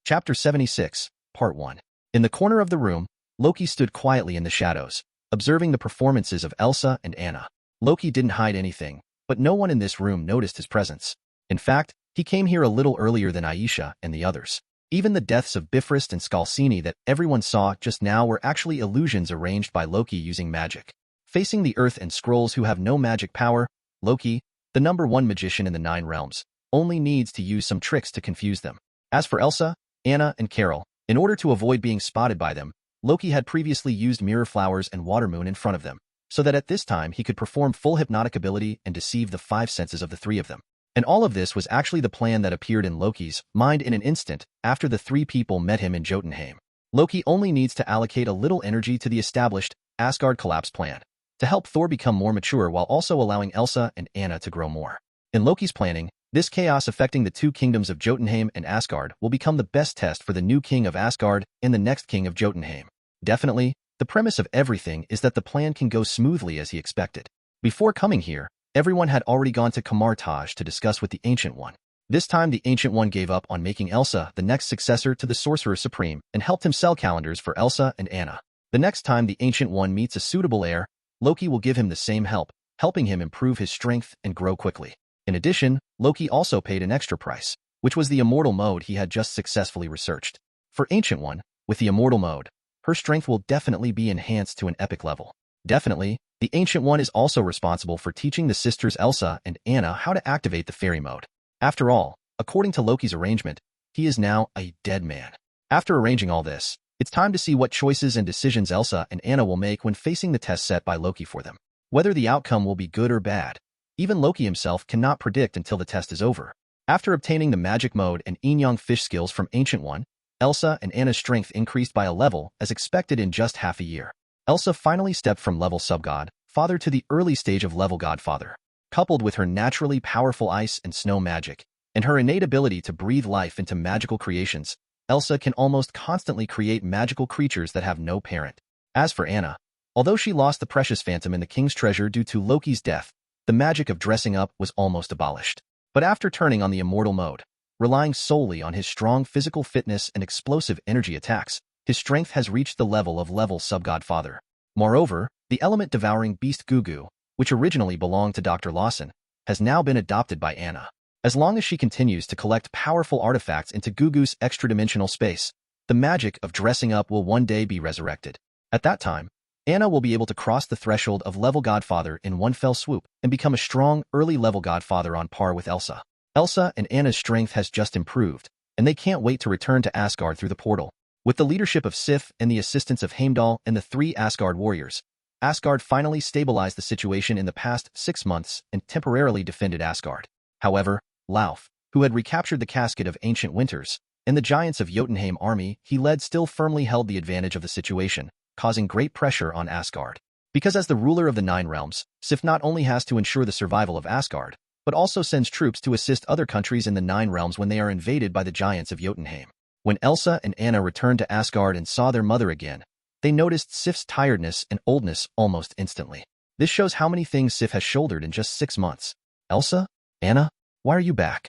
Chapter 76, Part 1. In the corner of the room, Loki stood quietly in the shadows, observing the performances of Elsa and Anna. Loki didn't hide anything, but no one in this room noticed his presence. In fact, he came here a little earlier than Aisha and the others. Even the deaths of Bifrost and Skalsini that everyone saw just now were actually illusions arranged by Loki using magic. Facing the Earth and Skrulls who have no magic power, Loki, the #1 magician in the 9 realms, only needs to use some tricks to confuse them. As for Elsa, Anna, and Carol, in order to avoid being spotted by them, Loki had previously used mirror flowers and water moon in front of them, so that at this time he could perform full hypnotic ability and deceive the 5 senses of the 3 of them. And all of this was actually the plan that appeared in Loki's mind in an instant after the 3 people met him in Jotunheim. Loki only needs to allocate a little energy to the established Asgard collapse plan to help Thor become more mature while also allowing Elsa and Anna to grow more. In Loki's planning, this chaos affecting the 2 kingdoms of Jotunheim and Asgard will become the best test for the new king of Asgard and the next king of Jotunheim. Definitely, the premise of everything is that the plan can go smoothly as he expected. Before coming here, everyone had already gone to Kamartaj to discuss with the Ancient One. This time the Ancient One gave up on making Elsa the next successor to the Sorcerer Supreme and helped him sell calendars for Elsa and Anna. The next time the Ancient One meets a suitable heir, Loki will give him the same help, helping him improve his strength and grow quickly. In addition, Loki also paid an extra price, which was the Immortal Mode he had just successfully researched. For Ancient One, with the Immortal Mode, her strength will definitely be enhanced to an epic level. Definitely, the Ancient One is also responsible for teaching the sisters Elsa and Anna how to activate the Fairy Mode. After all, according to Loki's arrangement, he is now a dead man. After arranging all this, it's time to see what choices and decisions Elsa and Anna will make when facing the test set by Loki for them. Whether the outcome will be good or bad, even Loki himself cannot predict until the test is over. After obtaining the Magic Mode and Yin-Yang Fish skills from Ancient One, Elsa and Anna's strength increased by a level as expected in just half a year. Elsa finally stepped from level Subgod Father to the early stage of level Godfather. Coupled with her naturally powerful ice and snow magic, and her innate ability to breathe life into magical creations, Elsa can almost constantly create magical creatures that have no parent. As for Anna, although she lost the precious phantom in the king's treasure due to Loki's death, the magic of dressing up was almost abolished. But after turning on the Immortal Mode, relying solely on his strong physical fitness and explosive energy attacks, his strength has reached the level of level Subgodfather. Moreover, the element-devouring beast Gugu, which originally belonged to Dr. Lawson, has now been adopted by Anna. As long as she continues to collect powerful artifacts into Gugu's extra-dimensional space, the magic of dressing up will one day be resurrected. At that time, Anna will be able to cross the threshold of level Godfather in one fell swoop and become a strong, early-level Godfather on par with Elsa. Elsa and Anna's strength has just improved, and they can't wait to return to Asgard through the portal. With the leadership of Sif and the assistance of Heimdall and the 3 Asgard warriors, Asgard finally stabilized the situation in the past 6 months and temporarily defended Asgard. However, Lauf, who had recaptured the casket of Ancient Winters, and the giants of Jotunheim army he led still firmly held the advantage of the situation, causing great pressure on Asgard. Because as the ruler of the 9 realms, Sif not only has to ensure the survival of Asgard, but also sends troops to assist other countries in the 9 realms when they are invaded by the giants of Jotunheim. When Elsa and Anna returned to Asgard and saw their mother again, they noticed Sif's tiredness and oldness almost instantly. This shows how many things Sif has shouldered in just 6 months. Elsa? Anna? Why are you back?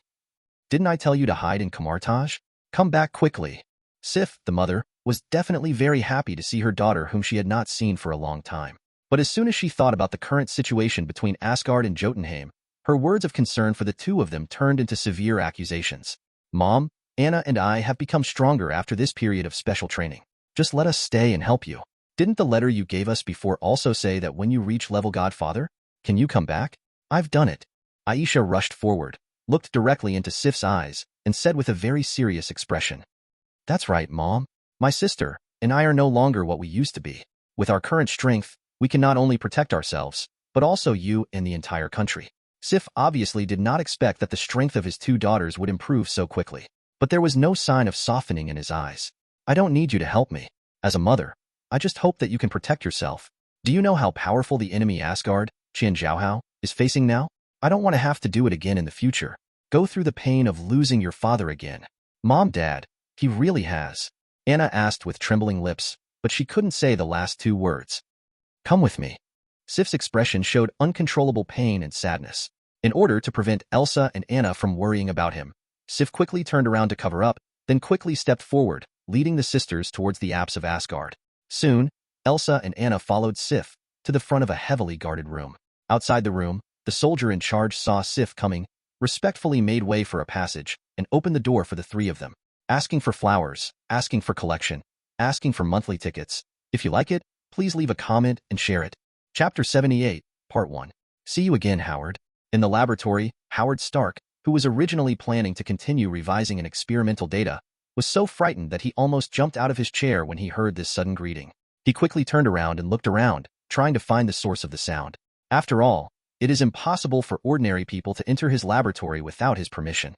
Didn't I tell you to hide in Kamartaj? Come back quickly. Sif, the mother, was definitely very happy to see her daughter whom she had not seen for a long time. But as soon as she thought about the current situation between Asgard and Jotunheim, her words of concern for the 2 of them turned into severe accusations. Mom, Anna and I have become stronger after this period of special training. Just let us stay and help you. Didn't the letter you gave us before also say that when you reach level Godfather, can you come back? I've done it. Aisha rushed forward, looked directly into Sif's eyes, and said with a very serious expression, "That's right, Mom. My sister and I are no longer what we used to be. With our current strength, we can not only protect ourselves, but also you and the entire country." Sif obviously did not expect that the strength of his 2 daughters would improve so quickly. But there was no sign of softening in his eyes. "I don't need you to help me. As a mother, I just hope that you can protect yourself. Do you know how powerful the enemy Asgard, Qian Zhaohao, is facing now? I don't want to have to do it again in the future. Go through the pain of losing your father again." "Mom, Dad, he really has," Anna asked with trembling lips, but she couldn't say the last 2 words. "Come with me." Sif's expression showed uncontrollable pain and sadness. In order to prevent Elsa and Anna from worrying about him, Sif quickly turned around to cover up, then quickly stepped forward, leading the sisters towards the apse of Asgard. Soon, Elsa and Anna followed Sif to the front of a heavily guarded room. Outside the room, the soldier in charge saw Sif coming, respectfully made way for a passage, and opened the door for the three of them, asking for flowers, asking for collection, asking for monthly tickets. If you like it, please leave a comment and share it. Chapter 78, Part 1. See you again, Howard. In the laboratory, Howard Stark, who was originally planning to continue revising an experimental data, was so frightened that he almost jumped out of his chair when he heard this sudden greeting. He quickly turned around and looked around, trying to find the source of the sound. After all, it is impossible for ordinary people to enter his laboratory without his permission.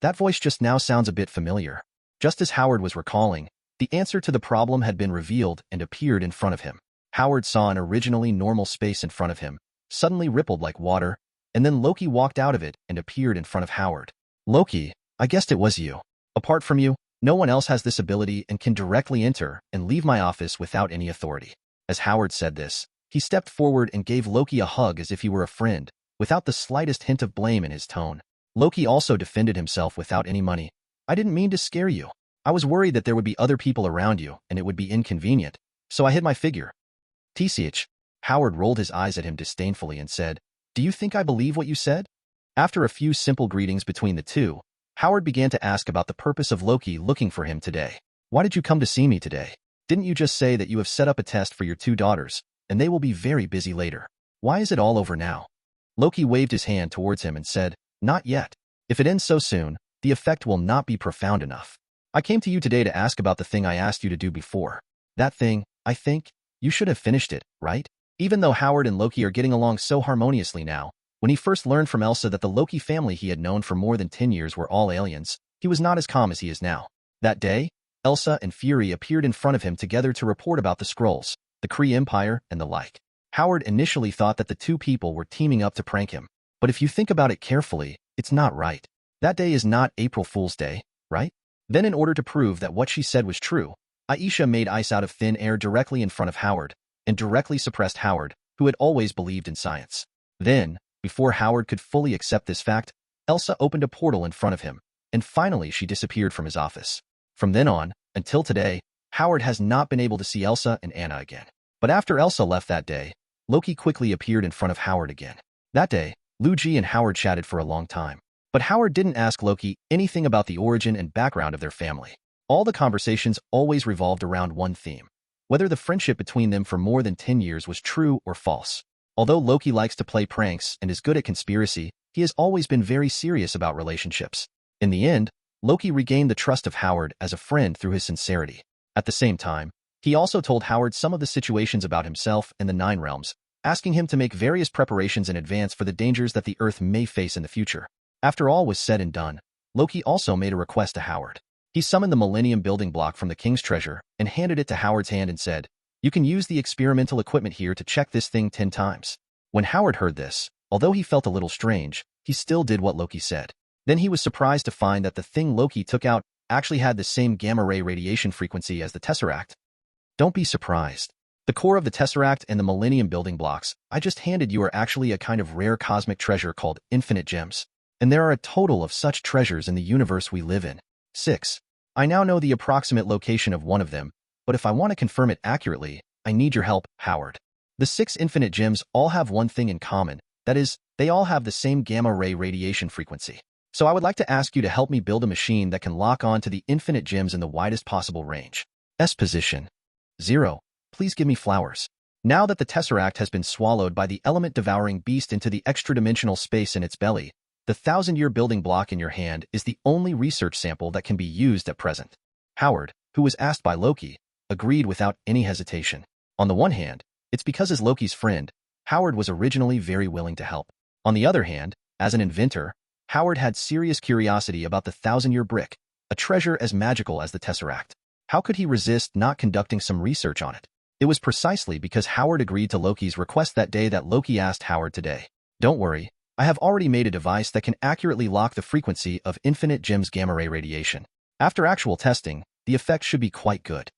That voice just now sounds a bit familiar. Just as Howard was recalling, the answer to the problem had been revealed and appeared in front of him. Howard saw an originally normal space in front of him, suddenly rippled like water, and then Loki walked out of it and appeared in front of Howard. Loki, I guessed it was you. Apart from you, no one else has this ability and can directly enter and leave my office without any authority. As Howard said this, he stepped forward and gave Loki a hug as if he were a friend, without the slightest hint of blame in his tone. Loki also defended himself without any money. I didn't mean to scare you. I was worried that there would be other people around you and it would be inconvenient, so I hid my figure. TCH. Howard rolled his eyes at him disdainfully and said, Do you think I believe what you said? After a few simple greetings between the two, Howard began to ask about the purpose of Loki looking for him today. Why did you come to see me today? Didn't you just say that you have set up a test for your two daughters, and they will be very busy later? Why is it all over now? Loki waved his hand towards him and said, Not yet. If it ends so soon, the effect will not be profound enough. I came to you today to ask about the thing I asked you to do before. That thing, I think, you should have finished it, right? Even though Howard and Loki are getting along so harmoniously now, when he first learned from Elsa that the Loki family he had known for more than 10 years were all aliens, he was not as calm as he is now. That day, Elsa and Fury appeared in front of him together to report about the Skrulls, the Kree Empire, and the like. Howard initially thought that the two people were teaming up to prank him, but if you think about it carefully, it's not right. That day is not April Fool's Day, right? Then in order to prove that what she said was true, Aisha made ice out of thin air directly in front of Howard, and directly suppressed Howard, who had always believed in science. Then, before Howard could fully accept this fact, Elsa opened a portal in front of him, and finally she disappeared from his office. From then on, until today, Howard has not been able to see Elsa and Anna again. But after Elsa left that day, Loki quickly appeared in front of Howard again. That day, Luigi and Howard chatted for a long time. But Howard didn't ask Loki anything about the origin and background of their family. All the conversations always revolved around one theme: whether the friendship between them for more than 10 years was true or false. Although Loki likes to play pranks and is good at conspiracy, he has always been very serious about relationships. In the end, Loki regained the trust of Howard as a friend through his sincerity. At the same time, he also told Howard some of the situations about himself and the Nine Realms, asking him to make various preparations in advance for the dangers that the Earth may face in the future. After all was said and done, Loki also made a request to Howard. He summoned the Millennium Building Block from the King's treasure and handed it to Howard's hand and said, You can use the experimental equipment here to check this thing 10 times. When Howard heard this, although he felt a little strange, he still did what Loki said. Then he was surprised to find that the thing Loki took out actually had the same gamma-ray radiation frequency as the Tesseract. Don't be surprised. The core of the Tesseract and the Millennium Building Blocks I just handed you are actually a kind of rare cosmic treasure called infinite gems. And there are a total of such treasures in the universe we live in. 6. I now know the approximate location of one of them, but if I want to confirm it accurately, I need your help, Howard. The 6 infinite gems all have one thing in common, that is, they all have the same gamma-ray radiation frequency. So I would like to ask you to help me build a machine that can lock on to the infinite gems in the widest possible range. S position. 0. Please give me flowers. Now that the Tesseract has been swallowed by the element-devouring beast into the extra-dimensional space in its belly, the 1,000-year building block in your hand is the only research sample that can be used at present. Howard, who was asked by Loki, agreed without any hesitation. On the one hand, it's because as Loki's friend, Howard was originally very willing to help. On the other hand, as an inventor, Howard had serious curiosity about the 1,000-year brick, a treasure as magical as the Tesseract. How could he resist not conducting some research on it? It was precisely because Howard agreed to Loki's request that day that Loki asked Howard today. Don't worry, I have already made a device that can accurately lock the frequency of infinite gems gamma-ray radiation. After actual testing, the effect should be quite good.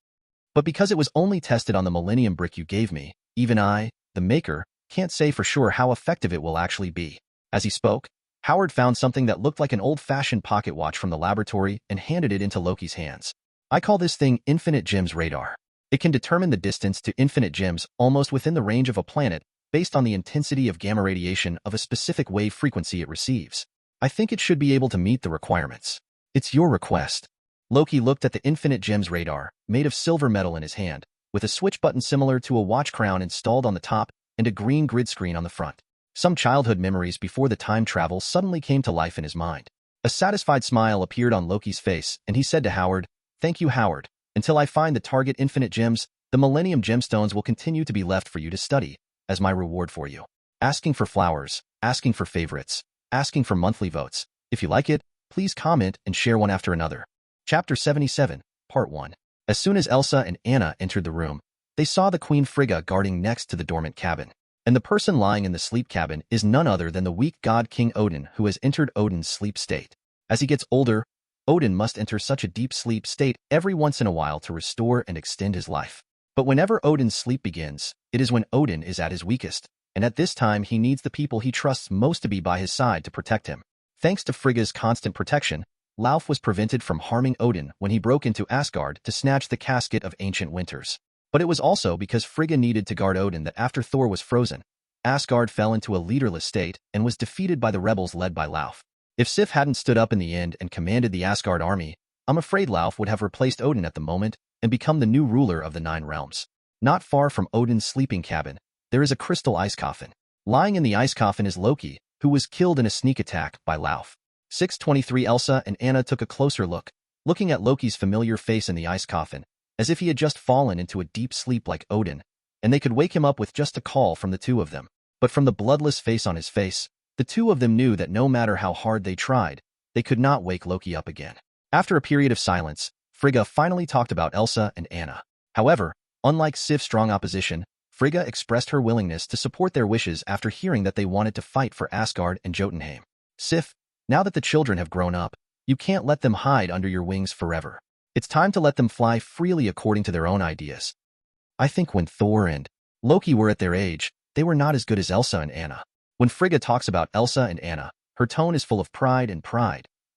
But because it was only tested on the Millennium Brick you gave me, even I, the maker, can't say for sure how effective it will actually be. As he spoke, Howard found something that looked like an old-fashioned pocket watch from the laboratory and handed it into Loki's hands. I call this thing Infinite Gems Radar. It can determine the distance to infinite gems almost within the range of a planet based on the intensity of gamma radiation of a specific wave frequency it receives. I think it should be able to meet the requirements. It's your request. Loki looked at the Infinite Gems Radar, made of silver metal in his hand, with a switch button similar to a watch crown installed on the top and a green grid screen on the front. Some childhood memories before the time travel suddenly came to life in his mind. A satisfied smile appeared on Loki's face, and he said to Howard, "Thank you, Howard. Until I find the target infinite gems, the Millennium Gemstones will continue to be left for you to study, as my reward for you. Asking for flowers, asking for favorites, asking for monthly votes. If you like it, please comment and share one after another." Chapter 77, Part 1. As soon as Elsa and Anna entered the room, they saw the Queen Frigga guarding next to the dormant cabin. And the person lying in the sleep cabin is none other than the weak god King Odin, who has entered Odin's sleep state. As he gets older, Odin must enter such a deep sleep state every once in a while to restore and extend his life. But whenever Odin's sleep begins, it is when Odin is at his weakest, and at this time he needs the people he trusts most to be by his side to protect him. Thanks to Frigga's constant protection, Lauf was prevented from harming Odin when he broke into Asgard to snatch the casket of ancient winters. But it was also because Frigga needed to guard Odin that after Thor was frozen, Asgard fell into a leaderless state and was defeated by the rebels led by Lauf. If Sif hadn't stood up in the end and commanded the Asgard army, I'm afraid Lauf would have replaced Odin at the moment and become the new ruler of the Nine Realms. Not far from Odin's sleeping cabin, there is a crystal ice coffin. Lying in the ice coffin is Loki, who was killed in a sneak attack by Lauf. 623 Elsa and Anna took a closer look, looking at Loki's familiar face in the ice coffin, as if he had just fallen into a deep sleep like Odin, and they could wake him up with just a call from the two of them. But from the bloodless face on his face, the two of them knew that no matter how hard they tried, they could not wake Loki up again. After a period of silence, Frigga finally talked about Elsa and Anna. However, unlike Sif's strong opposition, Frigga expressed her willingness to support their wishes after hearing that they wanted to fight for Asgard and Jotunheim. Sif, now that the children have grown up, you can't let them hide under your wings forever. It's time to let them fly freely according to their own ideas. I think when Thor and Loki were at their age, they were not as good as Elsa and Anna. When Frigga talks about Elsa and Anna, her tone is full of pride,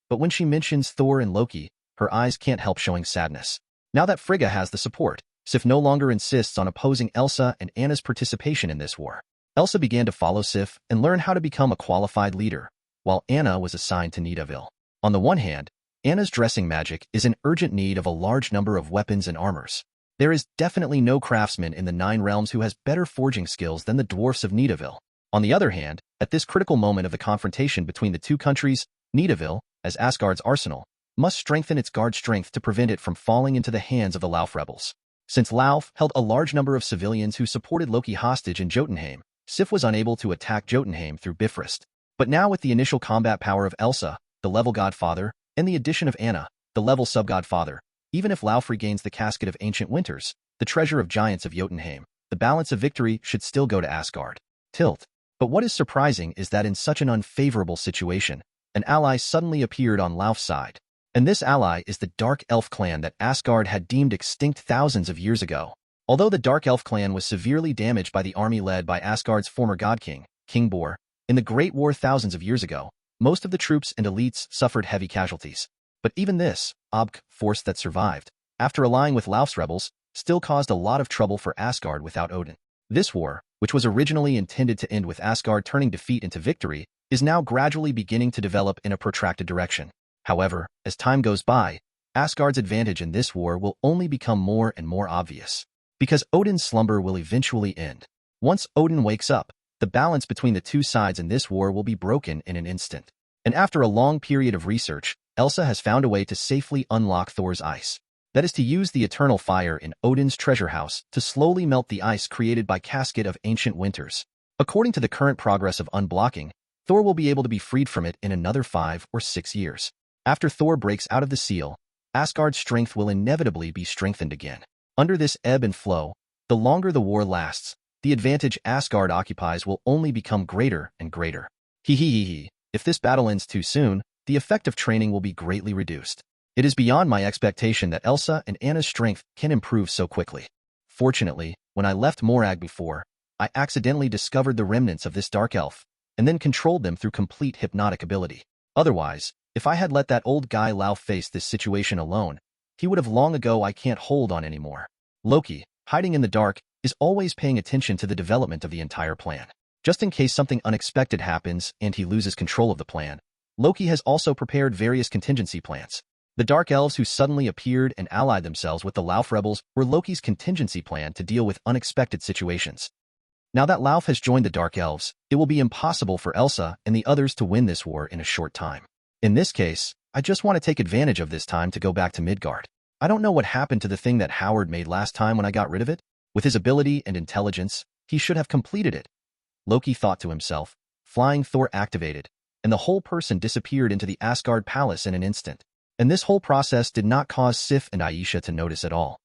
but when she mentions Thor and Loki, her eyes can't help showing sadness. Now that Frigga has the support, Sif no longer insists on opposing Elsa and Anna's participation in this war. Elsa began to follow Sif and learn how to become a qualified leader, while Anna was assigned to Nidavellir. On the one hand, Anna's dressing magic is in urgent need of a large number of weapons and armors. There is definitely no craftsman in the Nine Realms who has better forging skills than the dwarfs of Nidavellir. On the other hand, at this critical moment of the confrontation between the two countries, Nidavellir, as Asgard's arsenal, must strengthen its guard strength to prevent it from falling into the hands of the Lauf rebels. Since Lauf held a large number of civilians who supported Loki hostage in Jotunheim, Sif was unable to attack Jotunheim through Bifrost. But now with the initial combat power of Elsa, the level godfather, and the addition of Anna, the level sub-godfather, even if Lauf regains the casket of ancient winters, the treasure of giants of Jotunheim, the balance of victory should still go to Asgard. Tilt. But what is surprising is that in such an unfavorable situation, an ally suddenly appeared on Lauf's side. And this ally is the Dark Elf clan that Asgard had deemed extinct thousands of years ago. Although the Dark Elf clan was severely damaged by the army led by Asgard's former god king, King Bor, in the Great War thousands of years ago, most of the troops and elites suffered heavy casualties. But even this, force that survived, after allying with Lauf's rebels, still caused a lot of trouble for Asgard without Odin. This war, which was originally intended to end with Asgard turning defeat into victory, is now gradually beginning to develop in a protracted direction. However, as time goes by, Asgard's advantage in this war will only become more and more obvious. Because Odin's slumber will eventually end. Once Odin wakes up, the balance between the two sides in this war will be broken in an instant. And after a long period of research, Elsa has found a way to safely unlock Thor's ice. That is to use the eternal fire in Odin's treasure house to slowly melt the ice created by Casket of Ancient Winters. According to the current progress of unblocking, Thor will be able to be freed from it in another 5 or 6 years. After Thor breaks out of the seal, Asgard's strength will inevitably be strengthened again. Under this ebb and flow, the longer the war lasts, the advantage Asgard occupies will only become greater and greater. If this battle ends too soon, the effect of training will be greatly reduced. It is beyond my expectation that Elsa and Anna's strength can improve so quickly. Fortunately, when I left Morag before, I accidentally discovered the remnants of this dark elf, and then controlled them through complete hypnotic ability. Otherwise, if I had let that old guy Lauf face this situation alone, he would have long ago I can't hold on anymore. Loki, hiding in the dark, is always paying attention to the development of the entire plan. Just in case something unexpected happens and he loses control of the plan, Loki has also prepared various contingency plans. The Dark Elves who suddenly appeared and allied themselves with the Lauf rebels were Loki's contingency plan to deal with unexpected situations. Now that Lauf has joined the Dark Elves, it will be impossible for Elsa and the others to win this war in a short time. In this case, I just want to take advantage of this time to go back to Midgard. I don't know what happened to the thing that Howard made last time when I got rid of it. With his ability and intelligence, he should have completed it. Loki thought to himself. Flying Thor activated, and the whole person disappeared into the Asgard palace in an instant. And this whole process did not cause Sif and Aisha to notice at all.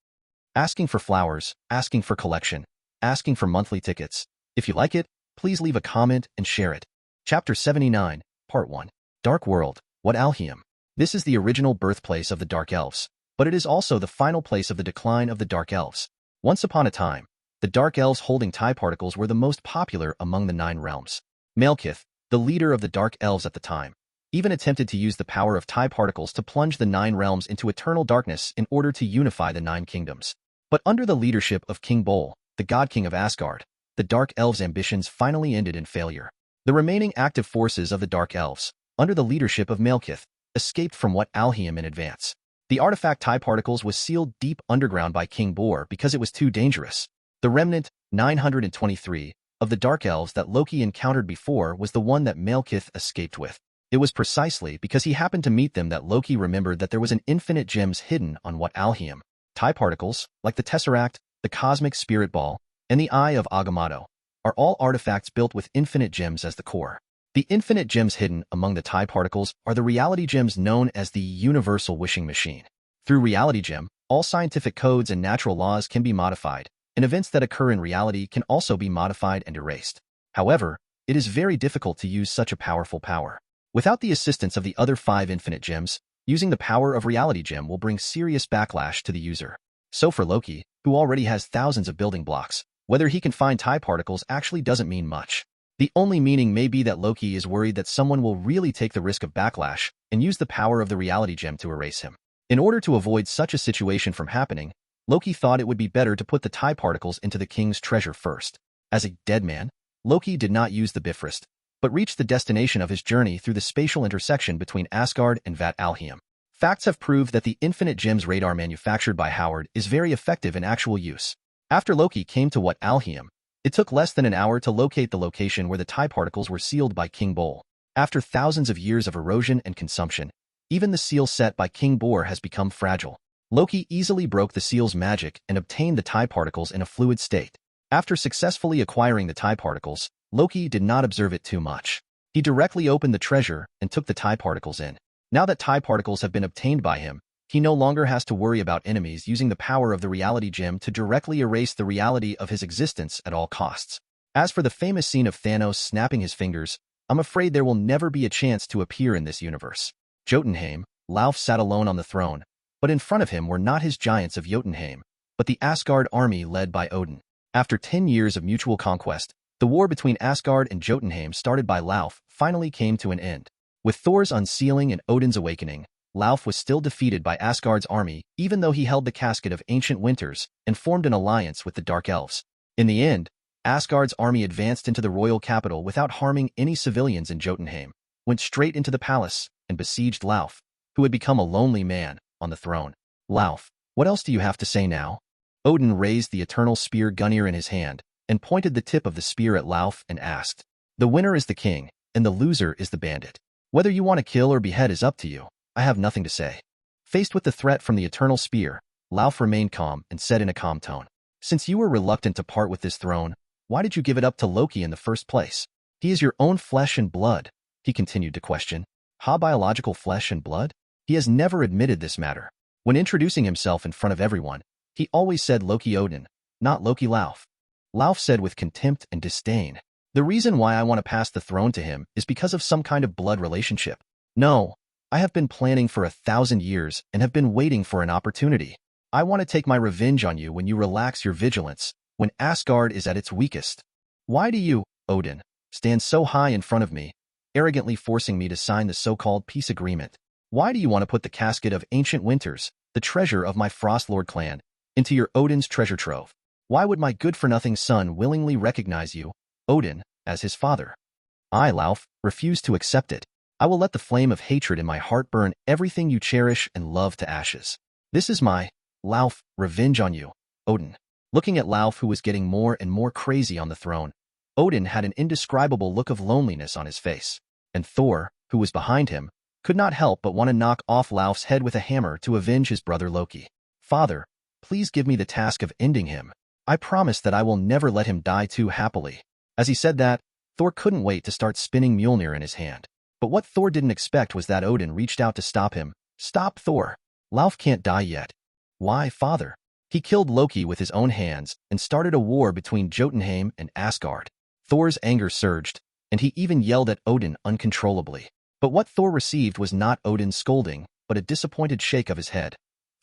Asking for flowers, asking for collection, asking for monthly tickets. If you like it, please leave a comment and share it. Chapter 79, Part 1. Dark World, What Alhiem? This is the original birthplace of the Dark Elves, but it is also the final place of the decline of the Dark Elves. Once upon a time, the Dark Elves holding TIE particles were the most popular among the 9 realms. Malekith, the leader of the Dark Elves at the time, even attempted to use the power of TIE particles to plunge the 9 realms into eternal darkness in order to unify the 9 kingdoms. But under the leadership of King Bol, the God King of Asgard, the Dark Elves' ambitions finally ended in failure. The remaining active forces of the Dark Elves, under the leadership of Malekith, escaped from What Alhiem in advance. The artifact TIE particles was sealed deep underground by King Bor because it was too dangerous. The remnant, 923, of the Dark Elves that Loki encountered before was the one that Malekith escaped with. It was precisely because he happened to meet them that Loki remembered that there was an infinite gems hidden on What Alhiem. TIE particles, like the Tesseract, the Cosmic Spirit Ball, and the Eye of Agamotto, are all artifacts built with infinite gems as the core. The infinite gems hidden among the TIE particles are the reality gems known as the Universal Wishing Machine. Through Reality Gem, all scientific codes and natural laws can be modified, and events that occur in reality can also be modified and erased. However, it is very difficult to use such a powerful power. Without the assistance of the other 5 infinite gems, using the power of Reality Gem will bring serious backlash to the user. So for Loki, who already has thousands of building blocks, whether he can find TIE particles actually doesn't mean much. The only meaning may be that Loki is worried that someone will really take the risk of backlash and use the power of the Reality Gem to erase him. In order to avoid such a situation from happening, Loki thought it would be better to put the TIE particles into the king's treasure first. As a dead man, Loki did not use the Bifrost, but reached the destination of his journey through the spatial intersection between Asgard and Vat Alhiem. Facts have proved that the Infinite Gems radar manufactured by Howard is very effective in actual use. After Loki came to What Alhiem, it took less than an hour to locate the location where the TIE particles were sealed by King Bol. After thousands of years of erosion and consumption, even the seal set by King Bor has become fragile. Loki easily broke the seal's magic and obtained the TIE particles in a fluid state. After successfully acquiring the TIE particles, Loki did not observe it too much. He directly opened the treasure and took the TIE particles in. Now that TIE particles have been obtained by him, he no longer has to worry about enemies using the power of the Reality Gem to directly erase the reality of his existence at all costs. As for the famous scene of Thanos snapping his fingers, I'm afraid there will never be a chance to appear in this universe. Jotunheim, Lauf sat alone on the throne, but in front of him were not his giants of Jotunheim, but the Asgard army led by Odin. After 10 years of mutual conquest, the war between Asgard and Jotunheim started by Lauf finally came to an end. With Thor's unsealing and Odin's awakening, Lauf was still defeated by Asgard's army even though he held the casket of ancient winters and formed an alliance with the Dark Elves. In the end, Asgard's army advanced into the royal capital without harming any civilians in Jotunheim, went straight into the palace, and besieged Lauf, who had become a lonely man on the throne. Lauf, what else do you have to say now? Odin raised the eternal spear Gungnir in his hand, and pointed the tip of the spear at Lauf and asked, "The winner is the king, and the loser is the bandit. Whether you want to kill or behead is up to you. I have nothing to say." Faced with the threat from the eternal spear, Lauf remained calm and said in a calm tone, "Since you were reluctant to part with this throne, why did you give it up to Loki in the first place? He is your own flesh and blood," he continued to question. "Ha, biological flesh and blood?" He has never admitted this matter. When introducing himself in front of everyone, he always said Loki Odin, not Loki Lauf. Lauf said with contempt and disdain, "The reason why I want to pass the throne to him is because of some kind of blood relationship. No, I have been planning for 1,000 years and have been waiting for an opportunity. I want to take my revenge on you when you relax your vigilance, when Asgard is at its weakest. Why do you, Odin, stands so high in front of me, arrogantly forcing me to sign the so-called peace agreement. Why do you want to put the casket of ancient winters, the treasure of my Frost Lord clan, into your Odin's treasure trove? Why would my good-for-nothing son willingly recognize you, Odin, as his father? I, Lauf, refuse to accept it. I will let the flame of hatred in my heart burn everything you cherish and love to ashes. This is my, Lauf, revenge on you, Odin. Looking at Lauf, who was getting more and more crazy on the throne, Odin had an indescribable look of loneliness on his face. And Thor, who was behind him, could not help but want to knock off Lauf's head with a hammer to avenge his brother Loki. Father, please give me the task of ending him. I promise that I will never let him die too happily. As he said that, Thor couldn't wait to start spinning Mjolnir in his hand. But what Thor didn't expect was that Odin reached out to stop him. Stop, Thor. Lauf can't die yet. Why, father? He killed Loki with his own hands and started a war between Jotunheim and Asgard. Thor's anger surged, and he even yelled at Odin uncontrollably. But what Thor received was not Odin's scolding, but a disappointed shake of his head.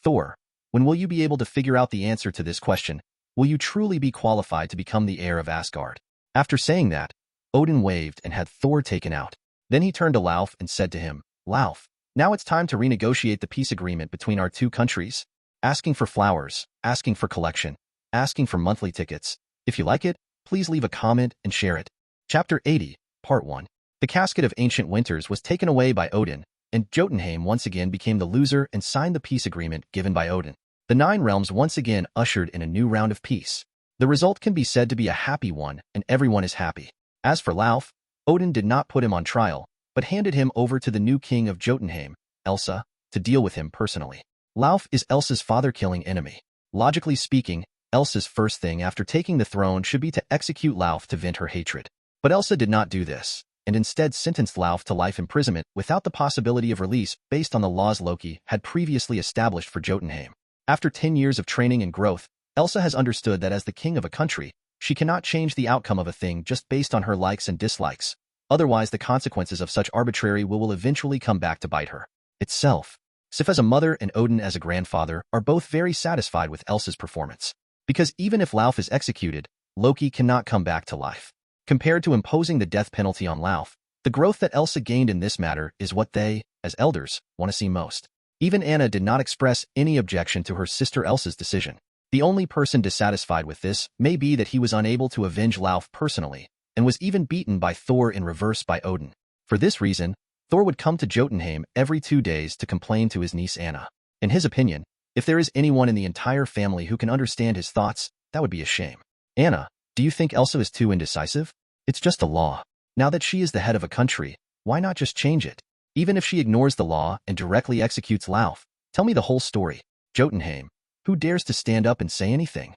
Thor, when will you be able to figure out the answer to this question? Will you truly be qualified to become the heir of Asgard? After saying that, Odin waved and had Thor taken out. Then he turned to Lauf and said to him, Lauf, now it's time to renegotiate the peace agreement between our two countries. Asking for flowers, asking for collection, asking for monthly tickets. If you like it, please leave a comment and share it. Chapter 80, Part 1. The casket of ancient winters was taken away by Odin, and Jotunheim once again became the loser and signed the peace agreement given by Odin. The 9 realms once again ushered in a new round of peace. The result can be said to be a happy one, and everyone is happy. As for Lauf, Odin did not put him on trial, but handed him over to the new king of Jotunheim, Elsa, to deal with him personally. Lauf is Elsa's father-killing enemy. Logically speaking, Elsa's first thing after taking the throne should be to execute Lauf to vent her hatred. But Elsa did not do this, and instead sentenced Lauf to life imprisonment without the possibility of release based on the laws Loki had previously established for Jotunheim. After 10 years of training and growth, Elsa has understood that as the king of a country, she cannot change the outcome of a thing just based on her likes and dislikes. Otherwise, the consequences of such arbitrary will eventually come back to bite her. Itself. Sif as a mother and Odin as a grandfather are both very satisfied with Elsa's performance. Because even if Lauf is executed, Loki cannot come back to life. Compared to imposing the death penalty on Lauf, the growth that Elsa gained in this matter is what they, as elders, want to see most. Even Anna did not express any objection to her sister Elsa's decision. The only person dissatisfied with this may be that he was unable to avenge Lauf personally, and was even beaten by Thor in reverse by Odin. For this reason, Thor would come to Jotunheim every 2 days to complain to his niece Anna. In his opinion, if there is anyone in the entire family who can understand his thoughts, that would be a shame. Anna, do you think Elsa is too indecisive? It's just a law. Now that she is the head of a country, why not just change it? Even if she ignores the law and directly executes Lauf, tell me the whole story. Jotunheim, who dares to stand up and say anything?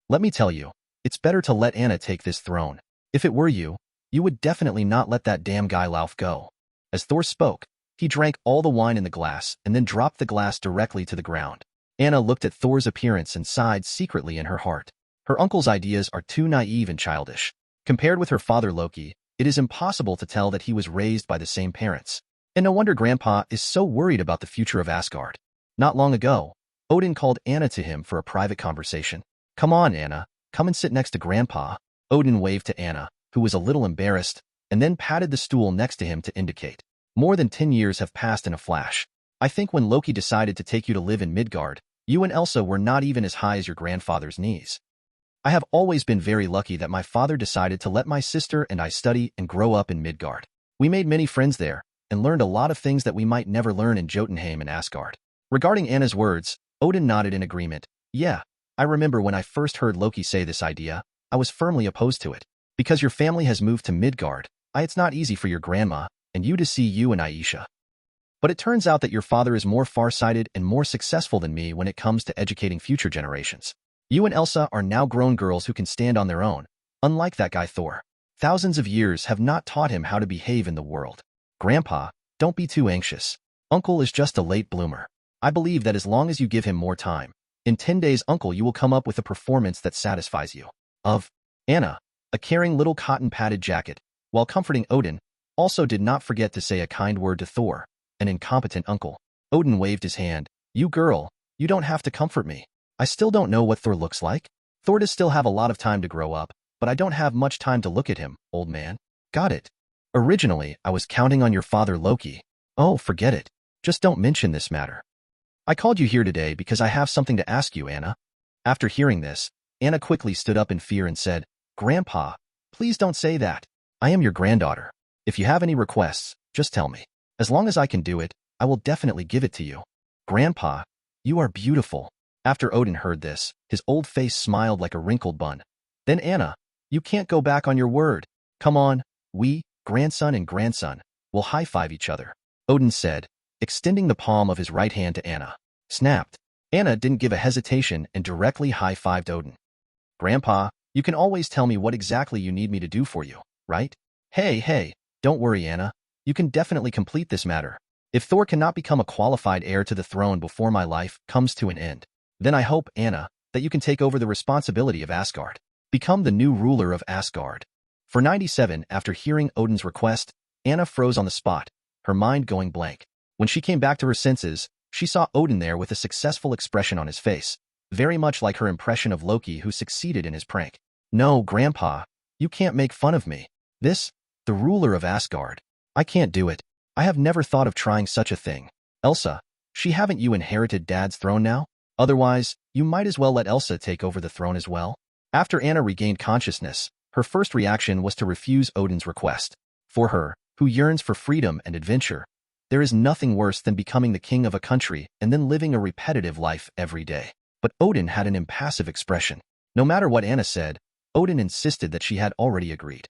Let me tell you, it's better to let Anna take this throne. If it were you, you would definitely not let that damn guy Lauf go. As Thor spoke, he drank all the wine in the glass and then dropped the glass directly to the ground. Anna looked at Thor's appearance and sighed secretly in her heart. Her uncle's ideas are too naive and childish. Compared with her father Loki, it is impossible to tell that he was raised by the same parents. And no wonder Grandpa is so worried about the future of Asgard. Not long ago, Odin called Anna to him for a private conversation. Come on, Anna, come and sit next to Grandpa. Odin waved to Anna, who was a little embarrassed, and then patted the stool next to him to indicate. More than 10 years have passed in a flash. I think when Loki decided to take you to live in Midgard, you and Elsa were not even as high as your grandfather's knees. I have always been very lucky that my father decided to let my sister and I study and grow up in Midgard. We made many friends there, and learned a lot of things that we might never learn in Jotunheim and Asgard. Regarding Anna's words, Odin nodded in agreement. Yeah, I remember when I first heard Loki say this idea, I was firmly opposed to it. Because your family has moved to Midgard, it's not easy for your grandma and you to see you and Aisha. But it turns out that your father is more far-sighted and more successful than me when it comes to educating future generations. You and Elsa are now grown girls who can stand on their own, unlike that guy Thor. Thousands of years have not taught him how to behave in the world. Grandpa, don't be too anxious. Uncle is just a late bloomer. I believe that as long as you give him more time, in 10 days Uncle you will come up with a performance that satisfies you. Anna, a caring little cotton-padded jacket, while comforting Odin, also did not forget to say a kind word to Thor, an incompetent uncle. Odin waved his hand. You girl, you don't have to comfort me. I still don't know what Thor looks like. Thor does still have a lot of time to grow up, but I don't have much time to look at him, old man. Got it. Originally, I was counting on your father Loki. Oh, forget it. Just don't mention this matter. I called you here today because I have something to ask you, Anna. After hearing this, Anna quickly stood up in fear and said, Grandpa, please don't say that. I am your granddaughter. If you have any requests, just tell me. As long as I can do it, I will definitely give it to you. Grandpa, you are beautiful. After Odin heard this, his old face smiled like a wrinkled bun. Then Anna, you can't go back on your word. Come on, we, grandson and grandson, will high-five each other. Odin said, extending the palm of his right hand to Anna. Snapped. Anna didn't give a hesitation and directly high-fived Odin. Grandpa, you can always tell me what exactly you need me to do for you, right? Hey, don't worry, Anna. You can definitely complete this matter. If Thor cannot become a qualified heir to the throne before my life comes to an end, then I hope, Anna, that you can take over the responsibility of Asgard. Become the new ruler of Asgard. For 97, after hearing Odin's request, Anna froze on the spot, her mind going blank. When she came back to her senses, she saw Odin there with a successful expression on his face, very much like her impression of Loki who succeeded in his prank. No, Grandpa, you can't make fun of me. The ruler of Asgard. I can't do it. I have never thought of trying such a thing. Elsa, haven't you inherited Dad's throne now? Otherwise, you might as well let Elsa take over the throne as well. After Anna regained consciousness, her first reaction was to refuse Odin's request. For her, who yearns for freedom and adventure, there is nothing worse than becoming the king of a country and then living a repetitive life every day. But Odin had an impassive expression. No matter what Anna said, Odin insisted that she had already agreed.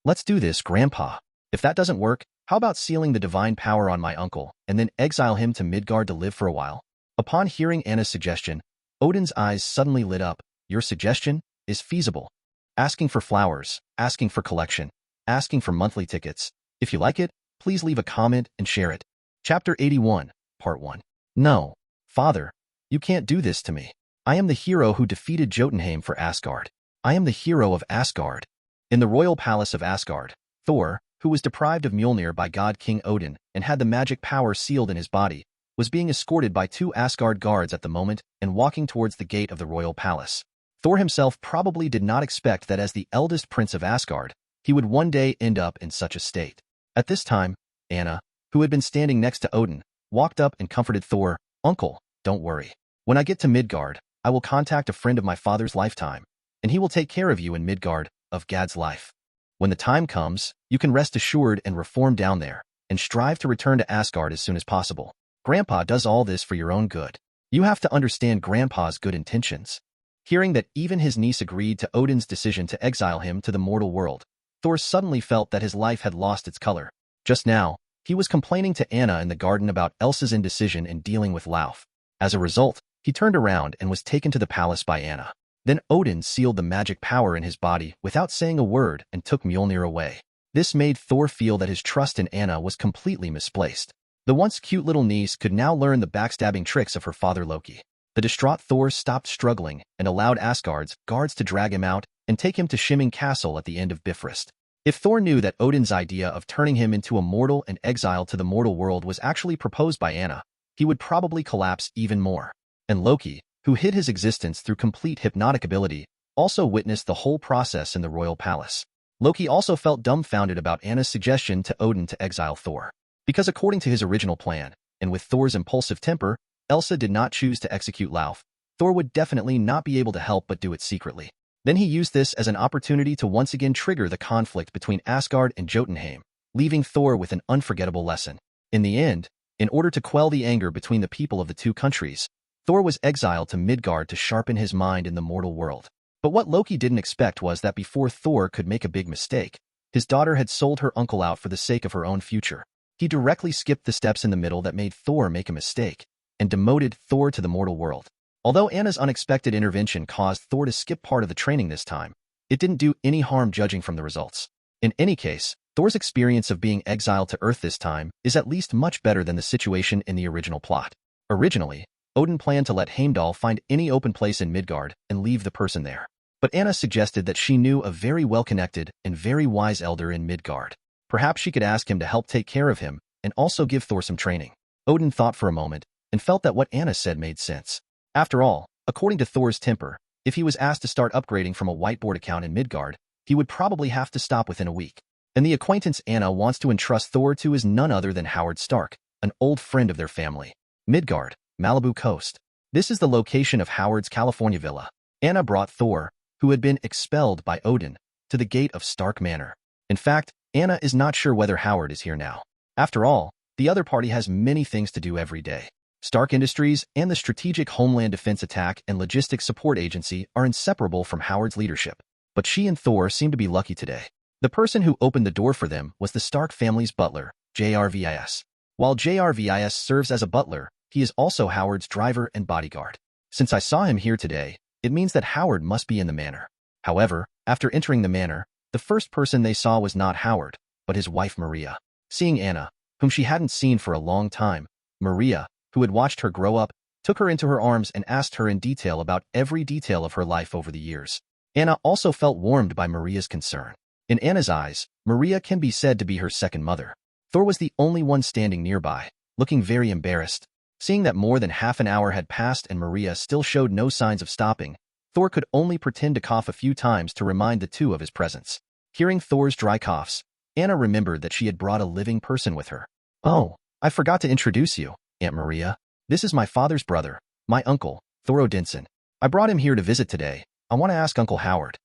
Let's do this, Grandpa. If that doesn't work, how about sealing the divine power on my uncle and then exile him to Midgard to live for a while? Upon hearing Anna's suggestion, Odin's eyes suddenly lit up. Your suggestion is feasible. Asking for flowers, asking for collection, asking for monthly tickets. If you like it, please leave a comment and share it. Chapter 81, Part 1. No, Father, you can't do this to me. I am the hero who defeated Jotunheim for Asgard. I am the hero of Asgard. In the royal palace of Asgard, Thor, who was deprived of Mjolnir by god King Odin and had the magic power sealed in his body, was being escorted by 2 Asgard guards at the moment and walking towards the gate of the royal palace. Thor himself probably did not expect that as the eldest prince of Asgard, he would one day end up in such a state. At this time, Anna, who had been standing next to Odin, walked up and comforted Thor. Uncle, don't worry. When I get to Midgard, I will contact a friend of my father's lifetime, and he will take care of you in Midgard, of Gad's life. When the time comes, you can rest assured and reform down there, and strive to return to Asgard as soon as possible. Grandpa does all this for your own good. You have to understand Grandpa's good intentions. Hearing that even his niece agreed to Odin's decision to exile him to the mortal world, Thor suddenly felt that his life had lost its color. Just now, he was complaining to Anna in the garden about Elsa's indecision in dealing with Lauf. As a result, he turned around and was taken to the palace by Anna. Then Odin sealed the magic power in his body without saying a word and took Mjolnir away. This made Thor feel that his trust in Anna was completely misplaced. The once cute little niece could now learn the backstabbing tricks of her father Loki. The distraught Thor stopped struggling and allowed Asgard's guards to drag him out and take him to Shimming Castle at the end of Bifrost. If Thor knew that Odin's idea of turning him into a mortal and exile to the mortal world was actually proposed by Anna, he would probably collapse even more. And Loki, who hid his existence through complete hypnotic ability, also witnessed the whole process in the royal palace. Loki also felt dumbfounded about Anna's suggestion to Odin to exile Thor. Because according to his original plan, and with Thor's impulsive temper, Elsa did not choose to execute Lauf, Thor would definitely not be able to help but do it secretly. Then he used this as an opportunity to once again trigger the conflict between Asgard and Jotunheim, leaving Thor with an unforgettable lesson. In the end, in order to quell the anger between the people of the two countries, Thor was exiled to Midgard to sharpen his mind in the mortal world. But what Loki didn't expect was that before Thor could make a big mistake, his daughter had sold her uncle out for the sake of her own future. He directly skipped the steps in the middle that made Thor make a mistake, and demoted Thor to the mortal world. Although Anna's unexpected intervention caused Thor to skip part of the training this time, it didn't do any harm judging from the results. In any case, Thor's experience of being exiled to Earth this time is at least much better than the situation in the original plot. Originally, Odin planned to let Heimdall find any open place in Midgard and leave the person there. But Anna suggested that she knew a very well-connected and very wise elder in Midgard. Perhaps she could ask him to help take care of him and also give Thor some training. Odin thought for a moment and felt that what Anna said made sense. After all, according to Thor's temper, if he was asked to start upgrading from a whiteboard account in Midgard, he would probably have to stop within a week. And the acquaintance Anna wants to entrust Thor to is none other than Howard Stark, an old friend of their family. Midgard, Malibu Coast. This is the location of Howard's California villa. Anna brought Thor, who had been expelled by Odin, to the gate of Stark Manor. In fact, Anna is not sure whether Howard is here now. After all, the other party has many things to do every day. Stark Industries and the Strategic Homeland Defense Attack and Logistics Support Agency are inseparable from Howard's leadership. But she and Thor seem to be lucky today. The person who opened the door for them was the Stark family's butler, JRVIS. While JRVIS serves as a butler, he is also Howard's driver and bodyguard. Since I saw him here today, it means that Howard must be in the manor. However, after entering the manor, the first person they saw was not Howard, but his wife Maria. Seeing Anna, whom she hadn't seen for a long time, Maria, who had watched her grow up, took her into her arms and asked her in detail about every detail of her life over the years. Anna also felt warmed by Maria's concern. In Anna's eyes, Maria can be said to be her second mother. Thor was the only one standing nearby, looking very embarrassed. Seeing that more than half an hour had passed and Maria still showed no signs of stopping, Thor could only pretend to cough a few times to remind the two of his presence. Hearing Thor's dry coughs, Anna remembered that she had brought a living person with her. "Oh, I forgot to introduce you, Aunt Maria. This is my father's brother, my uncle, Thor Odinson. I brought him here to visit today. I want to ask Uncle Howard."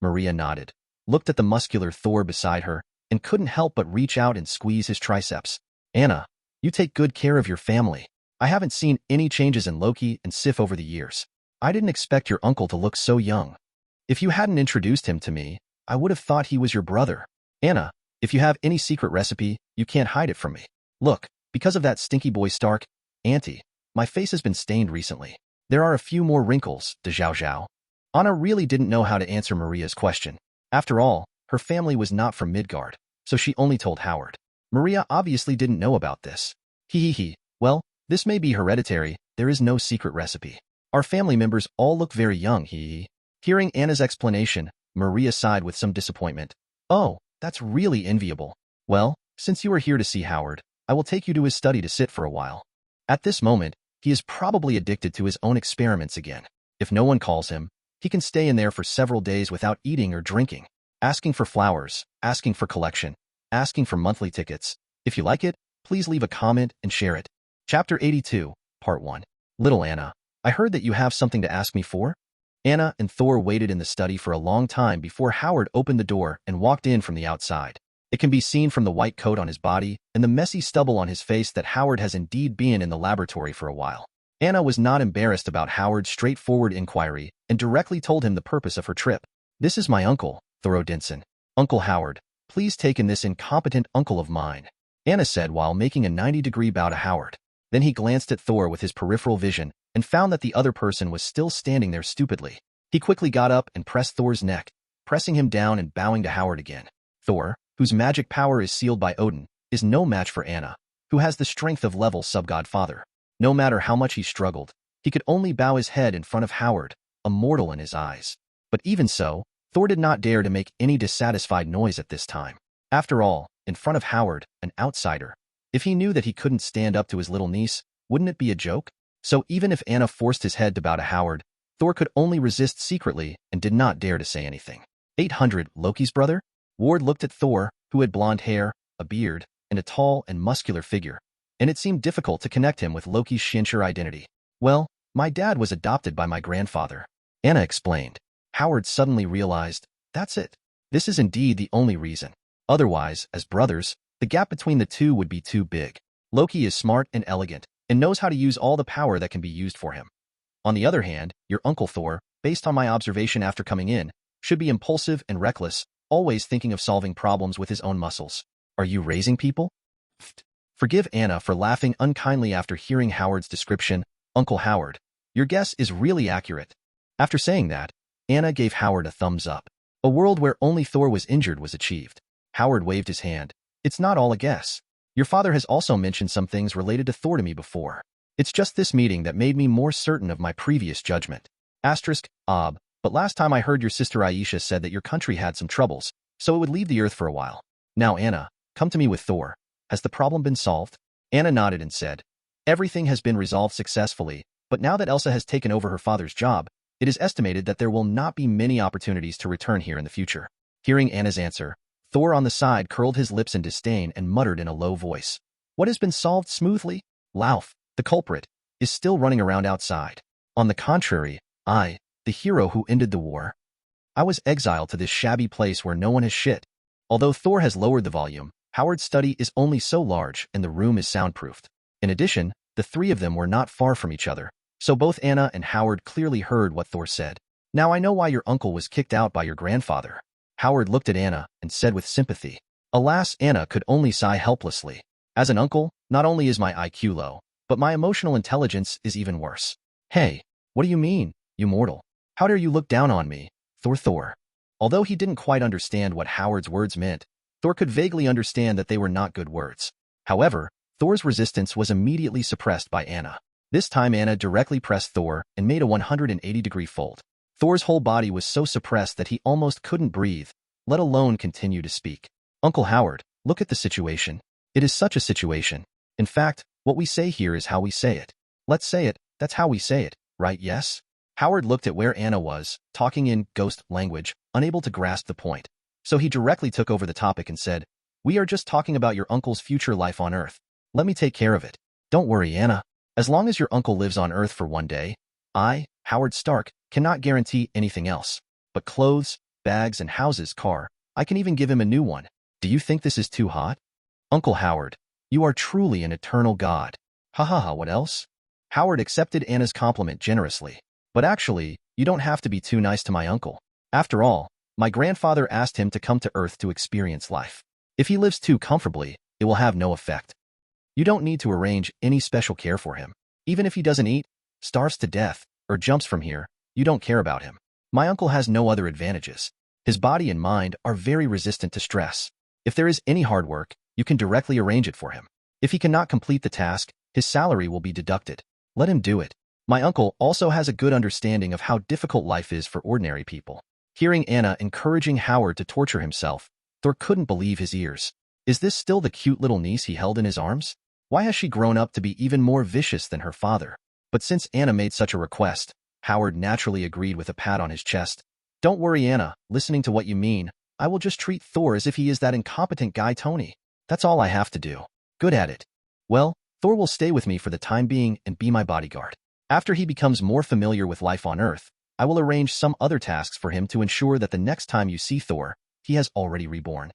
Maria nodded, looked at the muscular Thor beside her, and couldn't help but reach out and squeeze his triceps. "Anna, you take good care of your family. I haven't seen any changes in Loki and Sif over the years. I didn't expect your uncle to look so young. If you hadn't introduced him to me, I would have thought he was your brother. Anna, if you have any secret recipe, you can't hide it from me. Look, because of that stinky boy Stark, Auntie, my face has been stained recently. There are a few more wrinkles, de Zhao Zhao." Anna really didn't know how to answer Maria's question. After all, her family was not from Midgard, so she only told Howard. Maria obviously didn't know about this. He. Well, this may be hereditary, there is no secret recipe. Our family members all look very young, he. Hearing Anna's explanation, Maria sighed with some disappointment. "Oh, that's really enviable. Well, since you are here to see Howard, I will take you to his study to sit for a while." At this moment, he is probably addicted to his own experiments again. If no one calls him, he can stay in there for several days without eating or drinking, asking for flowers, asking for collection, asking for monthly tickets. If you like it, please leave a comment and share it. Chapter 82, Part 1. Little Anna, I heard that you have something to ask me for? Anna and Thor waited in the study for a long time before Howard opened the door and walked in from the outside. It can be seen from the white coat on his body and the messy stubble on his face that Howard has indeed been in the laboratory for a while. Anna was not embarrassed about Howard's straightforward inquiry and directly told him the purpose of her trip. "This is my uncle, Thor Odinson. Uncle Howard, please take in this incompetent uncle of mine," Anna said while making a 90-degree bow to Howard. Then he glanced at Thor with his peripheral vision and found that the other person was still standing there stupidly. He quickly got up and pressed Thor's neck, pressing him down and bowing to Howard again. Thor, whose magic power is sealed by Odin, is no match for Anna, who has the strength of level sub-godfather. No matter how much he struggled, he could only bow his head in front of Howard, a mortal in his eyes. But even so, Thor did not dare to make any dissatisfied noise at this time. After all, in front of Howard, an outsider, if he knew that he couldn't stand up to his little niece, wouldn't it be a joke? So even if Anna forced his head to bow to Howard, Thor could only resist secretly and did not dare to say anything. 800, Loki's brother? Ward looked at Thor, who had blonde hair, a beard, and a tall and muscular figure, and it seemed difficult to connect him with Loki's Shinshur identity. "Well, my dad was adopted by my grandfather," Anna explained. Howard suddenly realized, that's it. This is indeed the only reason. Otherwise, as brothers, the gap between the two would be too big. Loki is smart and elegant, and knows how to use all the power that can be used for him. On the other hand, your Uncle Thor, based on my observation after coming in, should be impulsive and reckless, always thinking of solving problems with his own muscles. Are you raising people? Forgive Anna for laughing unkindly after hearing Howard's description. Uncle Howard, your guess is really accurate. After saying that, Anna gave Howard a thumbs up. A world where only Thor was injured was achieved. Howard waved his hand. It's not all a guess. Your father has also mentioned some things related to Thor to me before. It's just this meeting that made me more certain of my previous judgment. But last time I heard your sister Aisha said that your country had some troubles, so it would leave the earth for a while. Now Anna, come to me with Thor. Has the problem been solved? Anna nodded and said, everything has been resolved successfully, but now that Elsa has taken over her father's job, it is estimated that there will not be many opportunities to return here in the future. Hearing Anna's answer, Thor on the side curled his lips in disdain and muttered in a low voice. What has been solved smoothly? Lauf, the culprit, is still running around outside. On the contrary, I, the hero who ended the war, I was exiled to this shabby place where no one has shit. Although Thor has lowered the volume, Howard's study is only so large and the room is soundproofed. In addition, the three of them were not far from each other, so both Anna and Howard clearly heard what Thor said. Now I know why your uncle was kicked out by your grandfather. Howard looked at Anna and said with sympathy. Alas, Anna could only sigh helplessly. As an uncle, not only is my IQ low, but my emotional intelligence is even worse. Hey, what do you mean, you mortal? How dare you look down on me, Thor? Although he didn't quite understand what Howard's words meant, Thor could vaguely understand that they were not good words. However, Thor's resistance was immediately suppressed by Anna. This time Anna directly pressed Thor and made a 180-degree fold. Thor's whole body was so suppressed that he almost couldn't breathe, let alone continue to speak. Uncle Howard, look at the situation. It is such a situation. In fact, what we say here is how we say it. Let's say it, that's how we say it, right, yes? Howard looked at where Anna was, talking in ghost language, unable to grasp the point. So he directly took over the topic and said, we are just talking about your uncle's future life on Earth. Let me take care of it. Don't worry, Anna. As long as your uncle lives on Earth for one day, I, Howard Stark, cannot guarantee anything else. But clothes, bags, and houses, car, I can even give him a new one. Do you think this is too hot? Uncle Howard, you are truly an eternal god. Ha ha ha, what else? Howard accepted Anna's compliment generously. But actually, you don't have to be too nice to my uncle. After all, my grandfather asked him to come to Earth to experience life. If he lives too comfortably, it will have no effect. You don't need to arrange any special care for him. Even if he doesn't eat, starves to death, or jumps from here, you don't care about him. My uncle has no other advantages. His body and mind are very resistant to stress. If there is any hard work, you can directly arrange it for him. If he cannot complete the task, his salary will be deducted. Let him do it. My uncle also has a good understanding of how difficult life is for ordinary people. Hearing Anna encouraging Howard to torture himself, Thor couldn't believe his ears. Is this still the cute little niece he held in his arms? Why has she grown up to be even more vicious than her father? But since Anna made such a request, Howard naturally agreed with a pat on his chest. Don't worry, Anna, listening to what you mean, I will just treat Thor as if he is that incompetent guy Tony. That's all I have to do. Good at it. Well, Thor will stay with me for the time being and be my bodyguard. After he becomes more familiar with life on Earth, I will arrange some other tasks for him to ensure that the next time you see Thor, he has already reborn.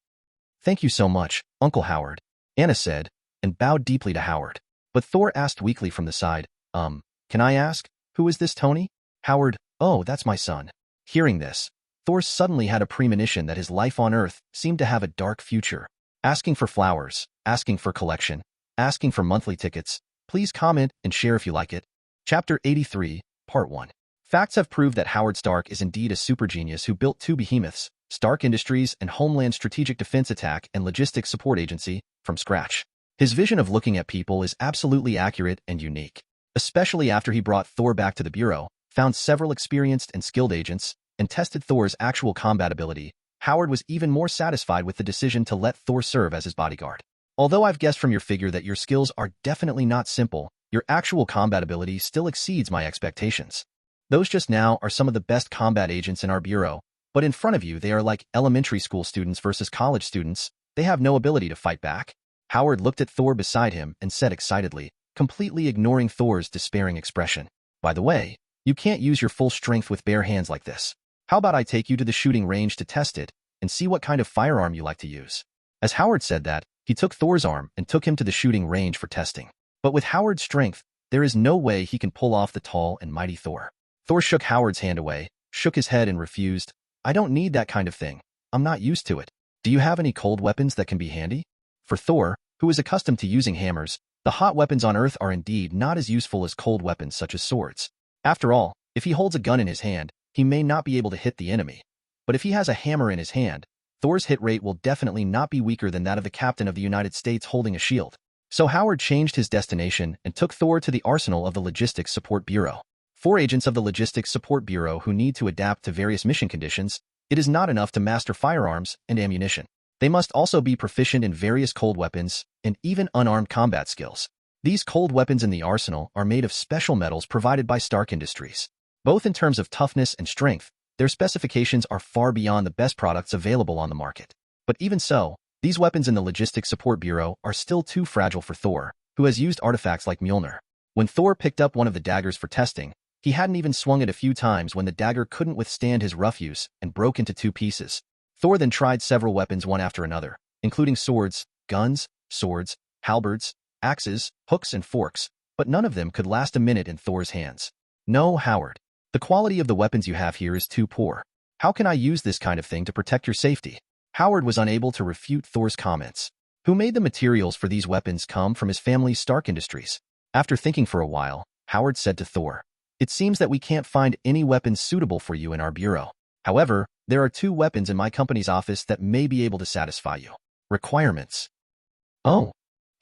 Thank you so much, Uncle Howard, Anna said, and bowed deeply to Howard. But Thor asked weakly from the side, can I ask, who is this Tony? Howard, oh, that's my son. Hearing this, Thor suddenly had a premonition that his life on Earth seemed to have a dark future. Asking for flowers, asking for collection, asking for monthly tickets. Please comment and share if you like it. Chapter 83, Part 1. Facts have proved that Howard Stark is indeed a super genius who built two behemoths, Stark Industries and Homeland Strategic Defense Attack and Logistics Support Agency, from scratch. His vision of looking at people is absolutely accurate and unique. Especially after he brought Thor back to the Bureau, found several experienced and skilled agents, and tested Thor's actual combat ability, Howard was even more satisfied with the decision to let Thor serve as his bodyguard. Although I've guessed from your figure that your skills are definitely not simple, your actual combat ability still exceeds my expectations. Those just now are some of the best combat agents in our Bureau, but in front of you they are like elementary school students versus college students. They have no ability to fight back. Howard looked at Thor beside him and said excitedly, completely ignoring Thor's despairing expression. By the way, you can't use your full strength with bare hands like this. How about I take you to the shooting range to test it and see what kind of firearm you like to use? As Howard said that, he took Thor's arm and took him to the shooting range for testing. But with Howard's strength, there is no way he can pull off the tall and mighty Thor. Thor shook Howard's hand away, shook his head and refused. I don't need that kind of thing. I'm not used to it. Do you have any cold weapons that can be handy? For Thor, who is accustomed to using hammers, the hot weapons on Earth are indeed not as useful as cold weapons such as swords. After all, if he holds a gun in his hand, he may not be able to hit the enemy. But if he has a hammer in his hand, Thor's hit rate will definitely not be weaker than that of the captain of the United States holding a shield. So Howard changed his destination and took Thor to the arsenal of the Logistics Support Bureau. 4 agents of the Logistics Support Bureau who need to adapt to various mission conditions. It is not enough to master firearms and ammunition. They must also be proficient in various cold weapons and even unarmed combat skills. These cold weapons in the arsenal are made of special metals provided by Stark Industries. Both in terms of toughness and strength, their specifications are far beyond the best products available on the market. But even so, these weapons in the Logistics Support Bureau are still too fragile for Thor, who has used artifacts like Mjolnir. When Thor picked up one of the daggers for testing, he hadn't even swung it a few times when the dagger couldn't withstand his rough use and broke into 2 pieces. Thor then tried several weapons one after another, including swords, guns, swords, halberds, axes, hooks, and forks, but none of them could last a minute in Thor's hands. No, Howard. The quality of the weapons you have here is too poor. How can I use this kind of thing to protect your safety? Howard was unable to refute Thor's comments. Who made the materials for these weapons come from his family's Stark Industries. After thinking for a while, Howard said to Thor, "It seems that we can't find any weapons suitable for you in our bureau. However, there are 2 weapons in my company's office that may be able to satisfy you." Requirements. Oh.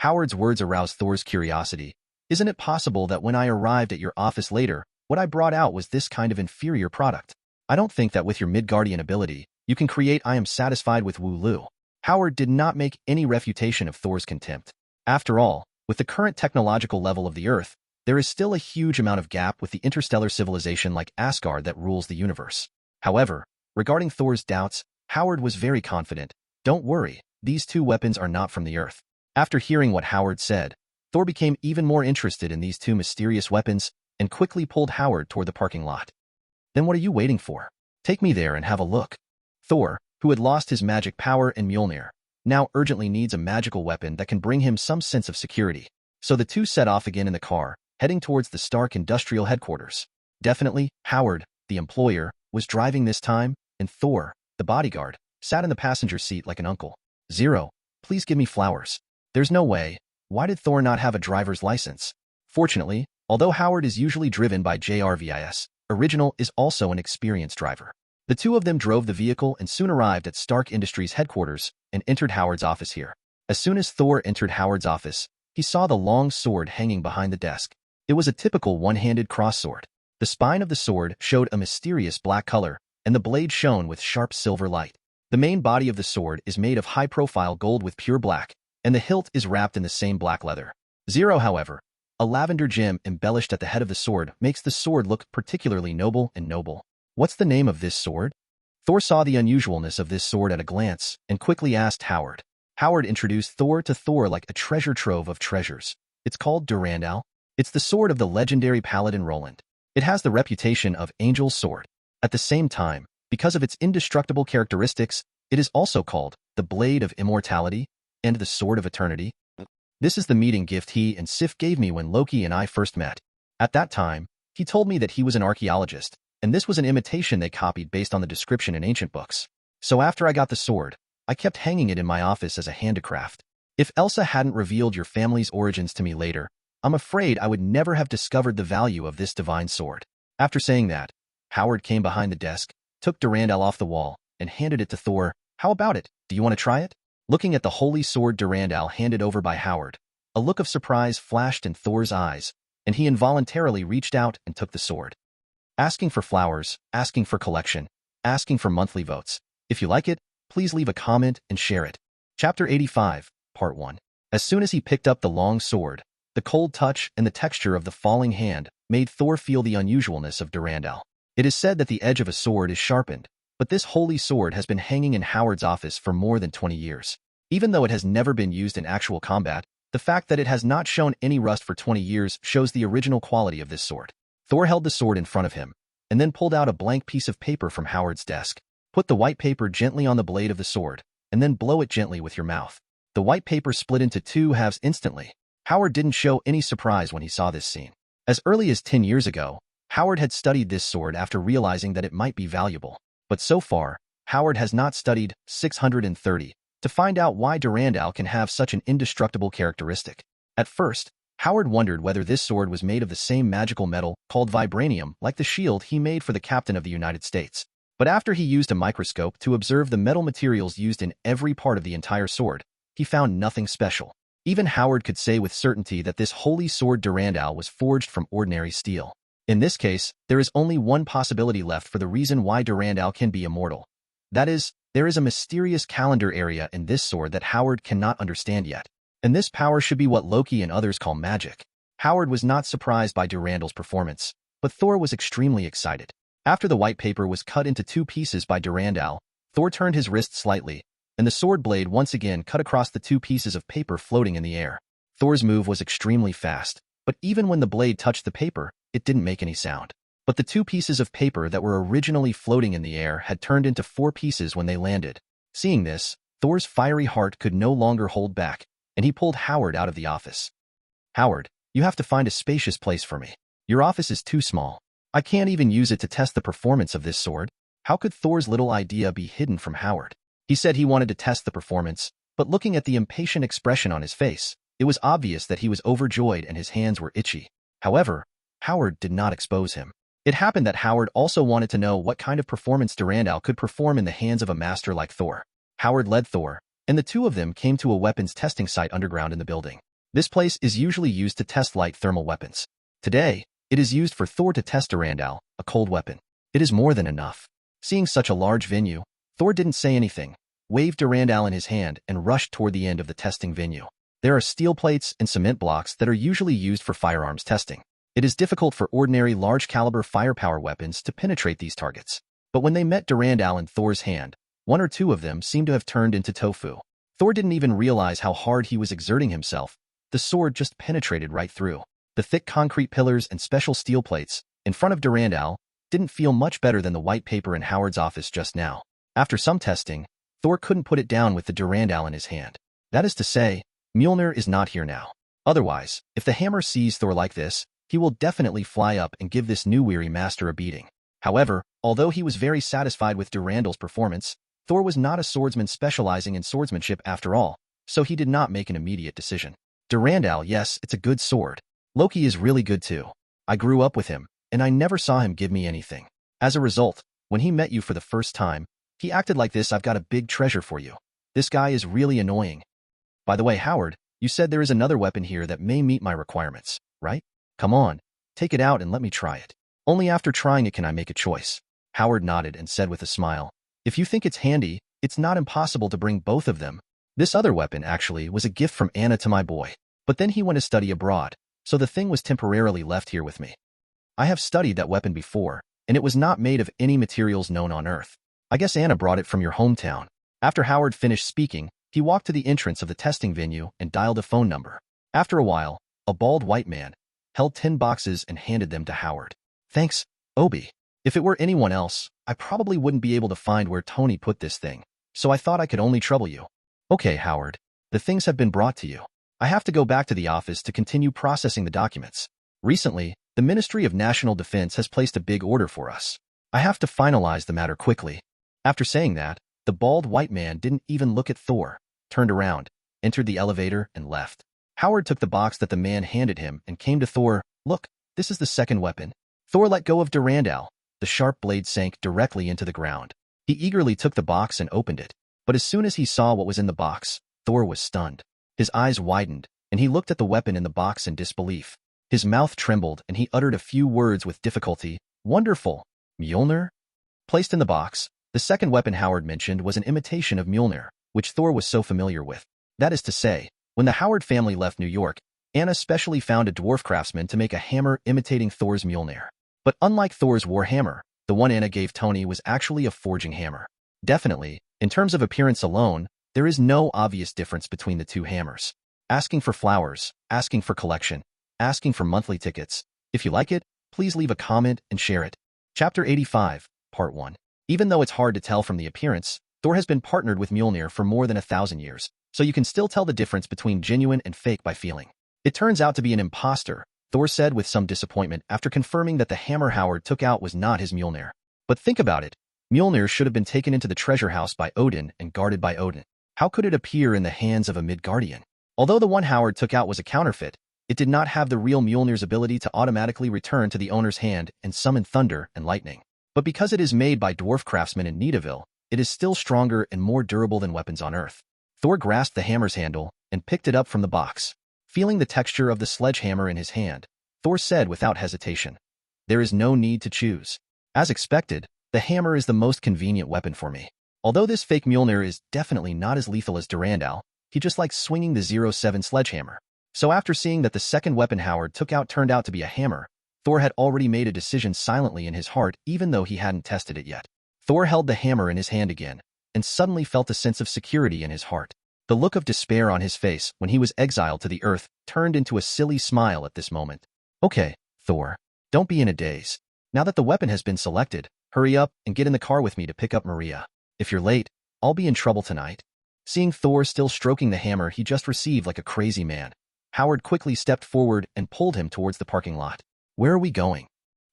Howard's words aroused Thor's curiosity. Isn't it possible that when I arrived at your office later, what I brought out was this kind of inferior product? I don't think that with your Midgardian ability, you can create I am satisfied with Wu-Lu. Howard did not make any refutation of Thor's contempt. After all, with the current technological level of the Earth, there is still a huge amount of gap with the interstellar civilization like Asgard that rules the universe. However, regarding Thor's doubts, Howard was very confident. Don't worry, these 2 weapons are not from the Earth. After hearing what Howard said, Thor became even more interested in these 2 mysterious weapons and quickly pulled Howard toward the parking lot. Then what are you waiting for? Take me there and have a look. Thor, who had lost his magic power in Mjolnir, now urgently needs a magical weapon that can bring him some sense of security. So the 2 set off again in the car, heading towards the Stark Industrial Headquarters. Definitely, Howard, the employer, was driving this time, and Thor, the bodyguard, sat in the passenger seat like an uncle. "Zero, please give me flowers." There's no way. Why did Thor not have a driver's license? Fortunately, although Howard is usually driven by JRVIS, Original is also an experienced driver. The 2 of them drove the vehicle and soon arrived at Stark Industries headquarters and entered Howard's office here. As soon as Thor entered Howard's office, he saw the long sword hanging behind the desk. It was a typical one-handed cross sword. The spine of the sword showed a mysterious black color, and the blade shone with sharp silver light. The main body of the sword is made of high-profile gold with pure black, and the hilt is wrapped in the same black leather. Zero, however, a lavender gem embellished at the head of the sword makes the sword look particularly noble and noble. What's the name of this sword? Thor saw the unusualness of this sword at a glance and quickly asked Howard. Howard introduced Thor to Thor like a treasure trove of treasures. It's called Durandal. It's the sword of the legendary paladin Roland. It has the reputation of Angel's Sword. At the same time, because of its indestructible characteristics, it is also called the Blade of Immortality and the Sword of Eternity. This is the meeting gift he and Sif gave me when Loki and I first met. At that time, he told me that he was an archaeologist, and this was an imitation they copied based on the description in ancient books. So after I got the sword, I kept hanging it in my office as a handicraft. If Elsa hadn't revealed your family's origins to me later, I'm afraid I would never have discovered the value of this divine sword. After saying that, Howard came behind the desk, took Durandal off the wall, and handed it to Thor. How about it? Do you want to try it? Looking at the holy sword Durandal handed over by Howard, a look of surprise flashed in Thor's eyes, and he involuntarily reached out and took the sword. Asking for flowers, asking for collection, asking for monthly votes. If you like it, please leave a comment and share it. Chapter 85, Part 1. As soon as he picked up the long sword, the cold touch and the texture of the falling hand made Thor feel the unusualness of Durandal. It is said that the edge of a sword is sharpened, but this holy sword has been hanging in Howard's office for more than 20 years. Even though it has never been used in actual combat, the fact that it has not shown any rust for 20 years shows the original quality of this sword. Thor held the sword in front of him, and then pulled out a blank piece of paper from Howard's desk. Put the white paper gently on the blade of the sword, and then blow it gently with your mouth. The white paper split into 2 halves instantly. Howard didn't show any surprise when he saw this scene. As early as 10 years ago, Howard had studied this sword after realizing that it might be valuable. But so far, Howard has not studied 630 to find out why Durandal can have such an indestructible characteristic. At first, Howard wondered whether this sword was made of the same magical metal called vibranium like the shield he made for the Captain of the United States. But after he used a microscope to observe the metal materials used in every part of the entire sword, he found nothing special. Even Howard could say with certainty that this holy sword Durandal was forged from ordinary steel. In this case, there is only one possibility left for the reason why Durandal can be immortal. That is, there is a mysterious calendar area in this sword that Howard cannot understand yet. And this power should be what Loki and others call magic. Howard was not surprised by Durandal's performance, but Thor was extremely excited. After the white paper was cut into 2 pieces by Durandal, Thor turned his wrist slightly, and the sword blade once again cut across the two pieces of paper floating in the air. Thor's move was extremely fast, but even when the blade touched the paper, it didn't make any sound. But the two pieces of paper that were originally floating in the air had turned into 4 pieces when they landed. Seeing this, Thor's fiery heart could no longer hold back, and he pulled Howard out of the office. "Howard, you have to find a spacious place for me. Your office is too small. I can't even use it to test the performance of this sword." How could Thor's little idea be hidden from Howard? He said he wanted to test the performance, but looking at the impatient expression on his face, it was obvious that he was overjoyed and his hands were itchy. However, Howard did not expose him. It happened that Howard also wanted to know what kind of performance Durandal could perform in the hands of a master like Thor. Howard led Thor, and the two of them came to a weapons testing site underground in the building. This place is usually used to test light thermal weapons. Today, it is used for Thor to test Durandal, a cold weapon. It is more than enough. Seeing such a large venue, Thor didn't say anything, waved Durandal in his hand, and rushed toward the end of the testing venue. There are steel plates and cement blocks that are usually used for firearms testing. It is difficult for ordinary large-caliber firepower weapons to penetrate these targets. But when they met Durandal in Thor's hand, 1 or 2 of them seemed to have turned into tofu. Thor didn't even realize how hard he was exerting himself. The sword just penetrated right through. The thick concrete pillars and special steel plates in front of Durandal didn't feel much better than the white paper in Howard's office just now. After some testing, Thor couldn't put it down with the Durandal in his hand. That is to say, Mjolnir is not here now. Otherwise, if the hammer sees Thor like this, he will definitely fly up and give this new weary master a beating. However, although he was very satisfied with Durandal's performance, Thor was not a swordsman specializing in swordsmanship after all, so he did not make an immediate decision. Durandal, yes, it's a good sword. Loki is really good too. I grew up with him, and I never saw him give me anything. As a result, when he met you for the first time, he acted like this. "I've got a big treasure for you. This guy is really annoying. By the way, Howard, you said there is another weapon here that may meet my requirements, right? Come on, take it out and let me try it. Only after trying it can I make a choice." Howard nodded and said with a smile, "If you think it's handy, it's not impossible to bring both of them. This other weapon actually was a gift from Anna to my boy, but then he went to study abroad, so the thing was temporarily left here with me. I have studied that weapon before, and it was not made of any materials known on Earth. I guess Anna brought it from your hometown." After Howard finished speaking, he walked to the entrance of the testing venue and dialed a phone number. After a while, a bald white man held 10 boxes and handed them to Howard. "Thanks, Obi. If it were anyone else, I probably wouldn't be able to find where Tony put this thing, so I thought I could only trouble you." "Okay, Howard. The things have been brought to you. I have to go back to the office to continue processing the documents. Recently, the Ministry of National Defense has placed a big order for us. I have to finalize the matter quickly." After saying that, the bald white man didn't even look at Thor, turned around, entered the elevator, and left. Howard took the box that the man handed him and came to Thor. "Look, this is the second weapon." Thor let go of Durandal. The sharp blade sank directly into the ground. He eagerly took the box and opened it. But as soon as he saw what was in the box, Thor was stunned. His eyes widened, and he looked at the weapon in the box in disbelief. His mouth trembled, and he uttered a few words with difficulty. "Wonderful. Mjolnir?" Placed in the box, the second weapon Howard mentioned was an imitation of Mjolnir, which Thor was so familiar with. That is to say, when the Howard family left New York, Anna specially found a dwarf craftsman to make a hammer imitating Thor's Mjolnir. But unlike Thor's war hammer, the one Anna gave Tony was actually a forging hammer. Definitely, in terms of appearance alone, there is no obvious difference between the two hammers. Asking for flowers, asking for collection, asking for monthly tickets. If you like it, please leave a comment and share it. Chapter 85, Part 1. Even though it's hard to tell from the appearance, Thor has been partnered with Mjolnir for more than 1,000 years, so you can still tell the difference between genuine and fake by feeling. "It turns out to be an imposter," Thor said with some disappointment after confirming that the hammer Howard took out was not his Mjolnir. "But think about it. Mjolnir should have been taken into the treasure house by Odin and guarded by Odin. How could it appear in the hands of a Midgardian? Although the one Howard took out was a counterfeit, it did not have the real Mjolnir's ability to automatically return to the owner's hand and summon thunder and lightning. But because it is made by dwarf craftsmen in Nidavellir, it is still stronger and more durable than weapons on Earth." Thor grasped the hammer's handle and picked it up from the box. Feeling the texture of the sledgehammer in his hand, Thor said without hesitation, "There is no need to choose. As expected, the hammer is the most convenient weapon for me. Although this fake Mjolnir is definitely not as lethal as Durandal, he just likes swinging the 07 sledgehammer." So after seeing that the second weapon Howard took out turned out to be a hammer, Thor had already made a decision silently in his heart even though he hadn't tested it yet. Thor held the hammer in his hand again, and suddenly felt a sense of security in his heart. The look of despair on his face when he was exiled to the earth turned into a silly smile at this moment. Okay, Thor. Don't be in a daze. Now that the weapon has been selected, hurry up and get in the car with me to pick up Maria. If you're late, I'll be in trouble tonight. Seeing Thor still stroking the hammer he just received like a crazy man, Howard quickly stepped forward and pulled him towards the parking lot. Where are we going?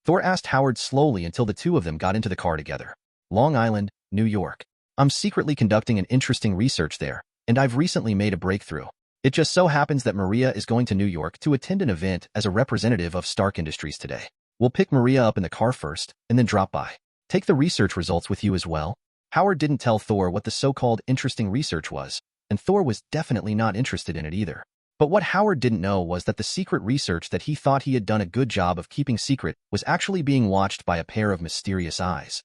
Thor asked Howard slowly until the two of them got into the car together. Long Island, New York. I'm secretly conducting an interesting research there, and I've recently made a breakthrough. It just so happens that Maria is going to New York to attend an event as a representative of Stark Industries today. We'll pick Maria up in the car first, and then drop by. Take the research results with you as well. Howard didn't tell Thor what the so-called interesting research was, and Thor was definitely not interested in it either. But what Howard didn't know was that the secret research that he thought he had done a good job of keeping secret was actually being watched by a pair of mysterious eyes.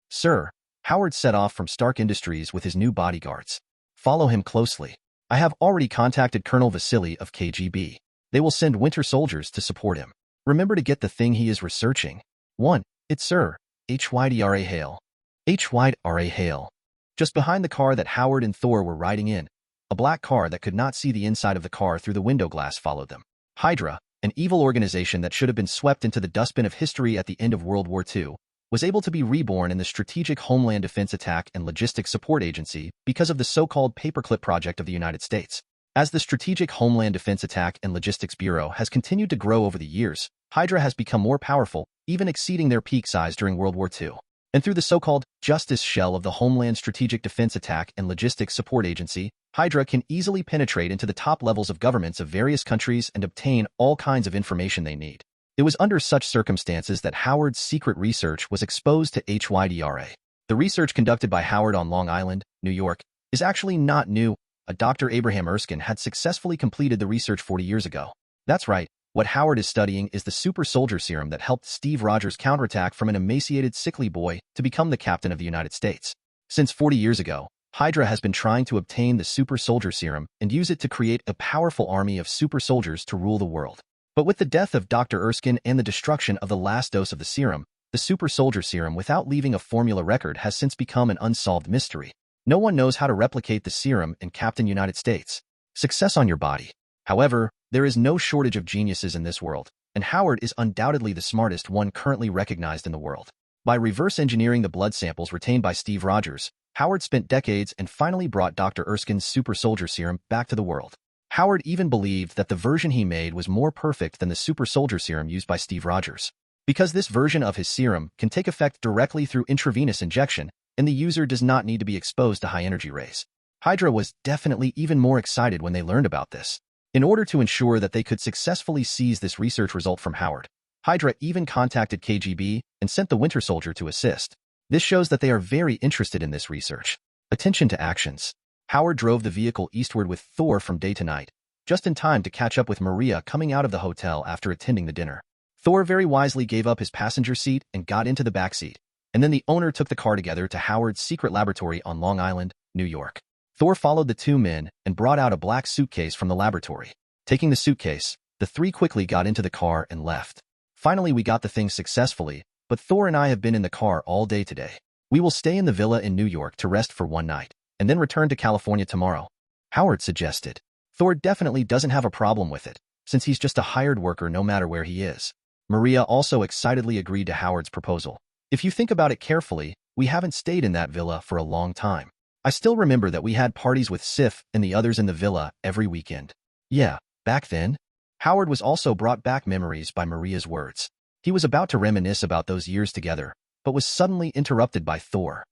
Sir, Howard set off from Stark Industries with his new bodyguards. Follow him closely. I have already contacted Colonel Vasily of KGB. They will send winter soldiers to support him. Remember to get the thing he is researching. 1. It's Sir Hydra Hale. Hydra Hale. Just behind the car that Howard and Thor were riding in, a black car that could not see the inside of the car through the window glass followed them. Hydra, an evil organization that should have been swept into the dustbin of history at the end of World War II, was able to be reborn in the Strategic Homeland Defense Attack and Logistics Support Agency because of the so-called Paperclip Project of the United States. As the Strategic Homeland Defense Attack and Logistics Bureau has continued to grow over the years, Hydra has become more powerful, even exceeding their peak size during World War II. And through the so-called Justice Shell of the Homeland Strategic Defense Attack and Logistics Support Agency, Hydra can easily penetrate into the top levels of governments of various countries and obtain all kinds of information they need. It was under such circumstances that Howard's secret research was exposed to Hydra. The research conducted by Howard on Long Island, New York, is actually not new. Dr. Abraham Erskine had successfully completed the research 40 years ago. That's right. What Howard is studying is the super soldier serum that helped Steve Rogers counterattack from an emaciated, sickly boy to become the captain of the United States. Since 40 years ago, Hydra has been trying to obtain the super soldier serum and use it to create a powerful army of super soldiers to rule the world. But with the death of Dr. Erskine and the destruction of the last dose of the serum, the super soldier serum without leaving a formula record has since become an unsolved mystery. No one knows how to replicate the serum in Captain United States. Success on your body. However, there is no shortage of geniuses in this world, and Howard is undoubtedly the smartest one currently recognized in the world. By reverse engineering the blood samples retained by Steve Rogers, Howard spent decades and finally brought Dr. Erskine's super soldier serum back to the world. Howard even believed that the version he made was more perfect than the super soldier serum used by Steve Rogers. Because this version of his serum can take effect directly through intravenous injection, and the user does not need to be exposed to high-energy rays. Hydra was definitely even more excited when they learned about this. In order to ensure that they could successfully seize this research result from Howard, Hydra even contacted KGB and sent the Winter Soldier to assist. This shows that they are very interested in this research. Attention to actions. Howard drove the vehicle eastward with Thor from day to night, just in time to catch up with Maria coming out of the hotel after attending the dinner. Thor very wisely gave up his passenger seat and got into the back seat, and then the owner took the car together to Howard's secret laboratory on Long Island, New York. Thor followed the two men and brought out a black suitcase from the laboratory. Taking the suitcase, the three quickly got into the car and left. Finally, we got the thing successfully, but Thor and I have been in the car all day today. We will stay in the villa in New York to rest for one night, and then return to California tomorrow, Howard suggested. Thor definitely doesn't have a problem with it, since he's just a hired worker no matter where he is. Maria also excitedly agreed to Howard's proposal. If you think about it carefully, we haven't stayed in that villa for a long time. I still remember that we had parties with Sif and the others in the villa every weekend. Yeah, back then. Howard was also brought back memories by Maria's words. He was about to reminisce about those years together, but was suddenly interrupted by Thor.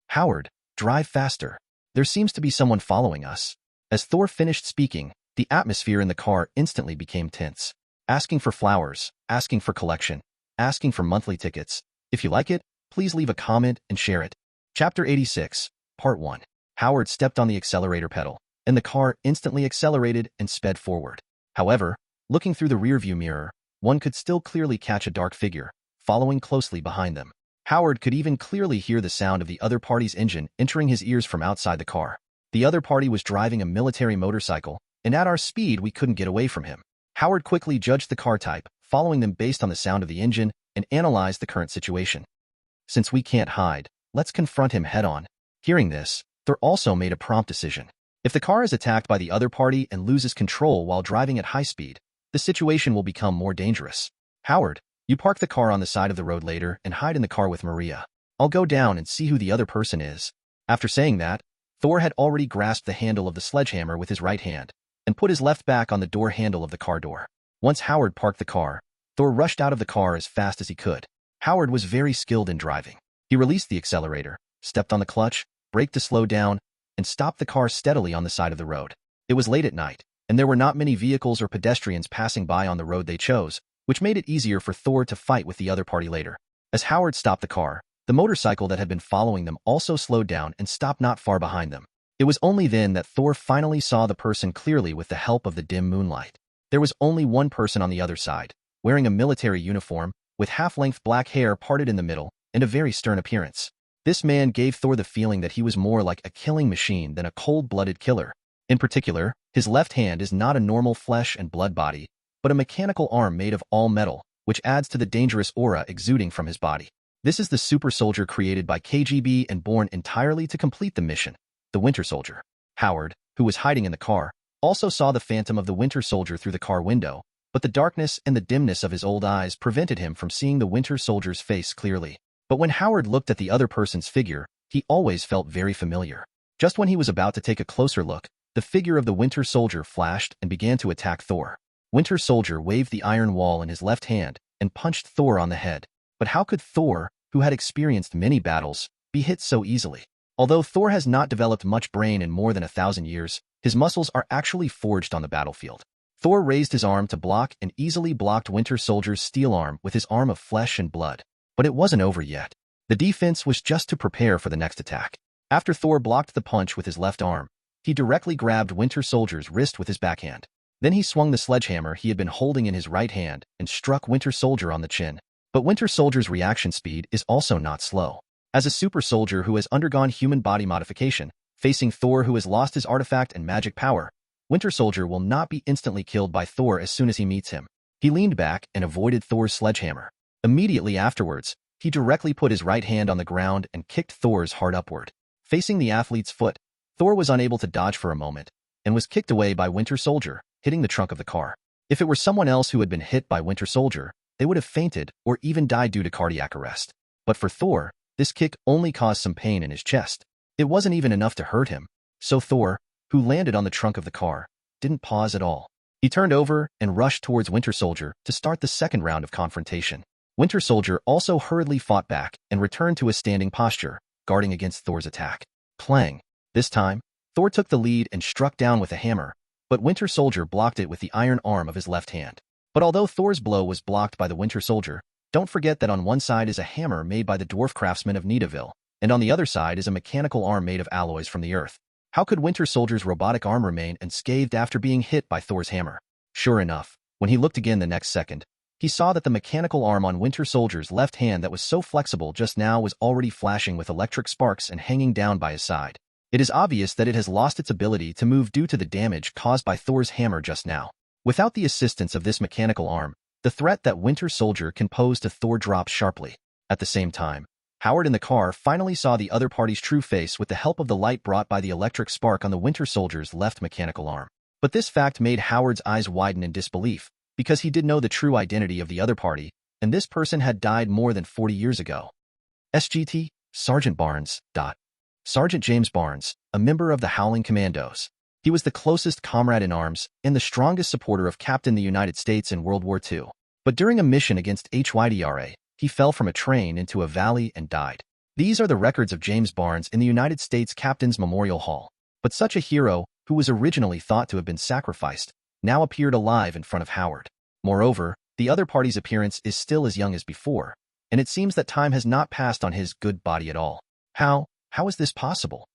Howard, drive faster. There seems to be someone following us. As Thor finished speaking, the atmosphere in the car instantly became tense. Asking for flowers, asking for collection, asking for monthly tickets. If you like it, please leave a comment and share it. Chapter 86, Part 1. Howard stepped on the accelerator pedal, and the car instantly accelerated and sped forward. However, looking through the rearview mirror, one could still clearly catch a dark figure, following closely behind them. Howard could even clearly hear the sound of the other party's engine entering his ears from outside the car. The other party was driving a military motorcycle, and at our speed we couldn't get away from him. Howard quickly judged the car type, following them based on the sound of the engine, and analyzed the current situation. Since we can't hide, let's confront him head-on. Hearing this, Thor also made a prompt decision. If the car is attacked by the other party and loses control while driving at high speed, the situation will become more dangerous. Howard, you park the car on the side of the road later and hide in the car with Maria. I'll go down and see who the other person is. After saying that, Thor had already grasped the handle of the sledgehammer with his right hand and put his left back on the door handle of the car door. Once Howard parked the car, Thor rushed out of the car as fast as he could. Howard was very skilled in driving. He released the accelerator, stepped on the clutch, braked to slow down, and stopped the car steadily on the side of the road. It was late at night, and there were not many vehicles or pedestrians passing by on the road they chose, which made it easier for Thor to fight with the other party later. As Howard stopped the car, the motorcycle that had been following them also slowed down and stopped not far behind them. It was only then that Thor finally saw the person clearly with the help of the dim moonlight. There was only one person on the other side, wearing a military uniform, with half-length black hair parted in the middle, and a very stern appearance. This man gave Thor the feeling that he was more like a killing machine than a cold-blooded killer. In particular, his left hand is not a normal flesh and blood body, but a mechanical arm made of all metal, which adds to the dangerous aura exuding from his body. This is the super soldier created by KGB and born entirely to complete the mission, the Winter Soldier. Howard, who was hiding in the car, also saw the phantom of the Winter Soldier through the car window, but the darkness and the dimness of his old eyes prevented him from seeing the Winter Soldier's face clearly. But when Howard looked at the other person's figure, he always felt very familiar. Just when he was about to take a closer look, the figure of the Winter Soldier flashed and began to attack Thor. Winter Soldier waved the iron wall in his left hand and punched Thor on the head. But how could Thor, who had experienced many battles, be hit so easily? Although Thor has not developed much brain in more than 1,000 years, his muscles are actually forged on the battlefield. Thor raised his arm to block and easily blocked Winter Soldier's steel arm with his arm of flesh and blood. But it wasn't over yet. The defense was just to prepare for the next attack. After Thor blocked the punch with his left arm, he directly grabbed Winter Soldier's wrist with his backhand. Then he swung the sledgehammer he had been holding in his right hand and struck Winter Soldier on the chin. But Winter Soldier's reaction speed is also not slow. As a super soldier who has undergone human body modification, facing Thor who has lost his artifact and magic power, Winter Soldier will not be instantly killed by Thor as soon as he meets him. He leaned back and avoided Thor's sledgehammer. Immediately afterwards, he directly put his right hand on the ground and kicked Thor's hard upward. Facing the athlete's foot, Thor was unable to dodge for a moment and was kicked away by Winter Soldier, hitting the trunk of the car. If it were someone else who had been hit by Winter Soldier, they would have fainted or even died due to cardiac arrest. But for Thor, this kick only caused some pain in his chest. It wasn't even enough to hurt him. So Thor, who landed on the trunk of the car, didn't pause at all. He turned over and rushed towards Winter Soldier to start the second round of confrontation. Winter Soldier also hurriedly fought back and returned to a standing posture, guarding against Thor's attack. Clang! This time, Thor took the lead and struck down with a hammer, but Winter Soldier blocked it with the iron arm of his left hand. But although Thor's blow was blocked by the Winter Soldier, don't forget that on one side is a hammer made by the dwarf craftsmen of Nidaville, and on the other side is a mechanical arm made of alloys from the earth. How could Winter Soldier's robotic arm remain unscathed after being hit by Thor's hammer? Sure enough, when he looked again the next second, he saw that the mechanical arm on Winter Soldier's left hand that was so flexible just now was already flashing with electric sparks and hanging down by his side. It is obvious that it has lost its ability to move due to the damage caused by Thor's hammer just now. Without the assistance of this mechanical arm, the threat that Winter Soldier can pose to Thor drops sharply. At the same time, Howard in the car finally saw the other party's true face with the help of the light brought by the electric spark on the Winter Soldier's left mechanical arm. But this fact made Howard's eyes widen in disbelief, because he did know the true identity of the other party, and this person had died more than 40 years ago. SGT, Sergeant Barnes. Sergeant James Barnes, a member of the Howling Commandos. He was the closest comrade in arms and the strongest supporter of Captain the United States in World War II. But during a mission against HYDRA, he fell from a train into a valley and died. These are the records of James Barnes in the United States Captain's Memorial Hall. But such a hero, who was originally thought to have been sacrificed, now appeared alive in front of Howard. Moreover, the other party's appearance is still as young as before, and it seems that time has not passed on his good body at all. How is this possible?